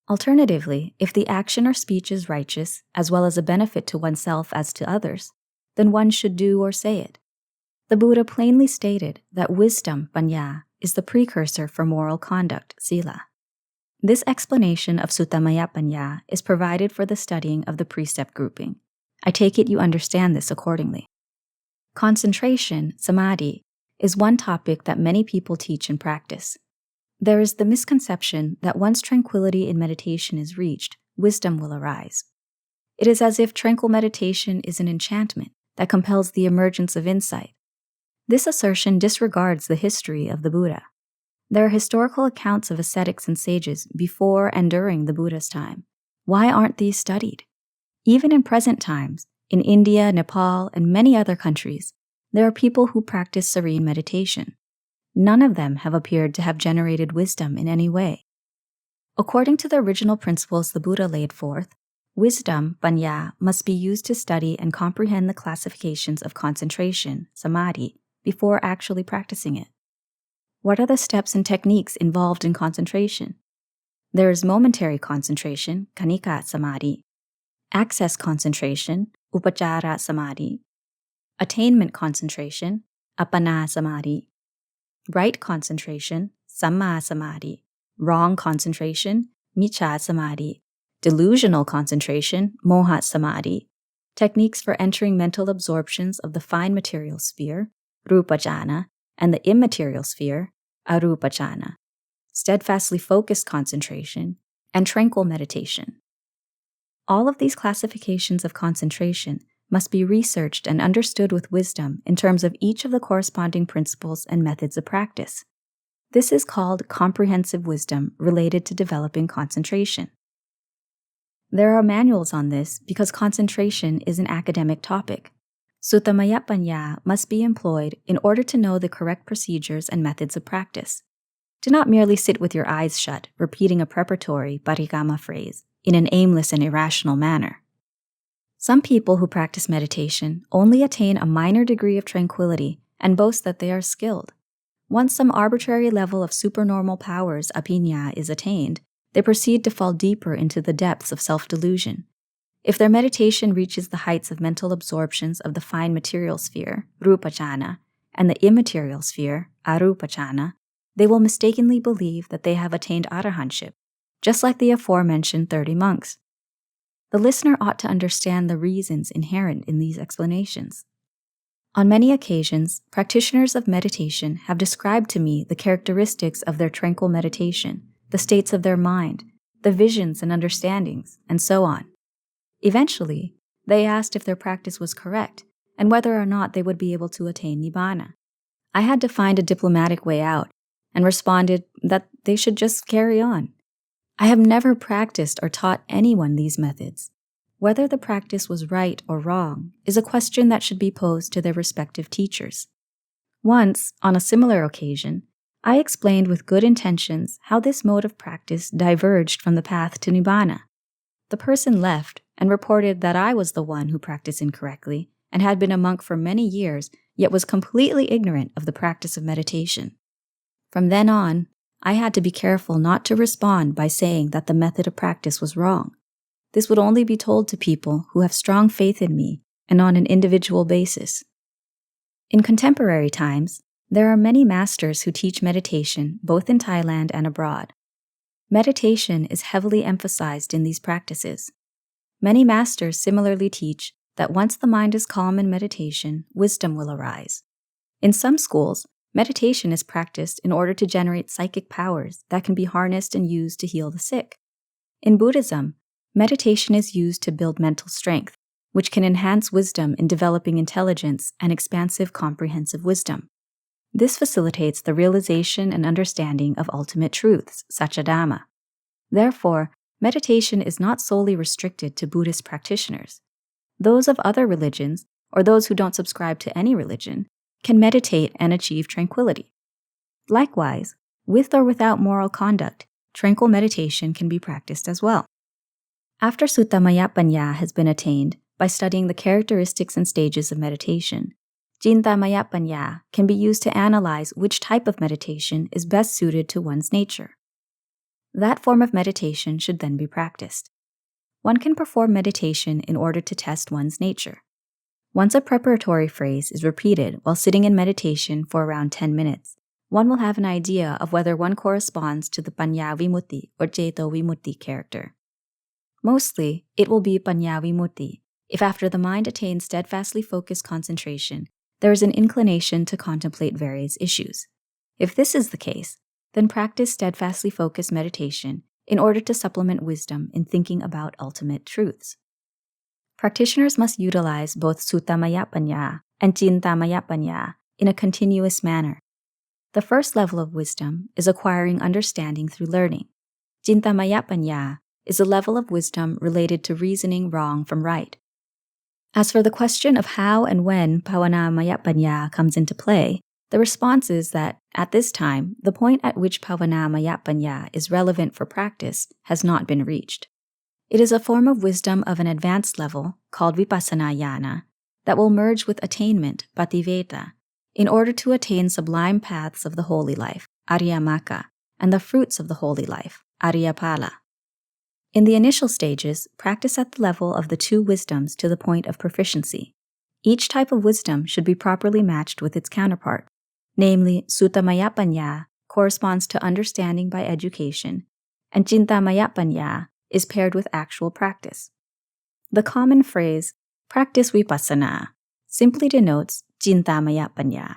Alternatively, if the action or speech is righteous, as well as a benefit to oneself as to others, then one should do or say it. The Buddha plainly stated that wisdom, paññā, is the precursor for moral conduct, Sīla. This explanation of Suttamaya Paññā is provided for the studying of the precept grouping. I take it you understand this accordingly. Concentration, Samādhi, is one topic that many people teach and practice. There is the misconception that once tranquility in meditation is reached, wisdom will arise. It is as if tranquil meditation is an enchantment that compels the emergence of insight. This assertion disregards the history of the Buddha. There are historical accounts of ascetics and sages before and during the Buddha's time. Why aren't these studied? Even in present times, in India, Nepal, and many other countries, there are people who practice serene meditation. None of them have appeared to have generated wisdom in any way. According to the original principles the Buddha laid forth, wisdom, paññā, must be used to study and comprehend the classifications of concentration, Samādhi, before actually practicing it. What are the steps and techniques involved in concentration? There is momentary concentration, Khanika Samādhi, access concentration, Upacara Samādhi, attainment concentration, Appana Samādhi, right concentration, Samma Samādhi, wrong concentration, Miccha Samādhi, delusional concentration, Moha Samādhi, techniques for entering mental absorptions of the fine material sphere, Rupa jhana, and the immaterial sphere, Arupa jhana, steadfastly focused concentration, and tranquil meditation. All of these classifications of concentration must be researched and understood with wisdom in terms of each of the corresponding principles and methods of practice. This is called comprehensive wisdom related to developing concentration. There are manuals on this because concentration is an academic topic. Suttamaya Paññā must be employed in order to know the correct procedures and methods of practice. Do not merely sit with your eyes shut, repeating a preparatory parikama phrase in an aimless and irrational manner. Some people who practice meditation only attain a minor degree of tranquility and boast that they are skilled. Once some arbitrary level of supernormal powers, apiññā, is attained, they proceed to fall deeper into the depths of self-delusion. If their meditation reaches the heights of mental absorptions of the fine material sphere, Rupa jhana, and the immaterial sphere, Arupa jhana, they will mistakenly believe that they have attained arahantship, just like the aforementioned 30 monks. The listener ought to understand the reasons inherent in these explanations. On many occasions, practitioners of meditation have described to me the characteristics of their tranquil meditation, the states of their mind, the visions and understandings, and so on. Eventually, they asked if their practice was correct and whether or not they would be able to attain nibbāna. I had to find a diplomatic way out and responded that they should just carry on. I have never practiced or taught anyone these methods. Whether the practice was right or wrong is a question that should be posed to their respective teachers. Once, on a similar occasion, I explained with good intentions how this mode of practice diverged from the path to nibbāna. The person left and reported that I was the one who practiced incorrectly and had been a monk for many years, yet was completely ignorant of the practice of meditation. From then on, I had to be careful not to respond by saying that the method of practice was wrong. This would only be told to people who have strong faith in me and on an individual basis. In contemporary times, there are many masters who teach meditation both in Thailand and abroad. Meditation is heavily emphasized in these practices. Many masters similarly teach that once the mind is calm in meditation, wisdom will arise. In some schools, meditation is practiced in order to generate psychic powers that can be harnessed and used to heal the sick. In Buddhism, meditation is used to build mental strength, which can enhance wisdom in developing intelligence and expansive comprehensive wisdom. This facilitates the realization and understanding of ultimate truths, such as Dhamma. Therefore, meditation is not solely restricted to Buddhist practitioners. Those of other religions, or those who don't subscribe to any religion, can meditate and achieve tranquility. Likewise, with or without moral conduct, tranquil meditation can be practiced as well. After Sutta Maya Paññā has been attained by studying the characteristics and stages of meditation, Cinta Maya Paññā can be used to analyze which type of meditation is best suited to one's nature. That form of meditation should then be practiced. One can perform meditation in order to test one's nature. Once a preparatory phrase is repeated while sitting in meditation for around 10 minutes, one will have an idea of whether one corresponds to the Paññā-vimutti or Ceto-vimutti character. Mostly, it will be Paññā-vimutti if after the mind attains steadfastly focused concentration, there is an inclination to contemplate various issues. If this is the case, then practice steadfastly focused meditation in order to supplement wisdom in thinking about ultimate truths. Practitioners must utilize both Sutta Maya Paññā and Cinta Maya Paññā in a continuous manner. The first level of wisdom is acquiring understanding through learning. Cinta Maya Paññā is a level of wisdom related to reasoning wrong from right. As for the question of how and when Bhavana Maya Paññā comes into play, the response is that, at this time, the point at which Bhavana Maya Paññā is relevant for practice has not been reached. It is a form of wisdom of an advanced level, called Vipassana-ñāṇa, that will merge with attainment, Pativeta, in order to attain sublime paths of the holy life, Ariyamaka, and the fruits of the holy life, Ariyapala. In the initial stages, practice at the level of the two wisdoms to the point of proficiency. Each type of wisdom should be properly matched with its counterpart. Namely, Sutta Maya Paññā corresponds to understanding by education, and Cinta Maya Paññā is paired with actual practice. The common phrase, practice vipassana, simply denotes Cinta Maya Paññā.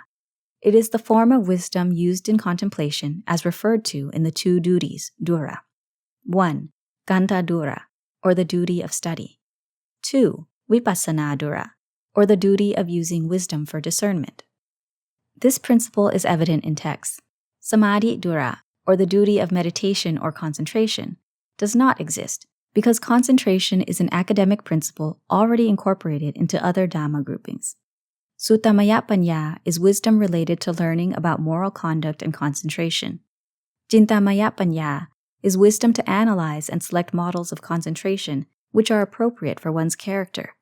It is the form of wisdom used in contemplation as referred to in the two duties, dura. 1. Ganta dura, or the duty of study. 2. Vipassana dura, or the duty of using wisdom for discernment. This principle is evident in texts. Samādhi dura, or the duty of meditation or concentration, does not exist because concentration is an academic principle already incorporated into other Dhamma groupings. Sutta Maya Paññā is wisdom related to learning about moral conduct and concentration. Cinta Maya Paññā is wisdom to analyze and select models of concentration which are appropriate for one's character.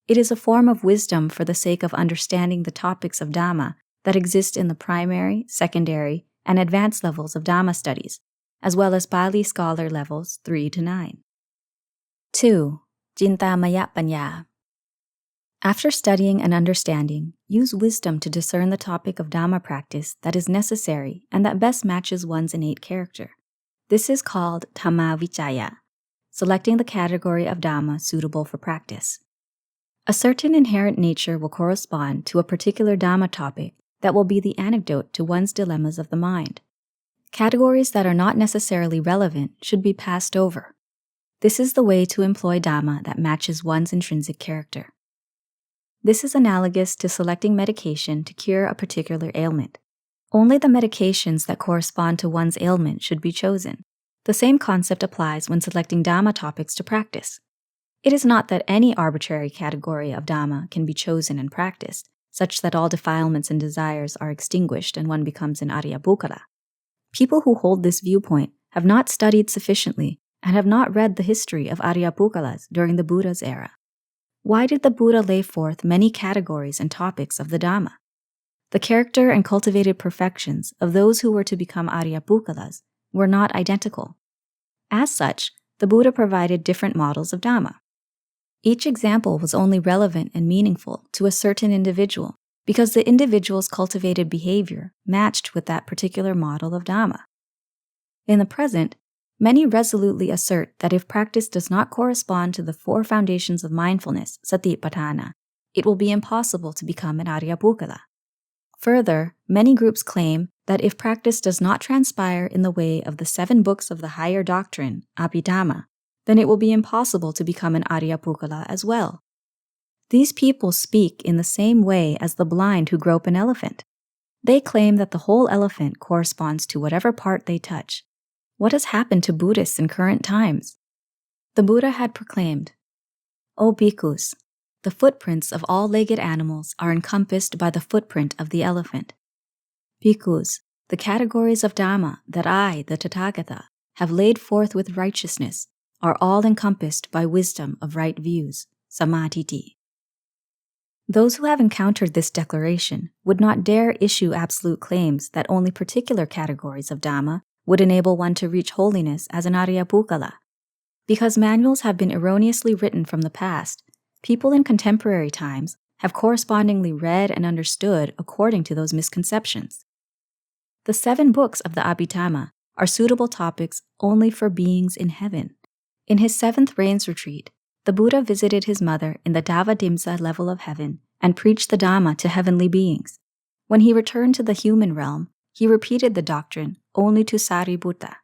It is a form of wisdom for the sake of understanding the topics of Dhamma that exist in the primary, secondary, and advanced levels of Dhamma studies, as well as Pali scholar levels 3 to 9. 2. Cinta Maya Paññā. After studying and understanding, use wisdom to discern the topic of Dhamma practice that is necessary and that best matches one's innate character. This is called Dhamma Vicaya, selecting the category of Dhamma suitable for practice. A certain inherent nature will correspond to a particular Dhamma topic that will be the antidote to one's dilemmas of the mind. Categories that are not necessarily relevant should be passed over. This is the way to employ Dhamma that matches one's intrinsic character. This is analogous to selecting medication to cure a particular ailment. Only the medications that correspond to one's ailment should be chosen. The same concept applies when selecting Dhamma topics to practice. It is not that any arbitrary category of Dhamma can be chosen and practiced, such that all defilements and desires are extinguished and one becomes an Ariya-bukkala. People who hold this viewpoint have not studied sufficiently and have not read the history of Ariya-bukkalas during the Buddha's era. Why did the Buddha lay forth many categories and topics of the Dhamma? The character and cultivated perfections of those who were to become Ariya-bukkalas were not identical. As such, the Buddha provided different models of Dhamma. Each example was only relevant and meaningful to a certain individual because the individual's cultivated behavior matched with that particular model of Dhamma. In the present, Many resolutely assert that if practice does not correspond to the four foundations of mindfulness, satipatthana, it will be impossible to become an Ariyapukkala. Further, many groups claim that if practice does not transpire in the way of the 7 books of the higher doctrine, Abhidhamma, then it will be impossible to become an Ariyapukkala as well. These people speak in the same way as the blind who grope an elephant. They claim that the whole elephant corresponds to whatever part they touch. What has happened to Buddhists in current times? The Buddha had proclaimed, "O bhikkhus, the footprints of all legged animals are encompassed by the footprint of the elephant. Bhikkhus, the categories of Dhamma that I, the Tathagata, have laid forth with righteousness are all encompassed by wisdom of right views, Samādhi." Those who have encountered this declaration would not dare issue absolute claims that only particular categories of Dhamma would enable one to reach holiness as an Ariyapukkala. Because manuals have been erroneously written from the past, people in contemporary times have correspondingly read and understood according to those misconceptions. The 7 books of the Abhidhamma are suitable topics only for beings in heaven. In his 7th rains retreat, the Buddha visited his mother in the Dāvadimsa level of heaven and preached the Dhamma to heavenly beings. When he returned to the human realm, he repeated the doctrine only to Sariputta.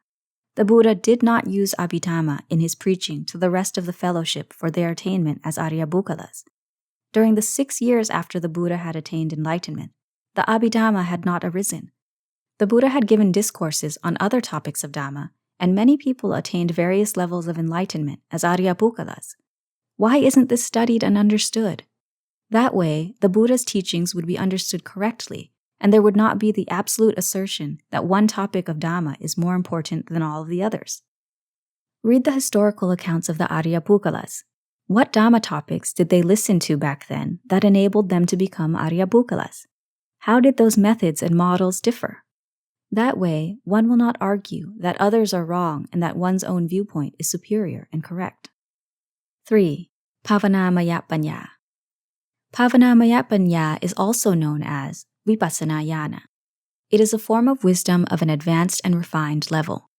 The Buddha did not use Abhidhamma in his preaching to the rest of the fellowship for their attainment as Ariyapukkalas. During the 6 years after the Buddha had attained enlightenment, the Abhidhamma had not arisen. The Buddha had given discourses on other topics of Dhamma, and many people attained various levels of enlightenment as Ariyapukkalas. Why isn't this studied and understood? That way, the Buddha's teachings would be understood correctly, and there would not be the absolute assertion that one topic of Dhamma is more important than all of the others. Read the historical accounts of the Ariyapukkalas. What Dhamma topics did they listen to back then that enabled them to become Ariyapukkalas? How did those methods and models differ? That way, one will not argue that others are wrong and that one's own viewpoint is superior and correct. 3. Paññā-vimutti. Paññā-vimutti is also known as Vipassana-ñāṇa. It is a form of wisdom of an advanced and refined level.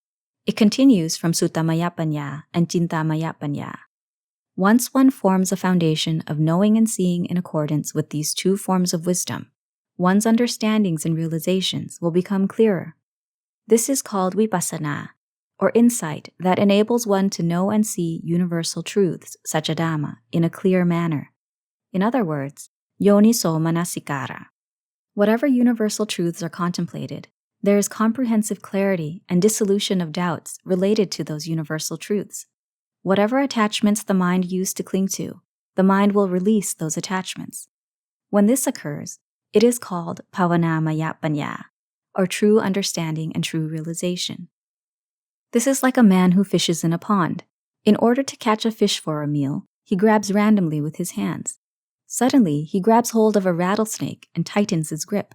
It continues from Sutta-vimutti and Cinta-vimutti. Once one forms a foundation of knowing and seeing in accordance with these 2 forms of wisdom, one's understandings and realizations will become clearer. This is called vipassana, or insight that enables one to know and see universal truths, such as Dhamma, in a clear manner. In other words, yoniso manasikara. Whatever universal truths are contemplated, there is comprehensive clarity and dissolution of doubts related to those universal truths. Whatever attachments the mind used to cling to, the mind will release those attachments. When this occurs, it is called Paññā-vimutti, or true understanding and true realization. This is like a man who fishes in a pond. In order to catch a fish for a meal, he grabs randomly with his hands. Suddenly, he grabs hold of a rattlesnake and tightens his grip.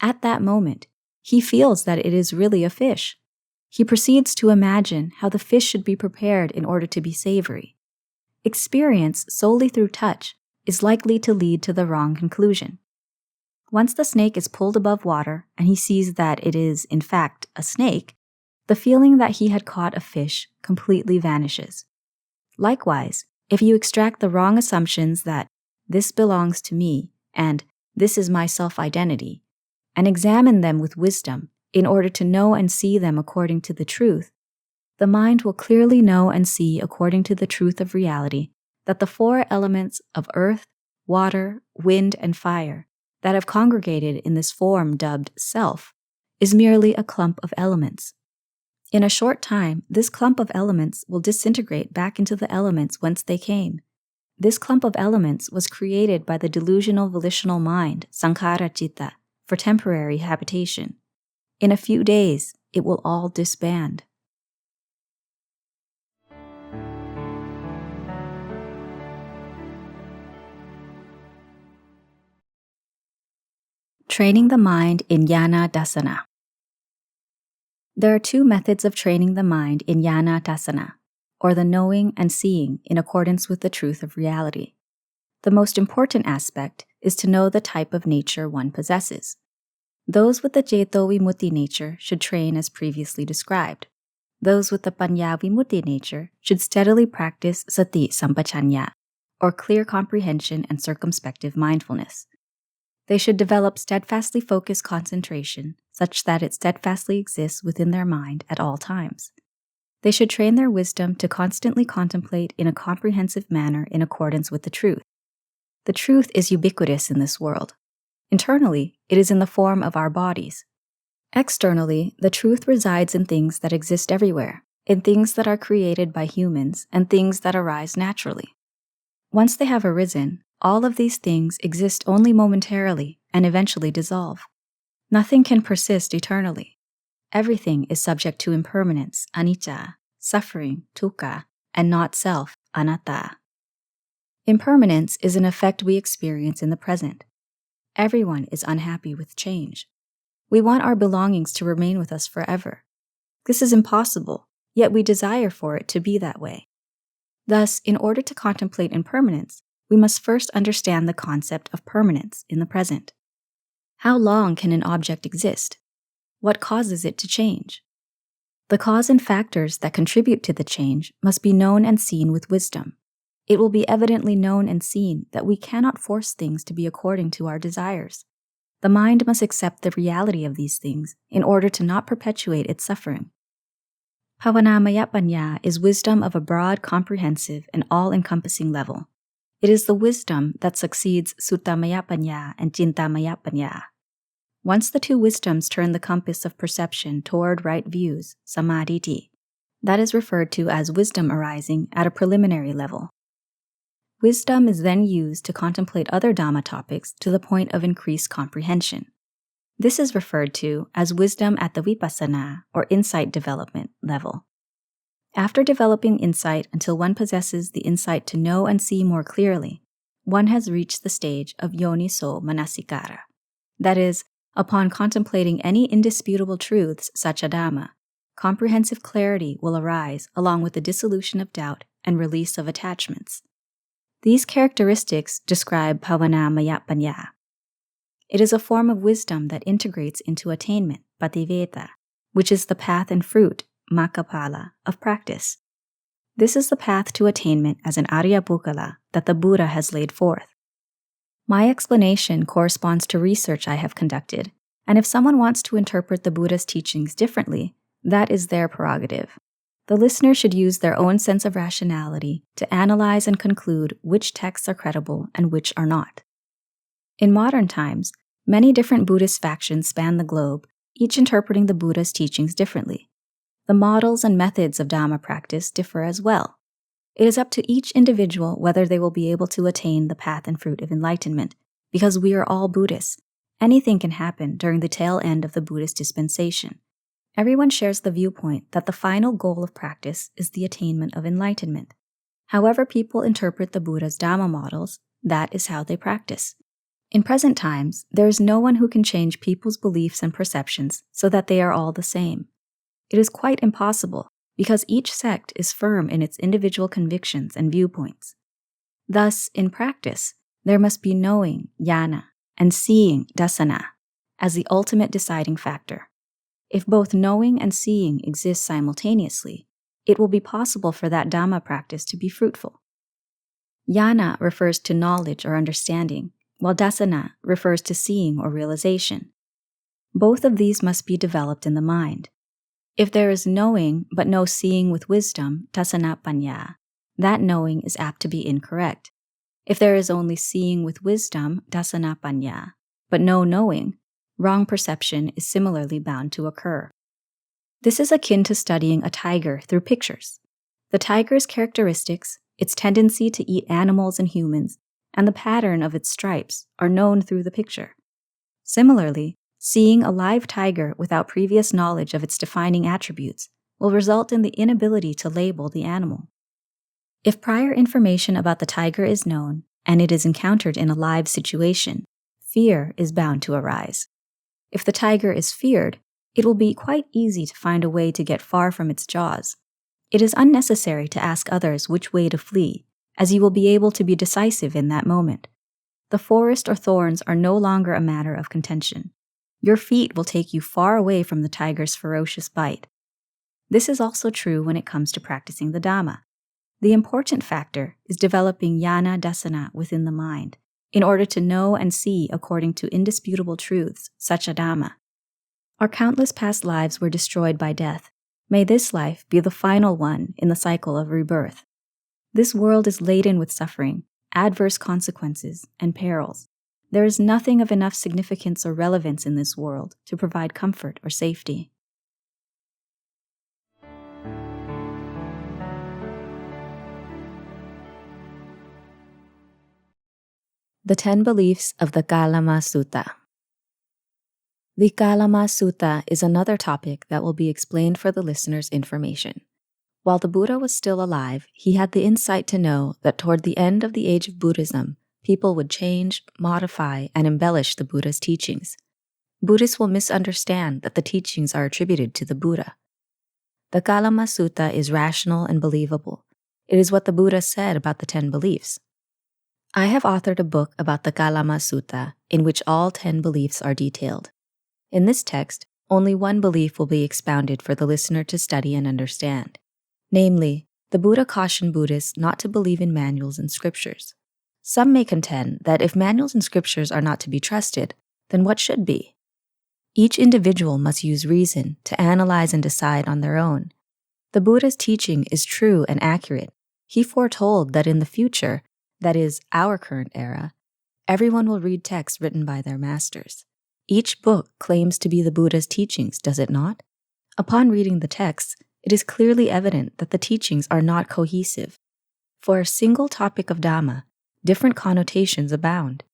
At that moment, he feels that it is really a fish. He proceeds to imagine how the fish should be prepared in order to be savory. Experience solely through touch is likely to lead to the wrong conclusion. Once the snake is pulled above water and he sees that it is, in fact, a snake, the feeling that he had caught a fish completely vanishes. Likewise, if you extract the wrong assumptions that this belongs to me and this is my self-identity, and examine them with wisdom in order to know and see them according to the truth, the mind will clearly know and see according to the truth of reality that the 4 elements of earth, water, wind, and fire that have congregated in this form dubbed self is merely a clump of elements. In a short time, this clump of elements will disintegrate back into the elements whence they came. This clump of elements was created by the delusional volitional mind, sankhara citta, for temporary habitation. In a few days, it will all disband. Training the mind in Ñāṇa-dassana. There are 2 methods of training the mind in Ñāṇa-dassana, or the knowing and seeing in accordance with the truth of reality. The most important aspect is to know the type of nature one possesses. Those with the Ceto-vimutti nature should train as previously described. those with the Paññā-vimutti nature should steadily practice Sati Sampajañña, or clear comprehension and circumspective mindfulness. They should develop steadfastly focused concentration such that it steadfastly exists within their mind at all times. They should train their wisdom to constantly contemplate in a comprehensive manner in accordance with the truth. The truth is ubiquitous in this world. Internally, it is in the form of our bodies. Externally, the truth resides in things that exist everywhere, in things that are created by humans and things that arise naturally. Once they have arisen, all of these things exist only momentarily and eventually dissolve. Nothing can persist eternally. Everything is subject to impermanence, anicca, suffering, dukkha, and not self, anatta. Impermanence is an effect we experience in the present. Everyone is unhappy with change. We want our belongings to remain with us forever. This is impossible, yet we desire for it to be that way. Thus, in order to contemplate impermanence, we must first understand the concept of permanence in the present. How long can an object exist? What causes it to change? The cause and factors that contribute to the change must be known and seen with wisdom. It will be evidently known and seen that we cannot force things to be according to our desires. The mind must accept the reality of these things in order to not perpetuate its suffering. Bhavanamaya paññā is wisdom of a broad, comprehensive, and all-encompassing level. It is the wisdom that succeeds Suttamaya paññā and Cintamaya paññā. Once the two wisdoms turn the compass of perception toward right views, Samādhi, that is referred to as wisdom arising at a preliminary level. Wisdom is then used to contemplate other Dhamma topics to the point of increased comprehension. This is referred to as wisdom at the vipassana or insight development level. After developing insight until one possesses the insight to know and see more clearly, one has reached the stage of yoniso manasikara. That is, upon contemplating any indisputable truths such as Dhamma, comprehensive clarity will arise along with the dissolution of doubt and release of attachments. These characteristics describe bhavanamaya paññā. It is a form of wisdom that integrates into attainment, pativeta, which is the path and fruit, makkapala, of practice. This is the path to attainment as an Arya Buddha that the Buddha has laid forth. My explanation corresponds to research I have conducted, and if someone wants to interpret the Buddha's teachings differently, that is their prerogative. The listener should use their own sense of rationality to analyze and conclude which texts are credible and which are not. In modern times, many different Buddhist factions span the globe, each interpreting the Buddha's teachings differently. The models and methods of Dhamma practice differ as well. It is up to each individual whether they will be able to attain the path and fruit of enlightenment, because we are all Buddhists. Anything can happen during the tail end of the Buddhist dispensation. Everyone shares the viewpoint that the final goal of practice is the attainment of enlightenment. However people interpret the Buddha's Dhamma models, that is how they practice. In present times, there is no one who can change people's beliefs and perceptions so that they are all the same. It is quite impossible, because each sect is firm in its individual convictions and viewpoints. Thus, in practice, there must be knowing, ñāṇa, and seeing, dassana, as the ultimate deciding factor. If both knowing and seeing exist simultaneously, it will be possible for that Dhamma practice to be fruitful. Ñāṇa refers to knowledge or understanding, while dassana refers to seeing or realization. Both of these must be developed in the mind. If there is knowing but no seeing with wisdom, dassana paññā, that knowing is apt to be incorrect. If there is only seeing with wisdom, dassana paññā, but no knowing, wrong perception is similarly bound to occur. This is akin to studying a tiger through pictures. The tiger's characteristics, its tendency to eat animals and humans, and the pattern of its stripes are known through the picture. Similarly, seeing a live tiger without previous knowledge of its defining attributes will result in the inability to label the animal. If prior information about the tiger is known, and it is encountered in a live situation, fear is bound to arise. If the tiger is feared, it will be quite easy to find a way to get far from its jaws. It is unnecessary to ask others which way to flee, as you will be able to be decisive in that moment. The forest or thorns are no longer a matter of contention. Your feet will take you far away from the tiger's ferocious bite. This is also true when it comes to practicing the Dhamma. The important factor is developing Ñāṇa-dassana within the mind, in order to know and see according to indisputable truths, such a Dhamma. Our countless past lives were destroyed by death. May this life be the final one in the cycle of rebirth. This world is laden with suffering, adverse consequences, and perils. There is nothing of enough significance or relevance in this world to provide comfort or safety. The 10 Beliefs of the Kālāma Sutta. The Kālāma Sutta is another topic that will be explained for the listener's information. While the Buddha was still alive, he had the insight to know that toward the end of the age of Buddhism, people would change, modify, and embellish the Buddha's teachings. Buddhists will misunderstand that the teachings are attributed to the Buddha. The Kālāma Sutta is rational and believable. It is what the Buddha said about the 10 beliefs. I have authored a book about the Kālāma Sutta in which all 10 beliefs are detailed. In this text, only one belief will be expounded for the listener to study and understand. Namely, the Buddha cautioned Buddhists not to believe in manuals and scriptures. Some may contend that if manuals and scriptures are not to be trusted, then what should be? Each individual must use reason to analyze and decide on their own. The Buddha's teaching is true and accurate. He foretold that in the future, that is, our current era, everyone will read texts written by their masters. Each book claims to be the Buddha's teachings, does it not? Upon reading the texts, it is clearly evident that the teachings are not cohesive. For a single topic of Dhamma, different connotations abound.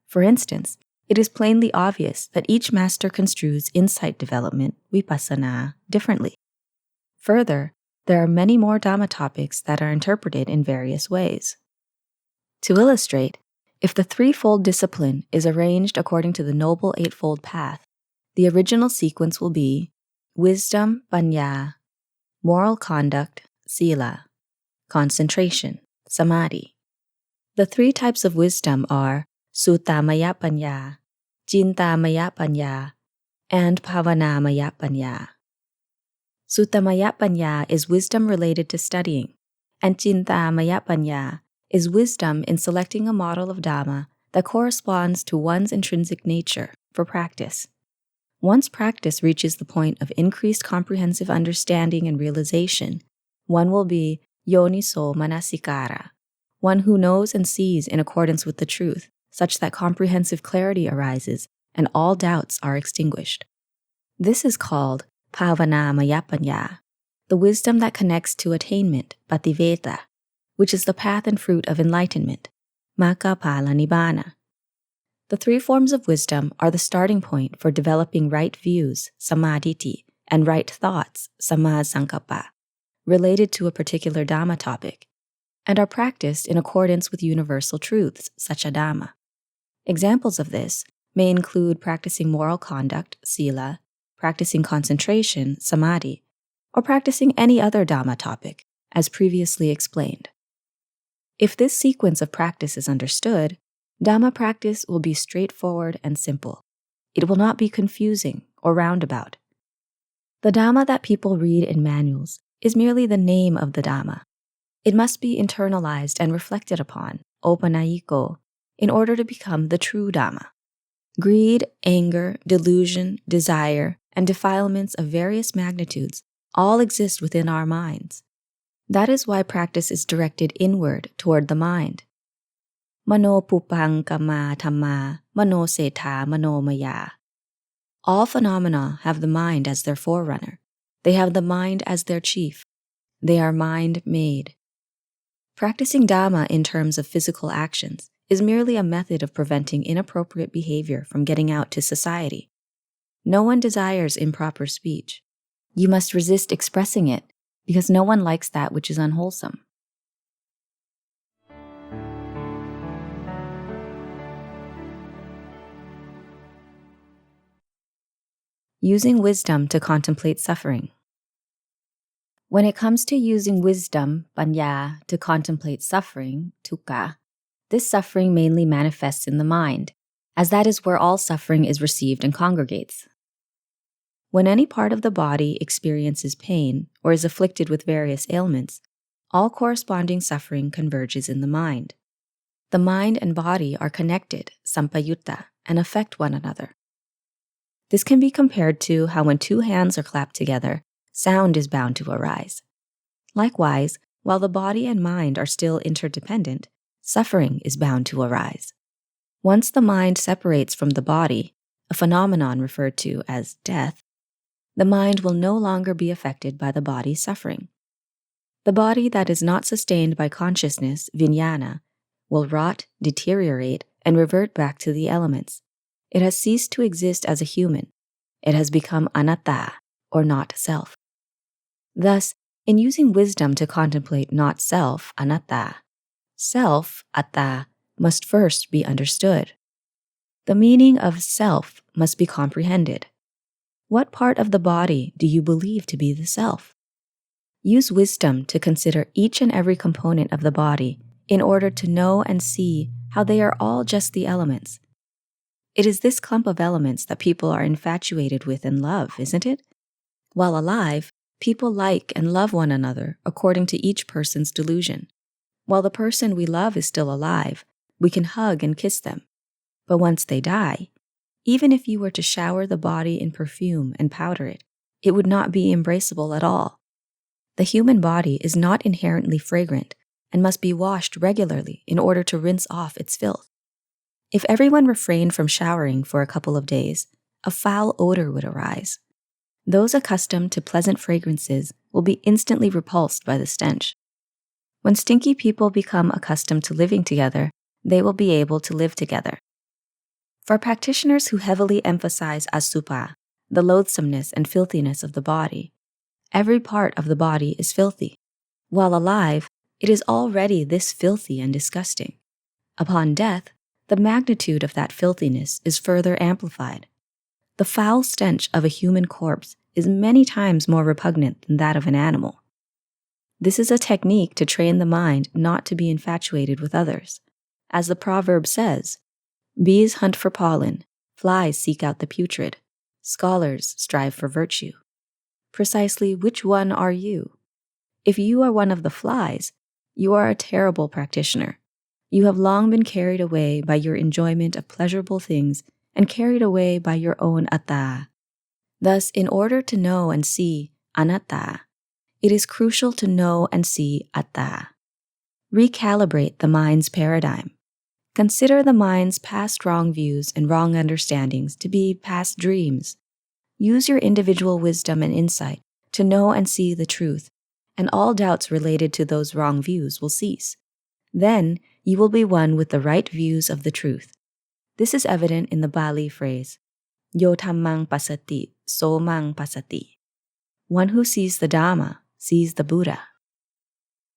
For instance, it is plainly obvious that each master construes insight development, vipassana, differently. Further, there are many more Dhamma topics that are interpreted in various ways. To illustrate, if the threefold discipline is arranged according to the Noble Eightfold Path, the original sequence will be wisdom, paññā, moral conduct, Sīla, concentration, Samādhi. The 3 types of wisdom are Suttamaya paññā, Cintamaya paññā, and Bhavanamaya paññā. Suttamaya paññā is wisdom related to studying, and Cintamaya paññā is wisdom in selecting a model of Dhamma that corresponds to one's intrinsic nature for practice. Once practice reaches the point of increased comprehensive understanding and realization, one will be yoniso manasikara, one who knows and sees in accordance with the truth, such that comprehensive clarity arises and all doubts are extinguished. This is called bhavanamaya paññā, the wisdom that connects to attainment, pativeta, which is the path and fruit of enlightenment, magga phala nibbāna. The 3 forms of wisdom are the starting point for developing right views, samādhi, and right thoughts, sammasankappa, related to a particular Dhamma topic, and are practiced in accordance with universal truths, such a Dhamma. Examples of this may include practicing moral conduct, Sīla, practicing concentration, Samādhi, or practicing any other Dhamma topic, as previously explained. If this sequence of practice is understood, Dhamma practice will be straightforward and simple. It will not be confusing or roundabout. The Dhamma that people read in manuals is merely the name of the Dhamma. It must be internalized and reflected upon, opanayiko, in order to become the true Dhamma. Greed, anger, delusion, desire, and defilements of various magnitudes all exist within our minds. That is why practice is directed inward toward the mind. Mano pupang kama dhamma, mano seta manomaya. All phenomena have the mind as their forerunner. They have the mind as their chief. They are mind-made. Practicing Dhamma in terms of physical actions is merely a method of preventing inappropriate behavior from getting out to society. No one desires improper speech. You must resist expressing it, because no one likes that which is unwholesome. Using wisdom to contemplate suffering. When it comes to using wisdom, paññā, to contemplate suffering, dukkha, this suffering mainly manifests in the mind, as that is where all suffering is received and congregates. When any part of the body experiences pain or is afflicted with various ailments, all corresponding suffering converges in the mind. The mind and body are connected, sampayutta, and affect one another. This can be compared to how when two hands are clapped together, sound is bound to arise. Likewise, while the body and mind are still interdependent, suffering is bound to arise. Once the mind separates from the body, a phenomenon referred to as death, the mind will no longer be affected by the body's suffering. The body that is not sustained by consciousness, vijnana, will rot, deteriorate, and revert back to the elements. It has ceased to exist as a human. It has become anatta, or not self. Thus, in using wisdom to contemplate not self, anatta, self, atta, must first be understood. The meaning of self must be comprehended. What part of the body do you believe to be the self? Use wisdom to consider each and every component of the body in order to know and see how they are all just the elements. It is this clump of elements that people are infatuated with and love, isn't it? While alive, people like and love one another according to each person's delusion. While the person we love is still alive, we can hug and kiss them. But once they die, even if you were to shower the body in perfume and powder it, it would not be embraceable at all. The human body is not inherently fragrant and must be washed regularly in order to rinse off its filth. If everyone refrained from showering for a couple of days, a foul odor would arise. Those accustomed to pleasant fragrances will be instantly repulsed by the stench. When stinky people become accustomed to living together, they will be able to live together. For practitioners who heavily emphasize asuppa, the loathsomeness and filthiness of the body, every part of the body is filthy. While alive, it is already this filthy and disgusting. Upon death, the magnitude of that filthiness is further amplified. The foul stench of a human corpse is many times more repugnant than that of an animal. This is a technique to train the mind not to be infatuated with others. As the proverb says, bees hunt for pollen, flies seek out the putrid, scholars strive for virtue. Precisely which one are you? If you are one of the flies, you are a terrible practitioner. You have long been carried away by your enjoyment of pleasurable things and carried away by your own atta. Thus, in order to know and see anatta, it is crucial to know and see atta. Recalibrate the mind's paradigm. Consider the mind's past wrong views and wrong understandings to be past dreams. Use your individual wisdom and insight to know and see the truth, and all doubts related to those wrong views will cease. Then you will be one with the right views of the truth. This is evident in the Bali phrase, Yo dhammang pasati, so mang pasati. One who sees the Dhamma sees the Buddha.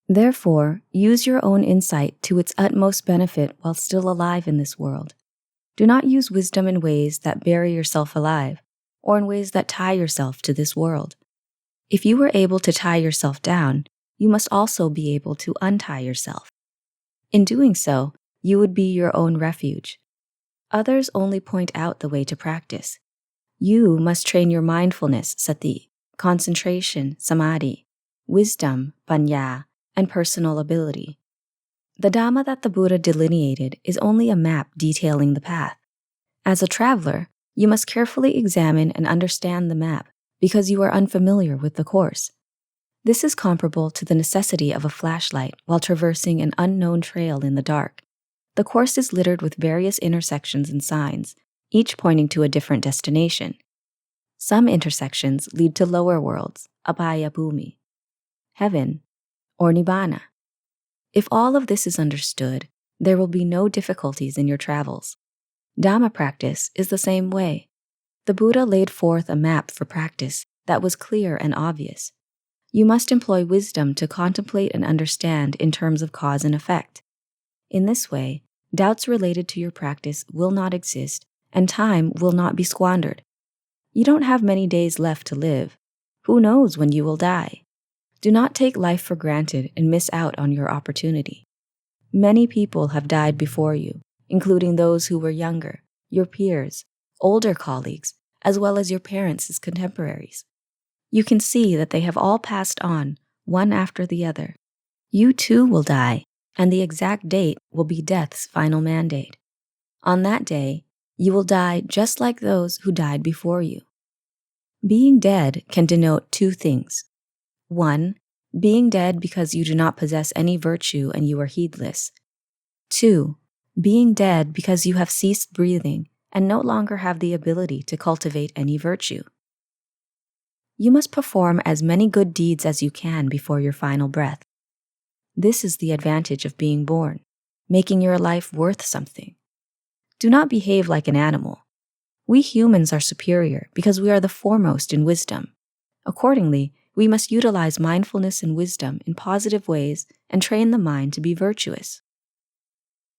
Therefore, use your own insight to its utmost benefit while still alive in this world. Do not use wisdom in ways that bury yourself alive, or in ways that tie yourself to this world. If you were able to tie yourself down, you must also be able to untie yourself. In doing so, you would be your own refuge. Others only point out the way to practice. You must train your mindfulness, sati, concentration, samadhi, wisdom, paññā, and personal ability. The Dhamma that the Buddha delineated is only a map detailing the path. As a traveler, you must carefully examine and understand the map because you are unfamiliar with the course. This is comparable to the necessity of a flashlight while traversing an unknown trail in the dark. The course is littered with various intersections and signs, each pointing to a different destination. Some intersections lead to lower worlds, abhaya bhumi, heaven, or nibbāna. If all of this is understood, there will be no difficulties in your travels. Dhamma practice is the same way. The Buddha laid forth a map for practice that was clear and obvious. You must employ wisdom to contemplate and understand in terms of cause and effect. In this way, doubts related to your practice will not exist and time will not be squandered. You don't have many days left to live. Who knows when you will die? Do not take life for granted and miss out on your opportunity. Many people have died before you, including those who were younger, your peers, older colleagues, as well as your parents as contemporaries. You can see that they have all passed on, one after the other. You too will die, and the exact date will be death's final mandate. On that day, you will die just like those who died before you. Being dead can denote two things. 1. Being dead because you do not possess any virtue and you are heedless. 2. Being dead because you have ceased breathing and no longer have the ability to cultivate any virtue. You must perform as many good deeds as you can before your final breath. This is the advantage of being born, making your life worth something. Do not behave like an animal. We humans are superior because we are the foremost in wisdom. Accordingly, we must utilize mindfulness and wisdom in positive ways and train the mind to be virtuous.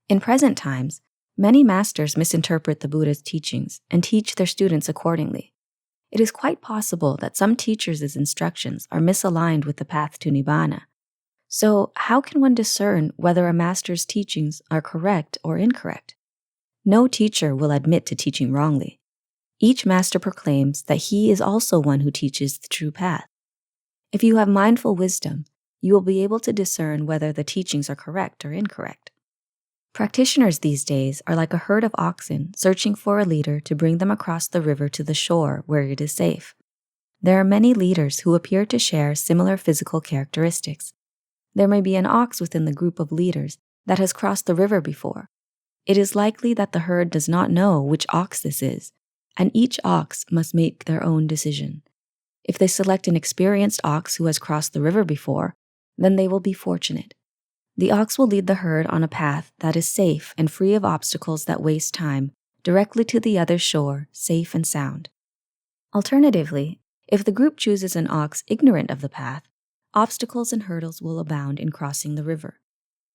In present times, many masters misinterpret the Buddha's teachings and teach their students accordingly. It is quite possible that some teachers' instructions are misaligned with the path to nibbāna. So, how can one discern whether a master's teachings are correct or incorrect? No teacher will admit to teaching wrongly. Each master proclaims that he is also one who teaches the true path. If you have mindful wisdom, you will be able to discern whether the teachings are correct or incorrect. Practitioners these days are like a herd of oxen searching for a leader to bring them across the river to the shore where it is safe. There are many leaders who appear to share similar physical characteristics. There may be an ox within the group of leaders that has crossed the river before. It is likely that the herd does not know which ox this is, and each ox must make their own decision. If they select an experienced ox who has crossed the river before, then they will be fortunate. The ox will lead the herd on a path that is safe and free of obstacles that waste time, directly to the other shore, safe and sound. Alternatively, if the group chooses an ox ignorant of the path, obstacles and hurdles will abound in crossing the river.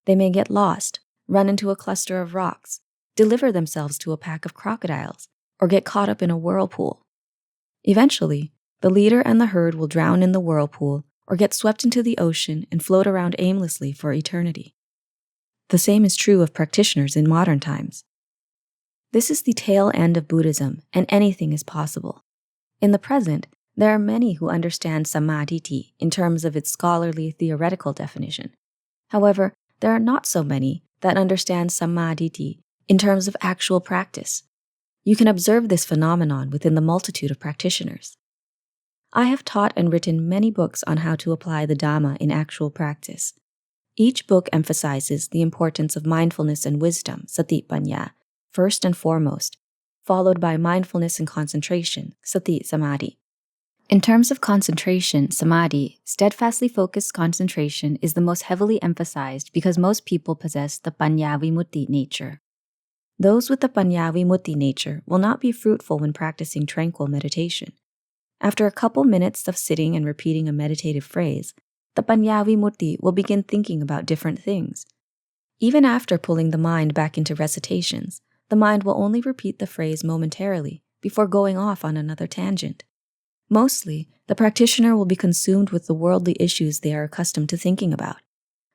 They may get lost, run into a cluster of rocks, deliver themselves to a pack of crocodiles, or get caught up in a whirlpool. Eventually, the leader and the herd will drown in the whirlpool or get swept into the ocean and float around aimlessly for eternity. The same is true of practitioners in modern times. This is the tail end of Buddhism, and anything is possible. In the present, there are many who understand Samādhi in terms of its scholarly theoretical definition. However, there are not so many that understand Samādhi in terms of actual practice. You can observe this phenomenon within the multitude of practitioners. I have taught and written many books on how to apply the Dhamma in actual practice. Each book emphasizes the importance of mindfulness and wisdom, Sati Paññā, first and foremost, followed by mindfulness and concentration, Sati Samādhi. In terms of concentration, Samādhi, steadfastly focused concentration, is the most heavily emphasized because most people possess the Paññā-vimutti nature. Those with the Paññā-vimutti nature will not be fruitful when practicing tranquil meditation. After a couple minutes of sitting and repeating a meditative phrase, the Paññā-vimutti will begin thinking about different things. Even after pulling the mind back into recitations, the mind will only repeat the phrase momentarily before going off on another tangent. Mostly, the practitioner will be consumed with the worldly issues they are accustomed to thinking about.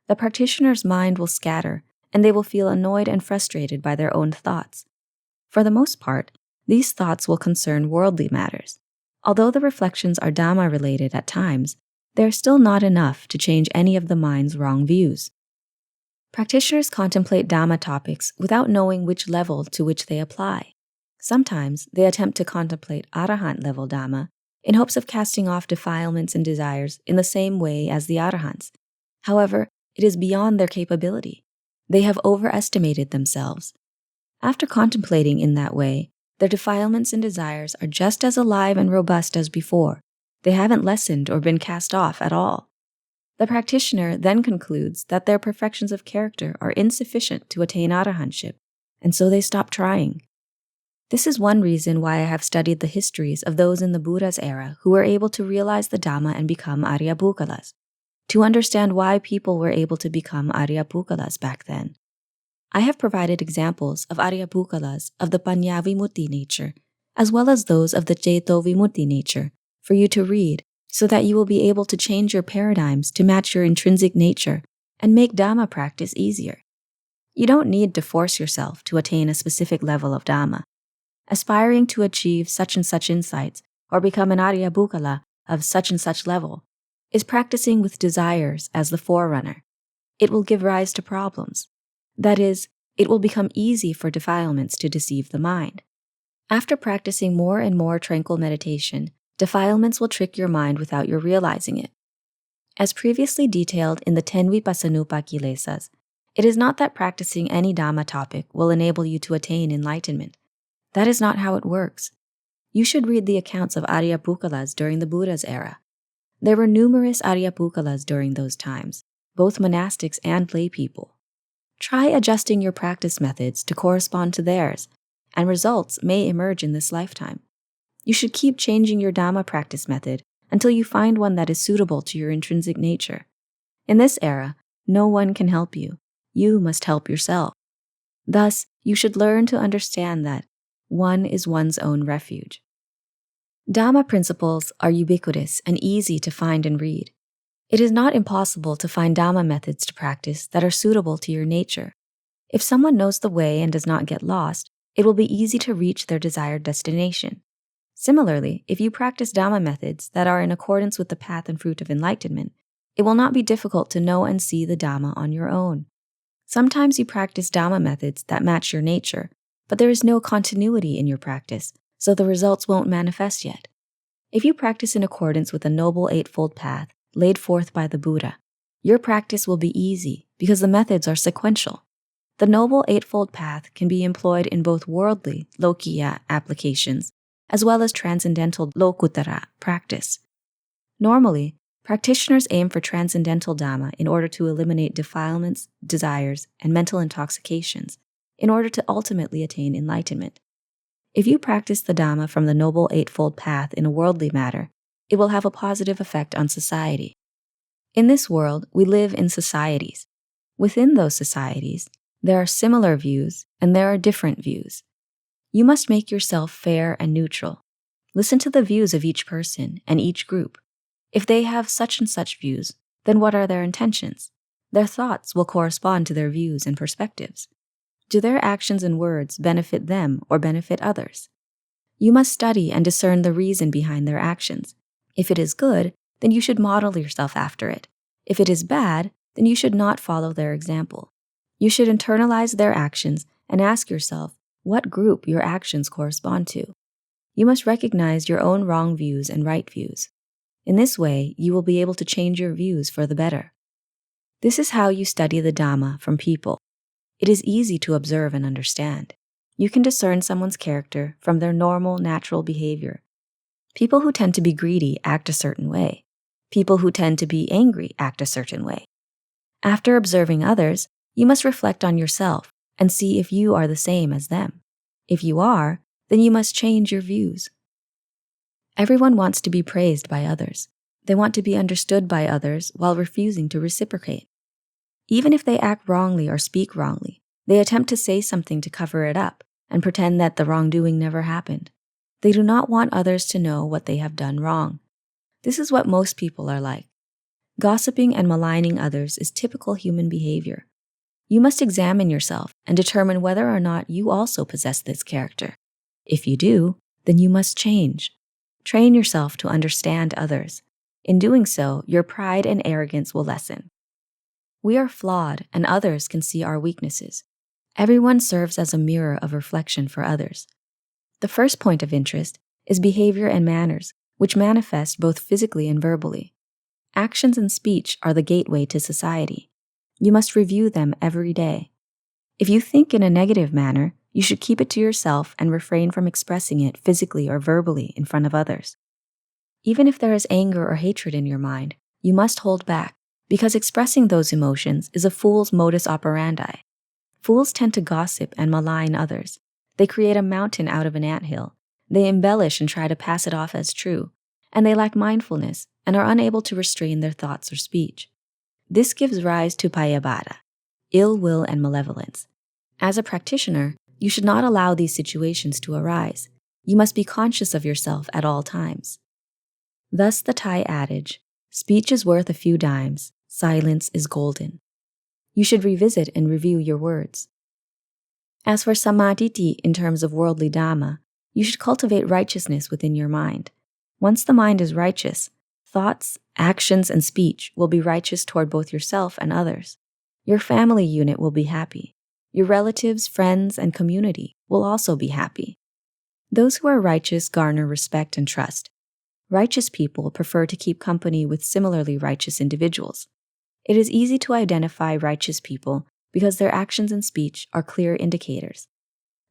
The practitioner's mind will scatter, and they will feel annoyed and frustrated by their own thoughts. For the most part, these thoughts will concern worldly matters. Although the reflections are Dhamma-related at times, they are still not enough to change any of the mind's wrong views. Practitioners contemplate Dhamma topics without knowing which level to which they apply. Sometimes they attempt to contemplate arahant level Dhamma in hopes of casting off defilements and desires in the same way as the arahants. However, it is beyond their capability. They have overestimated themselves. After contemplating in that way, their defilements and desires are just as alive and robust as before. They haven't lessened or been cast off at all. The practitioner then concludes that their perfections of character are insufficient to attain arahantship, and so they stop trying. This is one reason why I have studied the histories of those in the Buddha's era who were able to realize the Dhamma and become Āriya-bhukkalas, to understand why people were able to become Āriya-bhukkalas back then. I have provided examples of Āriya-bhukkalas of the Paññā-vimutti nature, as well as those of the Ceto-vimutti nature, for you to read, so that you will be able to change your paradigms to match your intrinsic nature and make Dhamma practice easier. You don't need to force yourself to attain a specific level of Dhamma. aspiring to achieve such and such insights or become an Arya Bukkala of such and such level, is practicing with desires as the forerunner. It will give rise to problems. That is, it will become easy for defilements to deceive the mind. After practicing more and more tranquil meditation, defilements will trick your mind without your realizing it. As previously detailed in the Ten Vipassanūpakilesas, it is not that practicing any Dhamma topic will enable you to attain enlightenment. That is not how it works. You should read the accounts of Arya Bukkalas during the Buddha's era. There were numerous Arya Bukkalas during those times, both monastics and lay people. Try adjusting your practice methods to correspond to theirs, and results may emerge in this lifetime. You should keep changing your Dhamma practice method until you find one that is suitable to your intrinsic nature. In this era, no one can help you. You must help yourself. Thus, you should learn to understand that one is one's own refuge. Dhamma principles are ubiquitous and easy to find and read. It is not impossible to find Dhamma methods to practice that are suitable to your nature. If someone knows the way and does not get lost, it will be easy to reach their desired destination. Similarly, if you practice Dhamma methods that are in accordance with the path and fruit of enlightenment, it will not be difficult to know and see the Dhamma on your own. Sometimes you practice Dhamma methods that match your nature, but there is no continuity in your practice, so the results won't manifest yet. If you practice in accordance with the Noble Eightfold Path laid forth by the Buddha, your practice will be easy because the methods are sequential. The Noble Eightfold Path can be employed in both worldly, lokiya, applications, as well as transcendental lokuttara practice. Normally, practitioners aim for transcendental Dhamma in order to eliminate defilements, desires, and mental intoxications, in order to ultimately attain enlightenment. If you practice the Dhamma from the Noble Eightfold Path in a worldly matter, it will have a positive effect on society. In this world, we live in societies. Within those societies, there are similar views and there are different views. You must make yourself fair and neutral. Listen to the views of each person and each group. If they have such and such views, then what are their intentions? Their thoughts will correspond to their views and perspectives. Do their actions and words benefit them or benefit others? You must study and discern the reason behind their actions. If it is good, then you should model yourself after it. If it is bad, then you should not follow their example. You should internalize their actions and ask yourself what group your actions correspond to. You must recognize your own wrong views and right views. In this way, you will be able to change your views for the better. This is how you study the Dhamma from people. It is easy to observe and understand. You can discern someone's character from their normal, natural behavior. People who tend to be greedy act a certain way. People who tend to be angry act a certain way. After observing others, you must reflect on yourself and see if you are the same as them. If you are, then you must change your views. Everyone wants to be praised by others. They want to be understood by others while refusing to reciprocate. Even if they act wrongly or speak wrongly, they attempt to say something to cover it up and pretend that the wrongdoing never happened. They do not want others to know what they have done wrong. This is what most people are like. Gossiping and maligning others is typical human behavior. You must examine yourself and determine whether or not you also possess this character. If you do, then you must change. Train yourself to understand others. In doing so, your pride and arrogance will lessen. We are flawed, and others can see our weaknesses. Everyone serves as a mirror of reflection for others. The first point of interest is behavior and manners, which manifest both physically and verbally. Actions and speech are the gateway to society. You must review them every day. If you think in a negative manner, you should keep it to yourself and refrain from expressing it physically or verbally in front of others. Even if there is anger or hatred in your mind, you must hold back, because expressing those emotions is a fool's modus operandi. Fools tend to gossip and malign others. They create a mountain out of an anthill. They embellish and try to pass it off as true, and they lack mindfulness and are unable to restrain their thoughts or speech. This gives rise to payabhara, ill will and malevolence. As a practitioner, you should not allow these situations to arise. You must be conscious of yourself at all times. Thus the Thai adage, speech is worth a few dimes, silence is golden. You should revisit and review your words. As for Samādhi in terms of worldly Dhamma, You should cultivate righteousness within your mind. Once the mind is righteous, thoughts, actions, and speech will be righteous toward both yourself and others. Your family unit will be happy. Your relatives, friends, and community will also be happy. Those who are righteous garner respect and trust. Righteous people prefer to keep company with similarly righteous individuals. It is easy to identify righteous people because their actions and speech are clear indicators.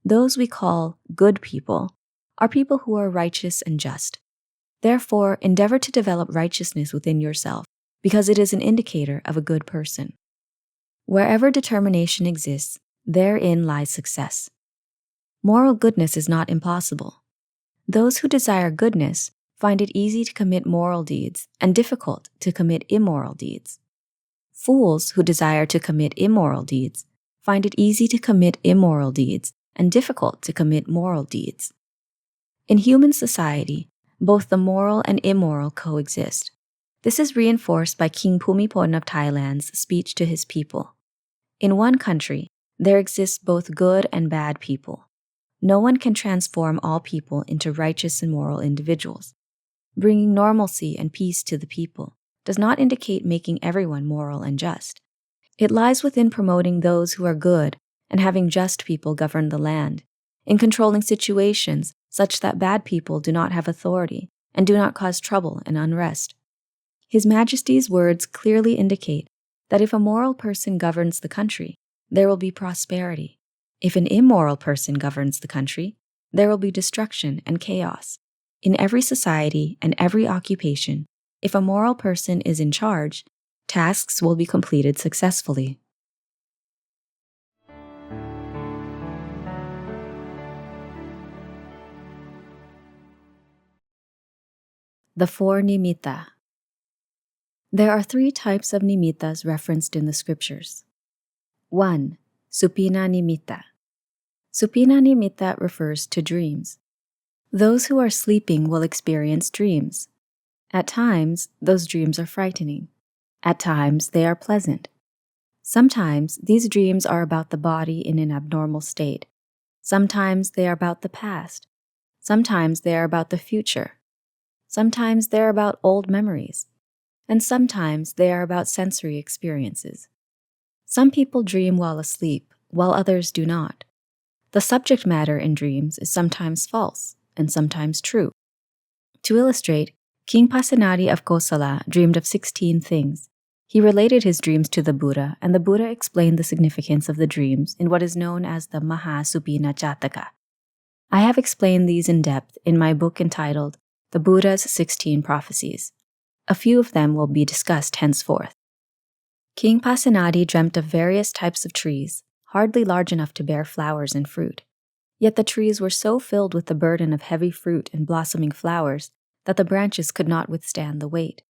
Those we call good people are people who are righteous and just. Therefore, endeavor to develop righteousness within yourself because it is an indicator of a good person. Wherever determination exists, therein lies success. Moral goodness is not impossible. Those who desire goodness find it easy to commit moral deeds and difficult to commit immoral deeds. Fools who desire to commit immoral deeds find it easy to commit immoral deeds and difficult to commit moral deeds. In human society, both the moral and immoral coexist. This is reinforced by King Bhumibol of Thailand's speech to his people. In one country, there exists both good and bad people. No one can transform all people into righteous and moral individuals. Bringing normalcy and peace to the people does not indicate making everyone moral and just. It lies within promoting those who are good and having just people govern the land, in controlling situations such that bad people do not have authority and do not cause trouble and unrest. His Majesty's words clearly indicate that if a moral person governs the country, there will be prosperity. If an immoral person governs the country, there will be destruction and chaos. In every society and every occupation, if a moral person is in charge, tasks will be completed successfully. The Four Nimitta. There are 3 types of nimittas referenced in the scriptures. 1. Supina nimitta. Supina nimitta refers to dreams. Those who are sleeping will experience dreams. At times, those dreams are frightening. At times, they are pleasant. Sometimes, these dreams are about the body in an abnormal state. Sometimes, they are about the past. Sometimes, they are about the future. Sometimes, they are about old memories. And sometimes, they are about sensory experiences. Some people dream while asleep, while others do not. The subject matter in dreams is sometimes false and sometimes true. To illustrate, King Pasenadi of Kosala dreamed of 16 things. He related his dreams to the Buddha, and the Buddha explained the significance of the dreams in what is known as the Mahasupina Jataka. I have explained these in depth in my book entitled The Buddha's 16 Prophecies. A few of them will be discussed henceforth. King Pasenadi dreamt of various types of trees, hardly large enough to bear flowers and fruit. Yet the trees were so filled with the burden of heavy fruit and blossoming flowers that the branches could not withstand the weight.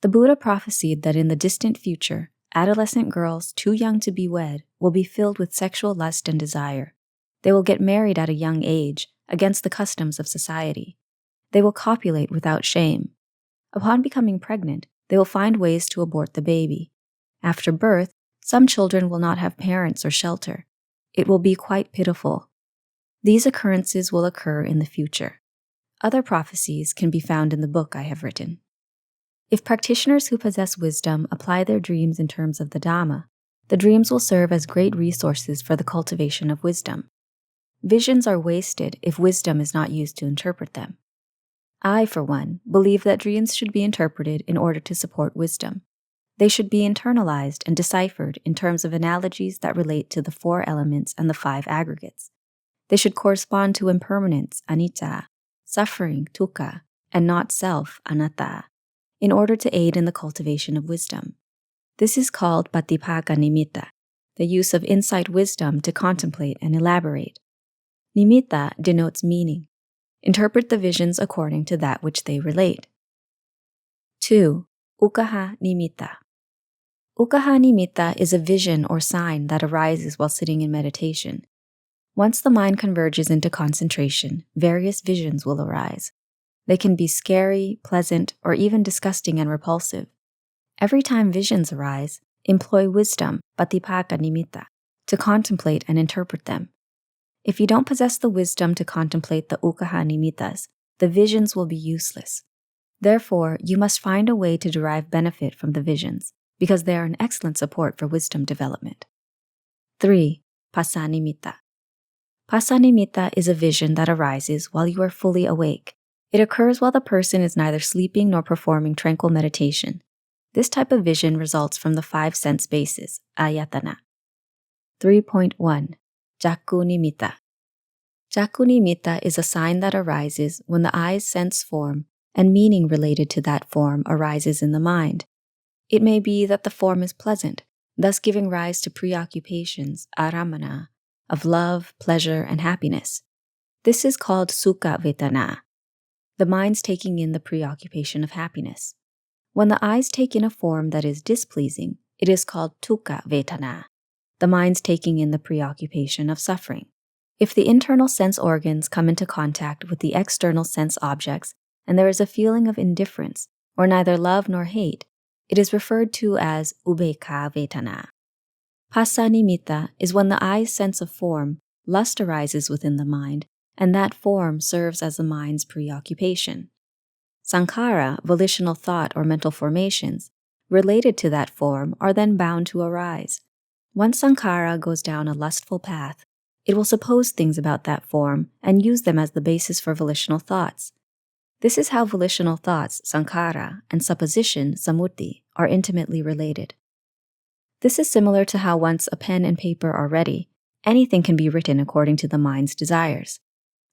The Buddha prophesied that in the distant future, adolescent girls too young to be wed will be filled with sexual lust and desire. They will get married at a young age, against the customs of society. They will copulate without shame. Upon becoming pregnant, they will find ways to abort the baby. After birth, some children will not have parents or shelter. It will be quite pitiful. These occurrences will occur in the future. Other prophecies can be found in the book I have written. If practitioners who possess wisdom apply their dreams in terms of the Dhamma, the dreams will serve as great resources for the cultivation of wisdom. Visions are wasted if wisdom is not used to interpret them. I, for one, believe that dreams should be interpreted in order to support wisdom. They should be internalized and deciphered in terms of analogies that relate to the 4 elements and the 5 aggregates. They should correspond to impermanence, anicca, suffering, dukkha, and not self, anatta, in order to aid in the cultivation of wisdom. This is called patipaka nimitta, the use of insight wisdom to contemplate and elaborate. Nimitta denotes meaning. Interpret the visions according to that which they relate. 2. Ukkaha nimitta. Ukkaha nimitta is a vision or sign that arises while sitting in meditation. Once the mind converges into concentration, various visions will arise. They can be scary, pleasant, or even disgusting and repulsive. Every time visions arise, employ wisdom, patipaka nimitta, to contemplate and interpret them. If you don't possess the wisdom to contemplate the ukkaha nimittas, the visions will be useless. Therefore, you must find a way to derive benefit from the visions, because they are an excellent support for wisdom development. 3. Passanimitta. Passanimitta is a vision that arises while you are fully awake. It occurs while the person is neither sleeping nor performing tranquil meditation. This type of vision results from the 5 sense bases, ayatana. 3.1. Jakku nimitta. Jakku nimitta is a sign that arises when the eyes sense form and meaning related to that form arises in the mind. It may be that the form is pleasant, thus giving rise to preoccupations, aramana, of love, pleasure, and happiness. This is called sukha vedana, the mind's taking in the preoccupation of happiness. When the eyes take in a form that is displeasing, it is called dukkha vedana, the mind's taking in the preoccupation of suffering. If the internal sense organs come into contact with the external sense objects and there is a feeling of indifference, or neither love nor hate, it is referred to as ubekkha vedana. Passanimitta is when the eye's sense of form, lust arises within the mind, and that form serves as the mind's preoccupation. Sankhara, volitional thought or mental formations, related to that form are then bound to arise. Once sankhara goes down a lustful path, it will suppose things about that form and use them as the basis for volitional thoughts. This is how volitional thoughts, sankhara, and supposition, samutti, are intimately related. This is similar to how once a pen and paper are ready, anything can be written according to the mind's desires.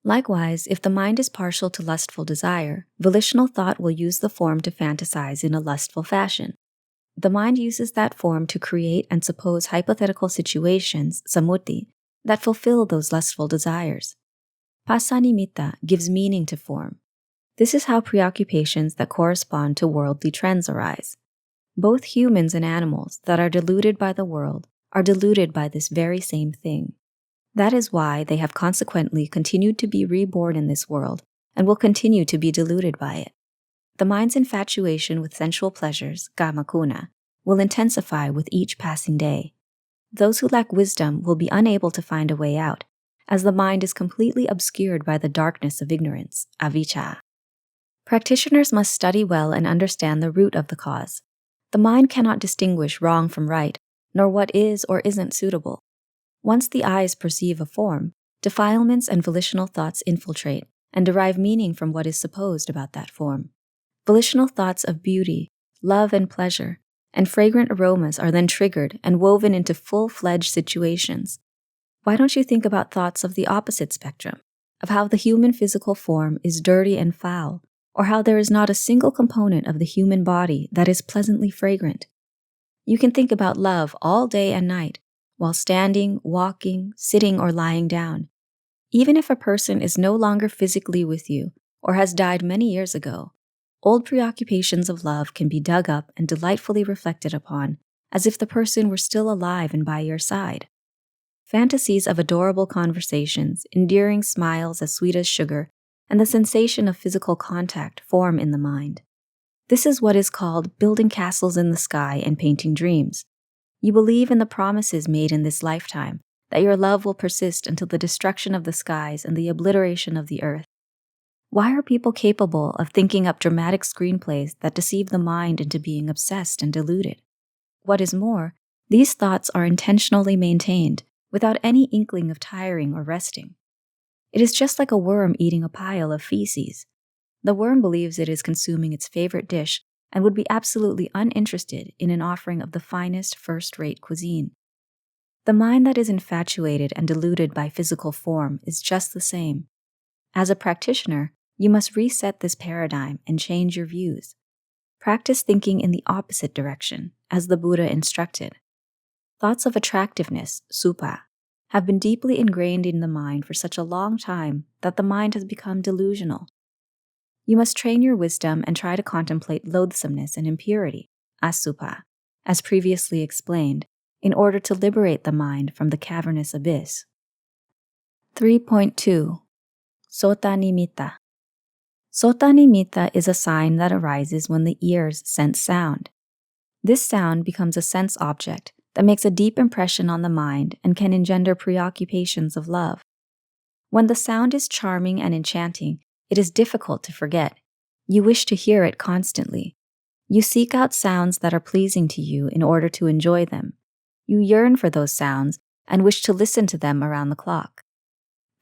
Likewise, if the mind is partial to lustful desire, volitional thought will use the form to fantasize in a lustful fashion. The mind uses that form to create and suppose hypothetical situations, samutti, that fulfill those lustful desires. Passanimitta gives meaning to form. This is how preoccupations that correspond to worldly trends arise. Both humans and animals that are deluded by the world are deluded by this very same thing. That is why they have consequently continued to be reborn in this world and will continue to be deluded by it. The mind's infatuation with sensual pleasures, kamaguna, will intensify with each passing day. Those who lack wisdom will be unable to find a way out, as the mind is completely obscured by the darkness of ignorance, avijja. Practitioners must study well and understand the root of the cause. The mind cannot distinguish wrong from right, nor what is or isn't suitable. Once the eyes perceive a form, defilements and volitional thoughts infiltrate and derive meaning from what is supposed about that form. Volitional thoughts of beauty, love and pleasure, and fragrant aromas are then triggered and woven into full-fledged situations. Why don't you think about thoughts of the opposite spectrum, of how the human physical form is dirty and foul, or how there is not a single component of the human body that is pleasantly fragrant? You can think about love all day and night, while standing, walking, sitting, or lying down. Even if a person is no longer physically with you or has died many years ago, old preoccupations of love can be dug up and delightfully reflected upon, as if the person were still alive and by your side. Fantasies of adorable conversations, endearing smiles as sweet as sugar, and the sensation of physical contact form in the mind. This is what is called building castles in the sky and painting dreams. You believe in the promises made in this lifetime, that your love will persist until the destruction of the skies and the obliteration of the earth. Why are people capable of thinking up dramatic screenplays that deceive the mind into being obsessed and deluded? What is more, these thoughts are intentionally maintained without any inkling of tiring or resting. It is just like a worm eating a pile of feces. The worm believes it is consuming its favorite dish and would be absolutely uninterested in an offering of the finest first-rate cuisine. The mind that is infatuated and deluded by physical form is just the same. As a practitioner, you must reset this paradigm and change your views. Practice thinking in the opposite direction, as the Buddha instructed. Thoughts of attractiveness, supā, have been deeply ingrained in the mind for such a long time that the mind has become delusional. You must train your wisdom and try to contemplate loathsomeness and impurity, asupā, as previously explained, in order to liberate the mind from the cavernous abyss. 3.2. Sota nimitta. Sota nimitta is a sign that arises when the ears sense sound. This sound becomes a sense object that makes a deep impression on the mind and can engender preoccupations of love. When the sound is charming and enchanting, it is difficult to forget. You wish to hear it constantly. You seek out sounds that are pleasing to you in order to enjoy them. You yearn for those sounds and wish to listen to them around the clock.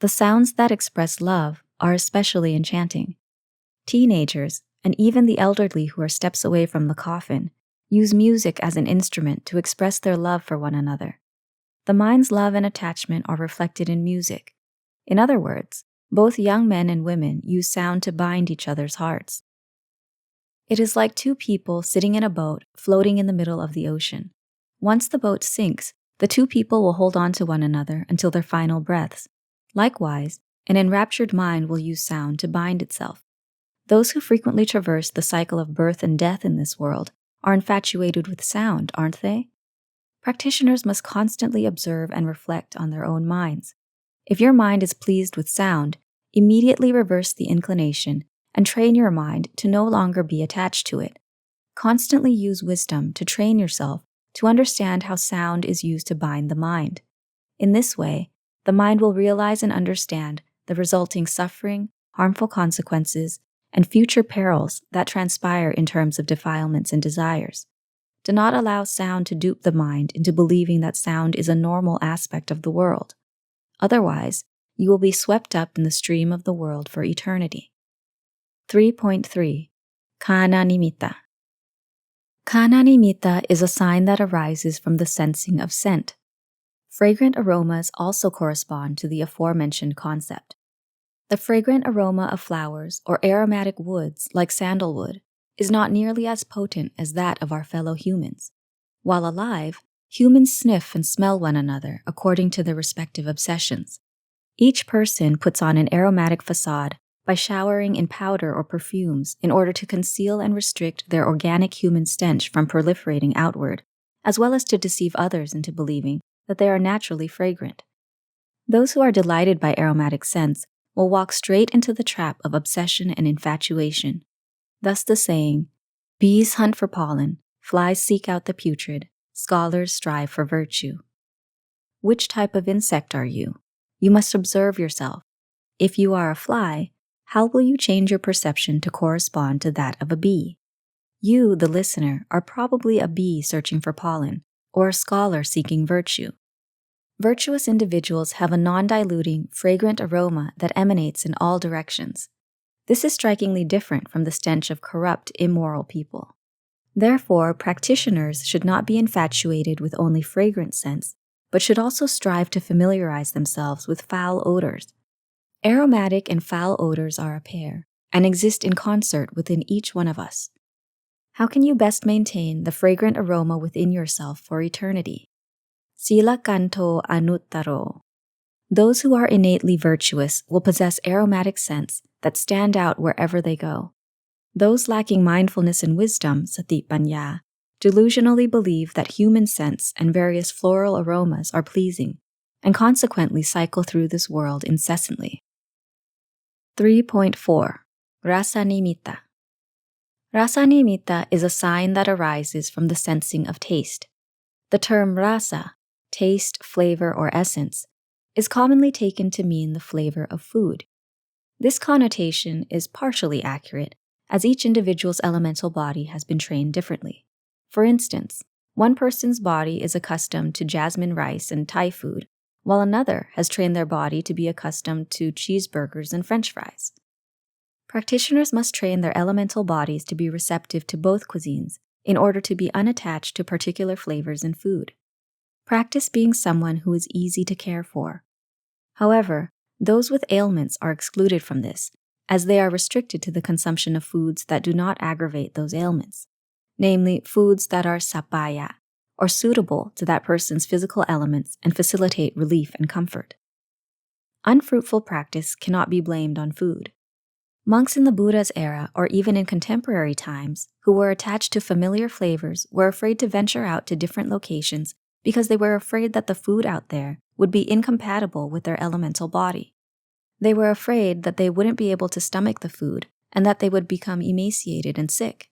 The sounds that express love are especially enchanting. Teenagers, and even the elderly who are steps away from the coffin, use music as an instrument to express their love for one another. The mind's love and attachment are reflected in music. In other words, both young men and women use sound to bind each other's hearts. It is like two people sitting in a boat floating in the middle of the ocean. Once the boat sinks, the two people will hold on to one another until their final breaths. Likewise, an enraptured mind will use sound to bind itself. Those who frequently traverse the cycle of birth and death in this world are infatuated with sound, aren't they? Practitioners must constantly observe and reflect on their own minds. If your mind is pleased with sound, immediately reverse the inclination and train your mind to no longer be attached to it. Constantly use wisdom to train yourself to understand how sound is used to bind the mind. In this way, the mind will realize and understand the resulting suffering, harmful consequences, and future perils that transpire in terms of defilements and desires. Do not allow sound to dupe the mind into believing that sound is a normal aspect of the world. Otherwise, you will be swept up in the stream of the world for eternity. 3.3. Kālāma. Kālāma is a sign that arises from the sensing of scent. Fragrant aromas also correspond to the aforementioned concept. The fragrant aroma of flowers or aromatic woods like sandalwood is not nearly as potent as that of our fellow humans. While alive, humans sniff and smell one another according to their respective obsessions. Each person puts on an aromatic facade by showering in powder or perfumes in order to conceal and restrict their organic human stench from proliferating outward, as well as to deceive others into believing that they are naturally fragrant. Those who are delighted by aromatic scents will walk straight into the trap of obsession and infatuation. Thus the saying, "Bees hunt for pollen, flies seek out the putrid, scholars strive for virtue." Which type of insect are you? You must observe yourself. If you are a fly, how will you change your perception to correspond to that of a bee? You, the listener, are probably a bee searching for pollen, or a scholar seeking virtue. Virtuous individuals have a non-diluting, fragrant aroma that emanates in all directions. This is strikingly different from the stench of corrupt, immoral people. Therefore, practitioners should not be infatuated with only fragrant scents, but should also strive to familiarize themselves with foul odors. Aromatic and foul odors are a pair, and exist in concert within each one of us. How can you best maintain the fragrant aroma within yourself for eternity? Sīla kanto anuttaro. Those who are innately virtuous will possess aromatic scents that stand out wherever they go. Those lacking mindfulness and wisdom, Sati paññā, delusionally believe that human scents and various floral aromas are pleasing, and consequently cycle through this world incessantly. 3.4. Rasa nimitta. Rasa nimitta is a sign that arises from the sensing of taste. The term rasa, taste, flavor, or essence, is commonly taken to mean the flavor of food. This connotation is partially accurate, as each individual's elemental body has been trained differently. For instance, one person's body is accustomed to jasmine rice and Thai food, while another has trained their body to be accustomed to cheeseburgers and French fries. Practitioners must train their elemental bodies to be receptive to both cuisines in order to be unattached to particular flavors in food. Practice being someone who is easy to care for. However, those with ailments are excluded from this, as they are restricted to the consumption of foods that do not aggravate those ailments, namely foods that are sappaya, or suitable to that person's physical elements and facilitate relief and comfort. Unfruitful practice cannot be blamed on food. Monks in the Buddha's era, or even in contemporary times, who were attached to familiar flavors were afraid to venture out to different locations because they were afraid that the food out there would be incompatible with their elemental body. They were afraid that they wouldn't be able to stomach the food and that they would become emaciated and sick.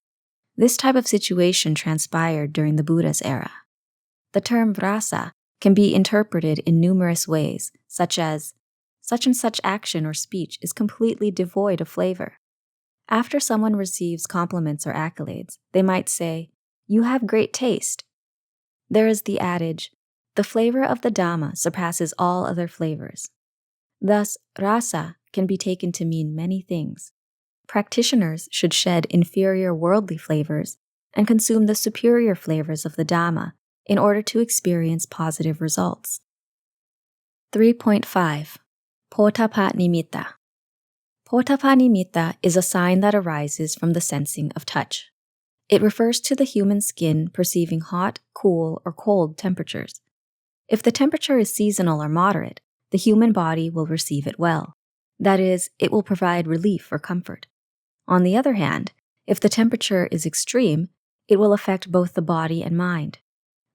This type of situation transpired during the Buddha's era. The term rasa can be interpreted in numerous ways, such as such and such action or speech is completely devoid of flavor. After someone receives compliments or accolades, they might say, "You have great taste." There is the adage, "The flavor of the Dhamma surpasses all other flavors." Thus, rasa can be taken to mean many things. Practitioners should shed inferior worldly flavors and consume the superior flavors of the Dhamma in order to experience positive results. 3.5. Potappa nimitta. Potappa nimitta is a sign that arises from the sensing of touch. It refers to the human skin perceiving hot, cool, or cold temperatures. If the temperature is seasonal or moderate, the human body will receive it well. That is, it will provide relief or comfort. On the other hand, if the temperature is extreme, it will affect both the body and mind.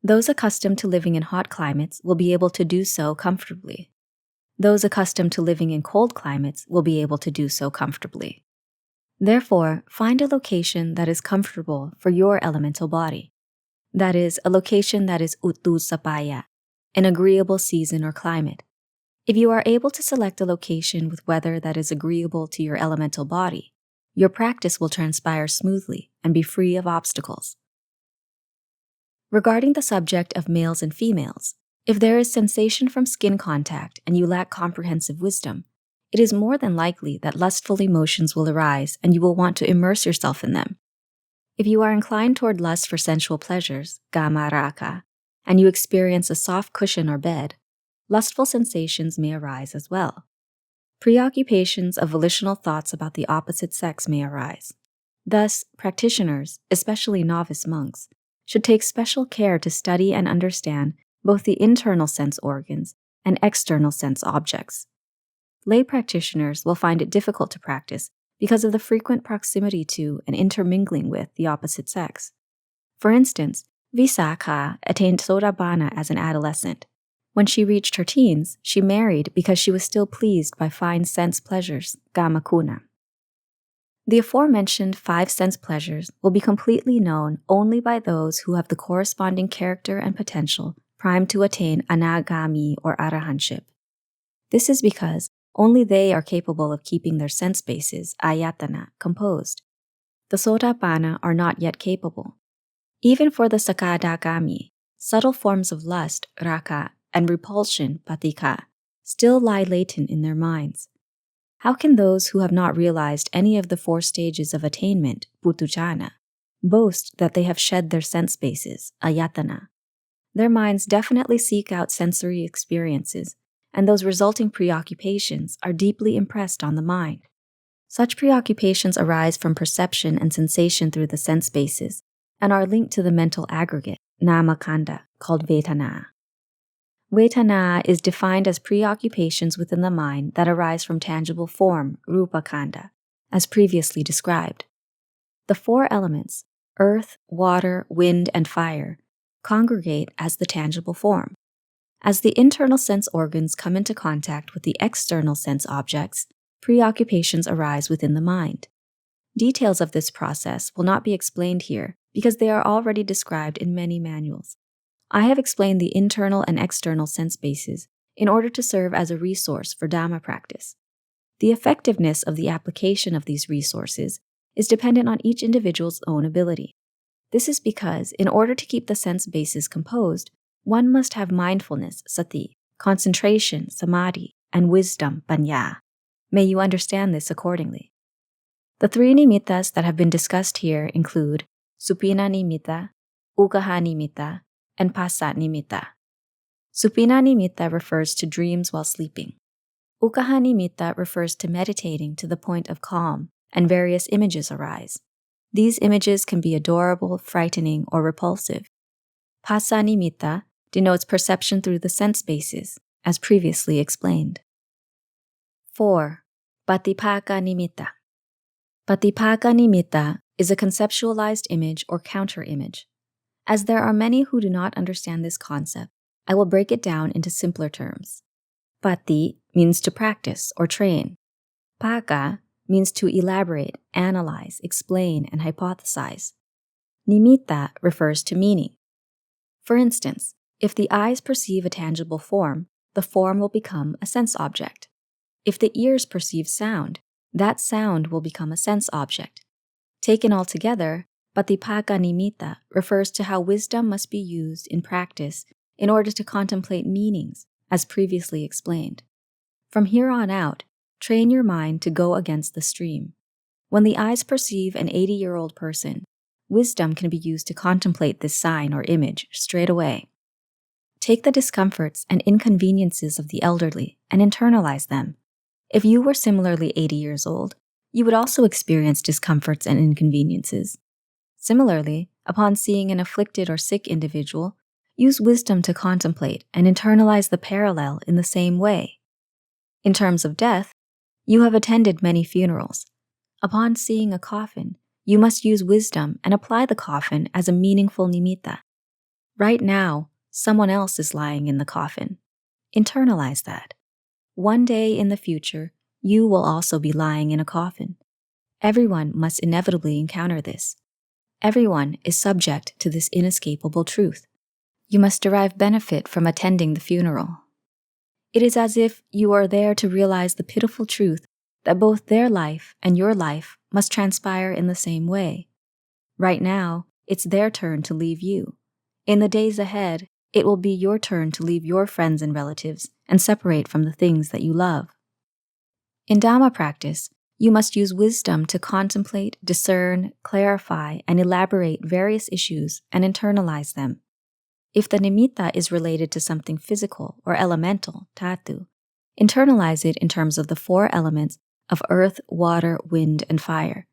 Those accustomed to living in hot climates will be able to do so comfortably. Those accustomed to living in cold climates will be able to do so comfortably. Therefore, find a location that is comfortable for your elemental body. That is, a location that is uttu sapaya, an agreeable season or climate. If you are able to select a location with weather that is agreeable to your elemental body, your practice will transpire smoothly and be free of obstacles. Regarding the subject of males and females, if there is sensation from skin contact and you lack comprehensive wisdom, it is more than likely that lustful emotions will arise and you will want to immerse yourself in them. If you are inclined toward lust for sensual pleasures, kama raka, and you experience a soft cushion or bed, lustful sensations may arise as well. Preoccupations of volitional thoughts about the opposite sex may arise. Thus, practitioners, especially novice monks, should take special care to study and understand both the internal sense organs and external sense objects. Lay practitioners will find it difficult to practice because of the frequent proximity to and intermingling with the opposite sex. For instance, Visakha attained Sotapanna as an adolescent. When she reached her teens, she married because she was still pleased by fine sense pleasures, kamakuna. The aforementioned 5 sense pleasures will be completely known only by those who have the corresponding character and potential primed to attain anagami or arahantship. This is because only they are capable of keeping their sense bases, ayatana, composed. The Sotapanna are not yet capable. Even for the Sakadagami, subtle forms of lust, raka, and repulsion, patika, still lie latent in their minds. How can those who have not realized any of the 4 stages of attainment, puthujjhana, boast that they have shed their sense bases, ayatana? Their minds definitely seek out sensory experiences, and those resulting preoccupations are deeply impressed on the mind. Such preoccupations arise from perception and sensation through the sense bases, and are linked to the mental aggregate, nama khandha, called vedana. Vedana is defined as preoccupations within the mind that arise from tangible form, rupa khandha, as previously described. The 4 elements, earth, water, wind, and fire, congregate as the tangible form. As the internal sense organs come into contact with the external sense objects, preoccupations arise within the mind. Details of this process will not be explained here because they are already described in many manuals. I have explained the internal and external sense bases in order to serve as a resource for Dhamma practice. The effectiveness of the application of these resources is dependent on each individual's own ability. This is because, in order to keep the sense bases composed, one must have mindfulness, Sati, concentration, Samādhi, and wisdom, Paññā. May you understand this accordingly. The 3 nimittas that have been discussed here include Supina nimitta, Ukkaha nimitta, and Phassa nimitta. Supina nimitta refers to dreams while sleeping. Ukkaha nimitta refers to meditating to the point of calm, and various images arise. These images can be adorable, frightening, or repulsive. Phassa nimitta denotes perception through the sense bases, as previously explained. 4. Patiphaka nimitta. Patiphaka nimitta is a conceptualized image or counter-image. As there are many who do not understand this concept, I will break it down into simpler terms. Pati means to practice or train. Phaka means to elaborate, analyze, explain, and hypothesize. Nimitta refers to meaning. For instance, if the eyes perceive a tangible form, the form will become a sense object. If the ears perceive sound, that sound will become a sense object. Taken all together, Paññā-vimutti refers to how wisdom must be used in practice in order to contemplate meanings, as previously explained. From here on out, train your mind to go against the stream. When the eyes perceive an 80-year-old person, wisdom can be used to contemplate this sign or image straight away. Take the discomforts and inconveniences of the elderly and internalize them. If you were similarly 80 years old, you would also experience discomforts and inconveniences. Similarly, upon seeing an afflicted or sick individual, use wisdom to contemplate and internalize the parallel in the same way. In terms of death, you have attended many funerals. Upon seeing a coffin, you must use wisdom and apply the coffin as a meaningful nimitta. Right now, someone else is lying in the coffin. Internalize that. One day in the future, you will also be lying in a coffin. Everyone must inevitably encounter this. Everyone is subject to this inescapable truth. You must derive benefit from attending the funeral. It is as if you are there to realize the pitiful truth that both their life and your life must transpire in the same way. Right now, it's their turn to leave you. In the days ahead, it will be your turn to leave your friends and relatives and separate from the things that you love. In Dhamma practice, you must use wisdom to contemplate, discern, clarify, and elaborate various issues and internalize them. If the nimitta is related to something physical or elemental, dhatu, internalize it in terms of the four elements of earth, water, wind, and fire.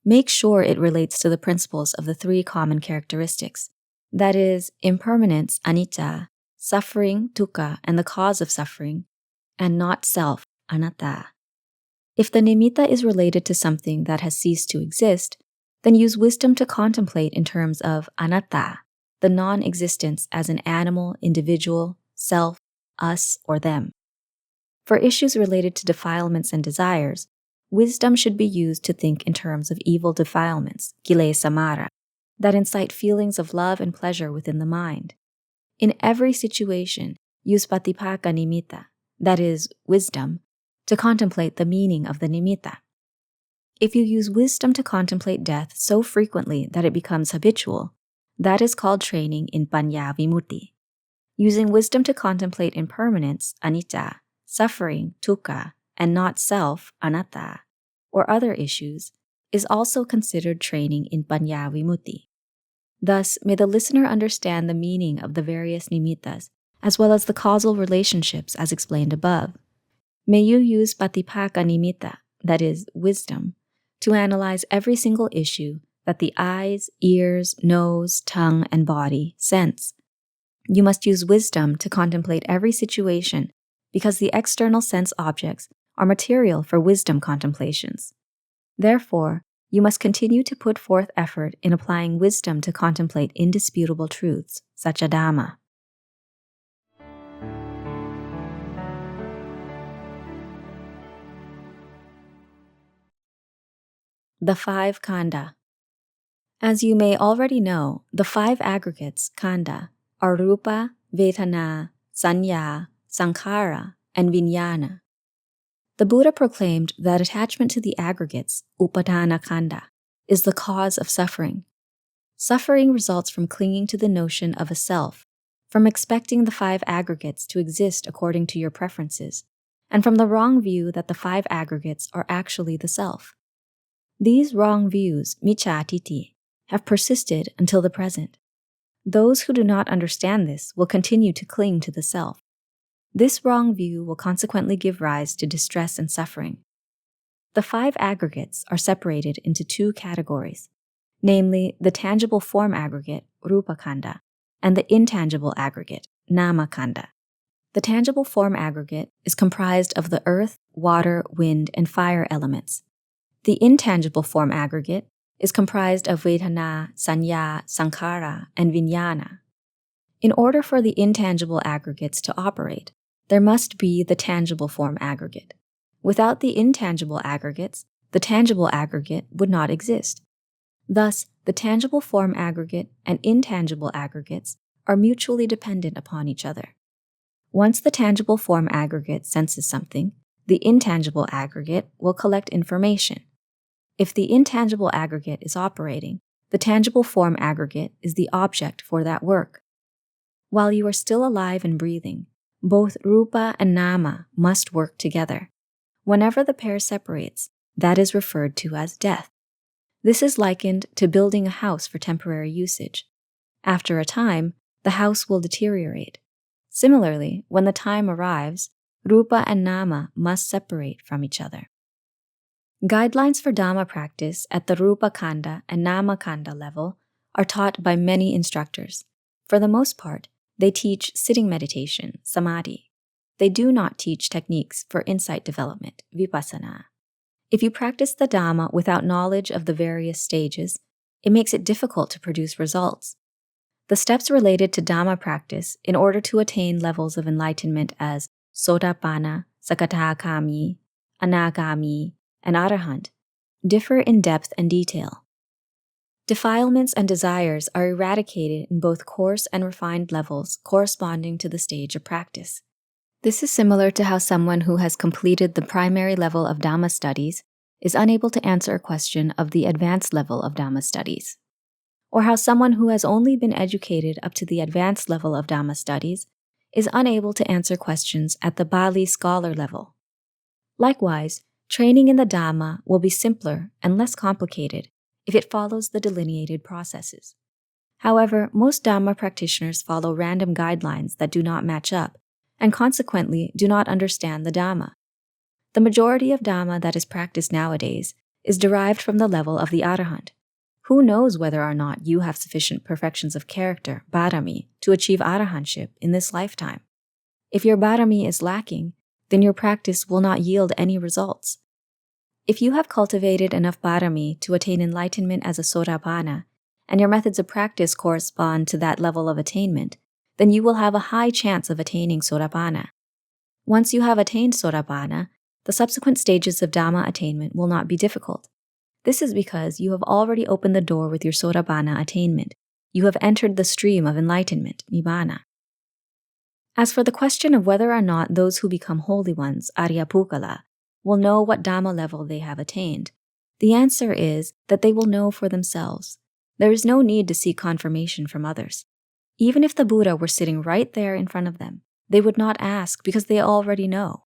Make sure it relates to the principles of the three common characteristics, that is, impermanence, anicca, suffering, dukkha, and the cause of suffering, and not self, anatta. If the nimitta is related to something that has ceased to exist, then use wisdom to contemplate in terms of anatta, the non-existence as an animal, individual, self, us, or them. For issues related to defilements and desires, wisdom should be used to think in terms of evil defilements, kilesa mara, that incite feelings of love and pleasure within the mind. In every situation, use Paññā-vimutti, that is, wisdom, to contemplate the meaning of the nimitta. If you use wisdom to contemplate death so frequently that it becomes habitual, that is called training in Paññā-vimutti. Using wisdom to contemplate impermanence, anicca, suffering, dukkha, and not self, anatta, or other issues, is also considered training in Paññā-vimutti. Thus, may the listener understand the meaning of the various nimittas, as well as the causal relationships as explained above. May you use Paññā-vimutti, that is, wisdom, to analyze every single issue that the eyes, ears, nose, tongue, and body sense. You must use wisdom to contemplate every situation because the external sense objects are material for wisdom contemplations. Therefore, you must continue to put forth effort in applying wisdom to contemplate indisputable truths, such as Dhamma. The Five Khandha. As you may already know, the five aggregates, khandha, are rupa, vedana, sanya, sankhara, and vijnana. The Buddha proclaimed that attachment to the aggregates, upadana khandha, is the cause of suffering. Suffering results from clinging to the notion of a self, from expecting the five aggregates to exist according to your preferences, and from the wrong view that the five aggregates are actually the self. These wrong views, micca-titi, have persisted until the present. Those who do not understand this will continue to cling to the self. This wrong view will consequently give rise to distress and suffering. The five aggregates are separated into two categories, namely the tangible form aggregate, rupa khandha, and the intangible aggregate, nama khandha. The tangible form aggregate is comprised of the earth, water, wind, and fire elements. The intangible form aggregate is comprised of vedana, sanya, sankhara, and vijnana. In order for the intangible aggregates to operate, there must be the tangible form aggregate. Without the intangible aggregates, the tangible aggregate would not exist. Thus, the tangible form aggregate and intangible aggregates are mutually dependent upon each other. Once the tangible form aggregate senses something, the intangible aggregate will collect information. If the intangible aggregate is operating, the tangible form aggregate is the object for that work. While you are still alive and breathing, both rupa and nama must work together. Whenever the pair separates, that is referred to as death. This is likened to building a house for temporary usage. After a time, the house will deteriorate. Similarly, when the time arrives, rupa and nama must separate from each other. Guidelines for Dhamma practice at the Rupa Khandha and Nama Khandha level are taught by many instructors. For the most part, they teach sitting meditation, Samādhi. They do not teach techniques for insight development, Vipassana. If you practice the Dhamma without knowledge of the various stages, it makes it difficult to produce results. The steps related to Dhamma practice in order to attain levels of enlightenment as Sotapanna, Sakadagami, Anagami, and arahant differ in depth and detail. Defilements and desires are eradicated in both coarse and refined levels corresponding to the stage of practice. This is similar to how someone who has completed the primary level of Dhamma studies is unable to answer a question of the advanced level of Dhamma studies, or how someone who has only been educated up to the advanced level of Dhamma studies is unable to answer questions at the Bali scholar level. Likewise, training in the Dhamma will be simpler and less complicated if it follows the delineated processes. However, most Dhamma practitioners follow random guidelines that do not match up and consequently do not understand the Dhamma. The majority of Dhamma that is practiced nowadays is derived from the level of the arahant. Who knows whether or not you have sufficient perfections of character, bharami, to achieve arahantship in this lifetime? If your bharami is lacking, then your practice will not yield any results. If you have cultivated enough bharami to attain enlightenment as a sotapanna, and your methods of practice correspond to that level of attainment, then you will have a high chance of attaining sotapanna. Once you have attained sotapanna, the subsequent stages of Dhamma attainment will not be difficult. This is because you have already opened the door with your sotapanna attainment. You have entered the stream of enlightenment, nibbāna. As for the question of whether or not those who become holy ones, Ariya will know what Dhamma level they have attained, the answer is that they will know for themselves. There is no need to seek confirmation from others. Even if the Buddha were sitting right there in front of them, they would not ask because they already know.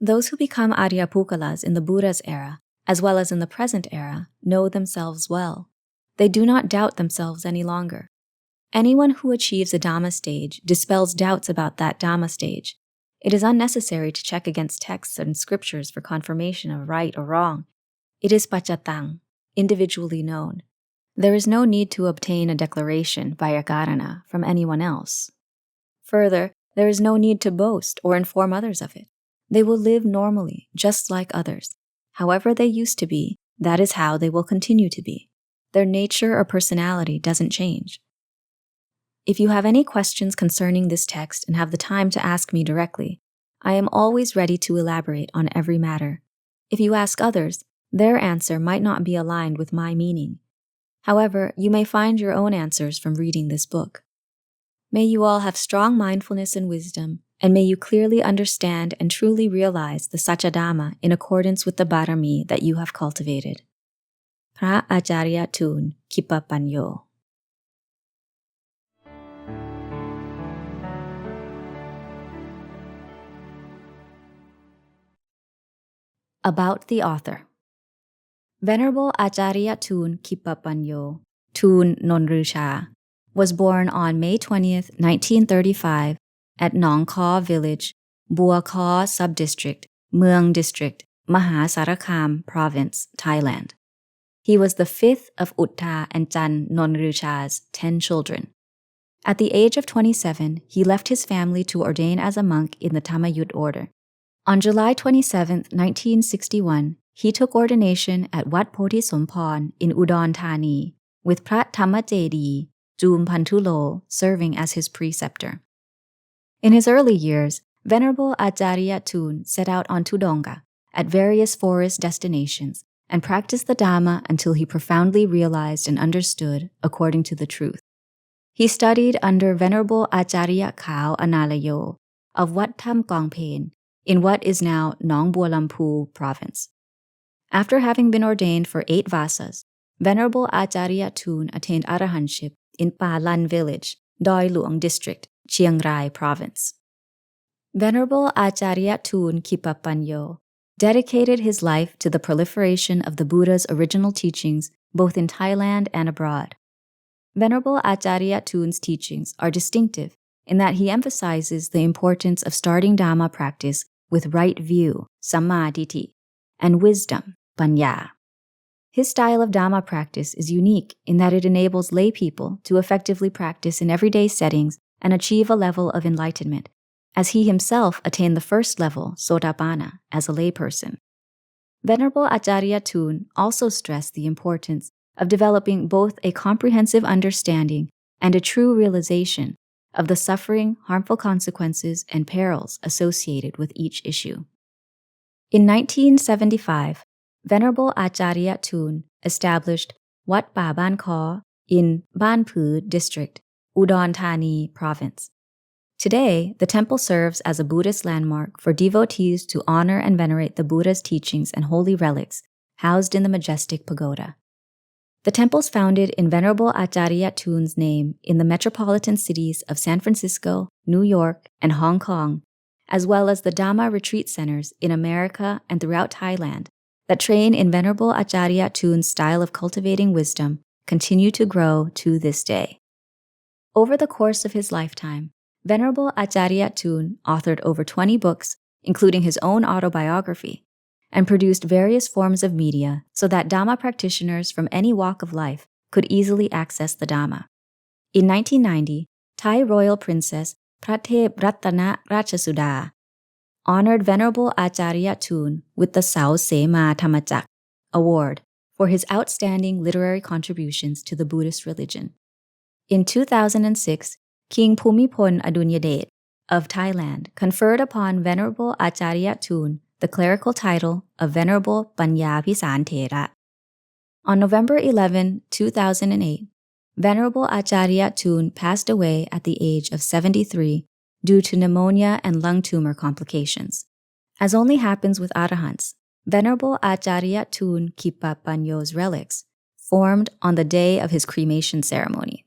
Those who become Ariya in the Buddha's era, as well as in the present era, know themselves well. They do not doubt themselves any longer. Anyone who achieves a Dhamma stage dispels doubts about that Dhamma stage. It is unnecessary to check against texts and scriptures for confirmation of right or wrong. It is pacatang, individually known. There is no need to obtain a declaration via karana from anyone else. Further, there is no need to boast or inform others of it. They will live normally, just like others. However they used to be, that is how they will continue to be. Their nature or personality doesn't change. If you have any questions concerning this text and have the time to ask me directly, I am always ready to elaborate on every matter. If you ask others, their answer might not be aligned with my meaning. However, you may find your own answers from reading this book. May you all have strong mindfulness and wisdom, and may you clearly understand and truly realize the Satya Dhamma in accordance with the bharami that you have cultivated. Venerable Acariya Thoon Khippapañño. About the author. Venerable Acariya Thoon Khippapañño, Thoon Nonrusha, was born on May 20th, 1935 at Nong Khaw Village, Bua Khaw Subdistrict, Mueang District, Mahasarakham Province, Thailand. He was the fifth of Utta and Chan Nonrusha's 10 children. At the age of 27, he left his family to ordain as a monk in the Thammayut order. On July 27, 1961, he took ordination at Wat Pothisompon in Udon Thani, with Prat Thamajedi, Jum Pantulo, serving as his preceptor. In his early years, Venerable Acariya Thoon set out on Tudonga at various forest destinations and practiced the Dhamma until he profoundly realized and understood according to the truth. He studied under Venerable Acariya Khao Analayo of Wat Tham Kongpen in what is now Nong Bua Lampu province. After having been ordained for 8 vasas, Venerable Acariya Thoon attained arahantship in Pa Lan village, Doi Luang district, Chiang Rai province. Venerable Acariya Thoon Khippapañño dedicated his life to the proliferation of the Buddha's original teachings both in Thailand and abroad. Venerable Acariya Thoon's teachings are distinctive in that he emphasizes the importance of starting Dhamma practice with right view, Samādhi, and wisdom, Paññā. His style of Dhamma practice is unique in that it enables lay people to effectively practice in everyday settings and achieve a level of enlightenment, as he himself attained the first level, Sotapanna, as a layperson. Venerable Acariya Thoon also stressed the importance of developing both a comprehensive understanding and a true realization of the suffering, harmful consequences, and perils associated with each issue. In 1975, Venerable Acariya Thoon established Wat Pa Ban Khaw in Ban Phud district, Udon Thani province. Today, the temple serves as a Buddhist landmark for devotees to honor and venerate the Buddha's teachings and holy relics housed in the majestic pagoda. The temples founded in Venerable Acariya Thoon's name in the metropolitan cities of San Francisco, New York, and Hong Kong, as well as the Dhamma retreat centers in America and throughout Thailand that train in Venerable Acariya Thoon's style of cultivating wisdom, continue to grow to this day. Over the course of his lifetime, Venerable Acariya Thoon authored over 20 books, including his own autobiography, and produced various forms of media so that Dhamma practitioners from any walk of life could easily access the Dhamma. In 1990, Thai royal princess Prathep Ratana Ratchasuda honored Venerable Acariya Thoon with the Sao Sema Thamachak Award for his outstanding literary contributions to the Buddhist religion. In 2006, King Bhumibol Adulyadej of Thailand conferred upon Venerable Acariya Thoon the clerical title of Venerable Paññā-vimutti. On November 11, 2008, Venerable Acariya Thoon passed away at the age of 73 due to pneumonia and lung tumor complications. As only happens with arahants, Venerable Acariya Thoon Khippapañño's relics formed on the day of his cremation ceremony.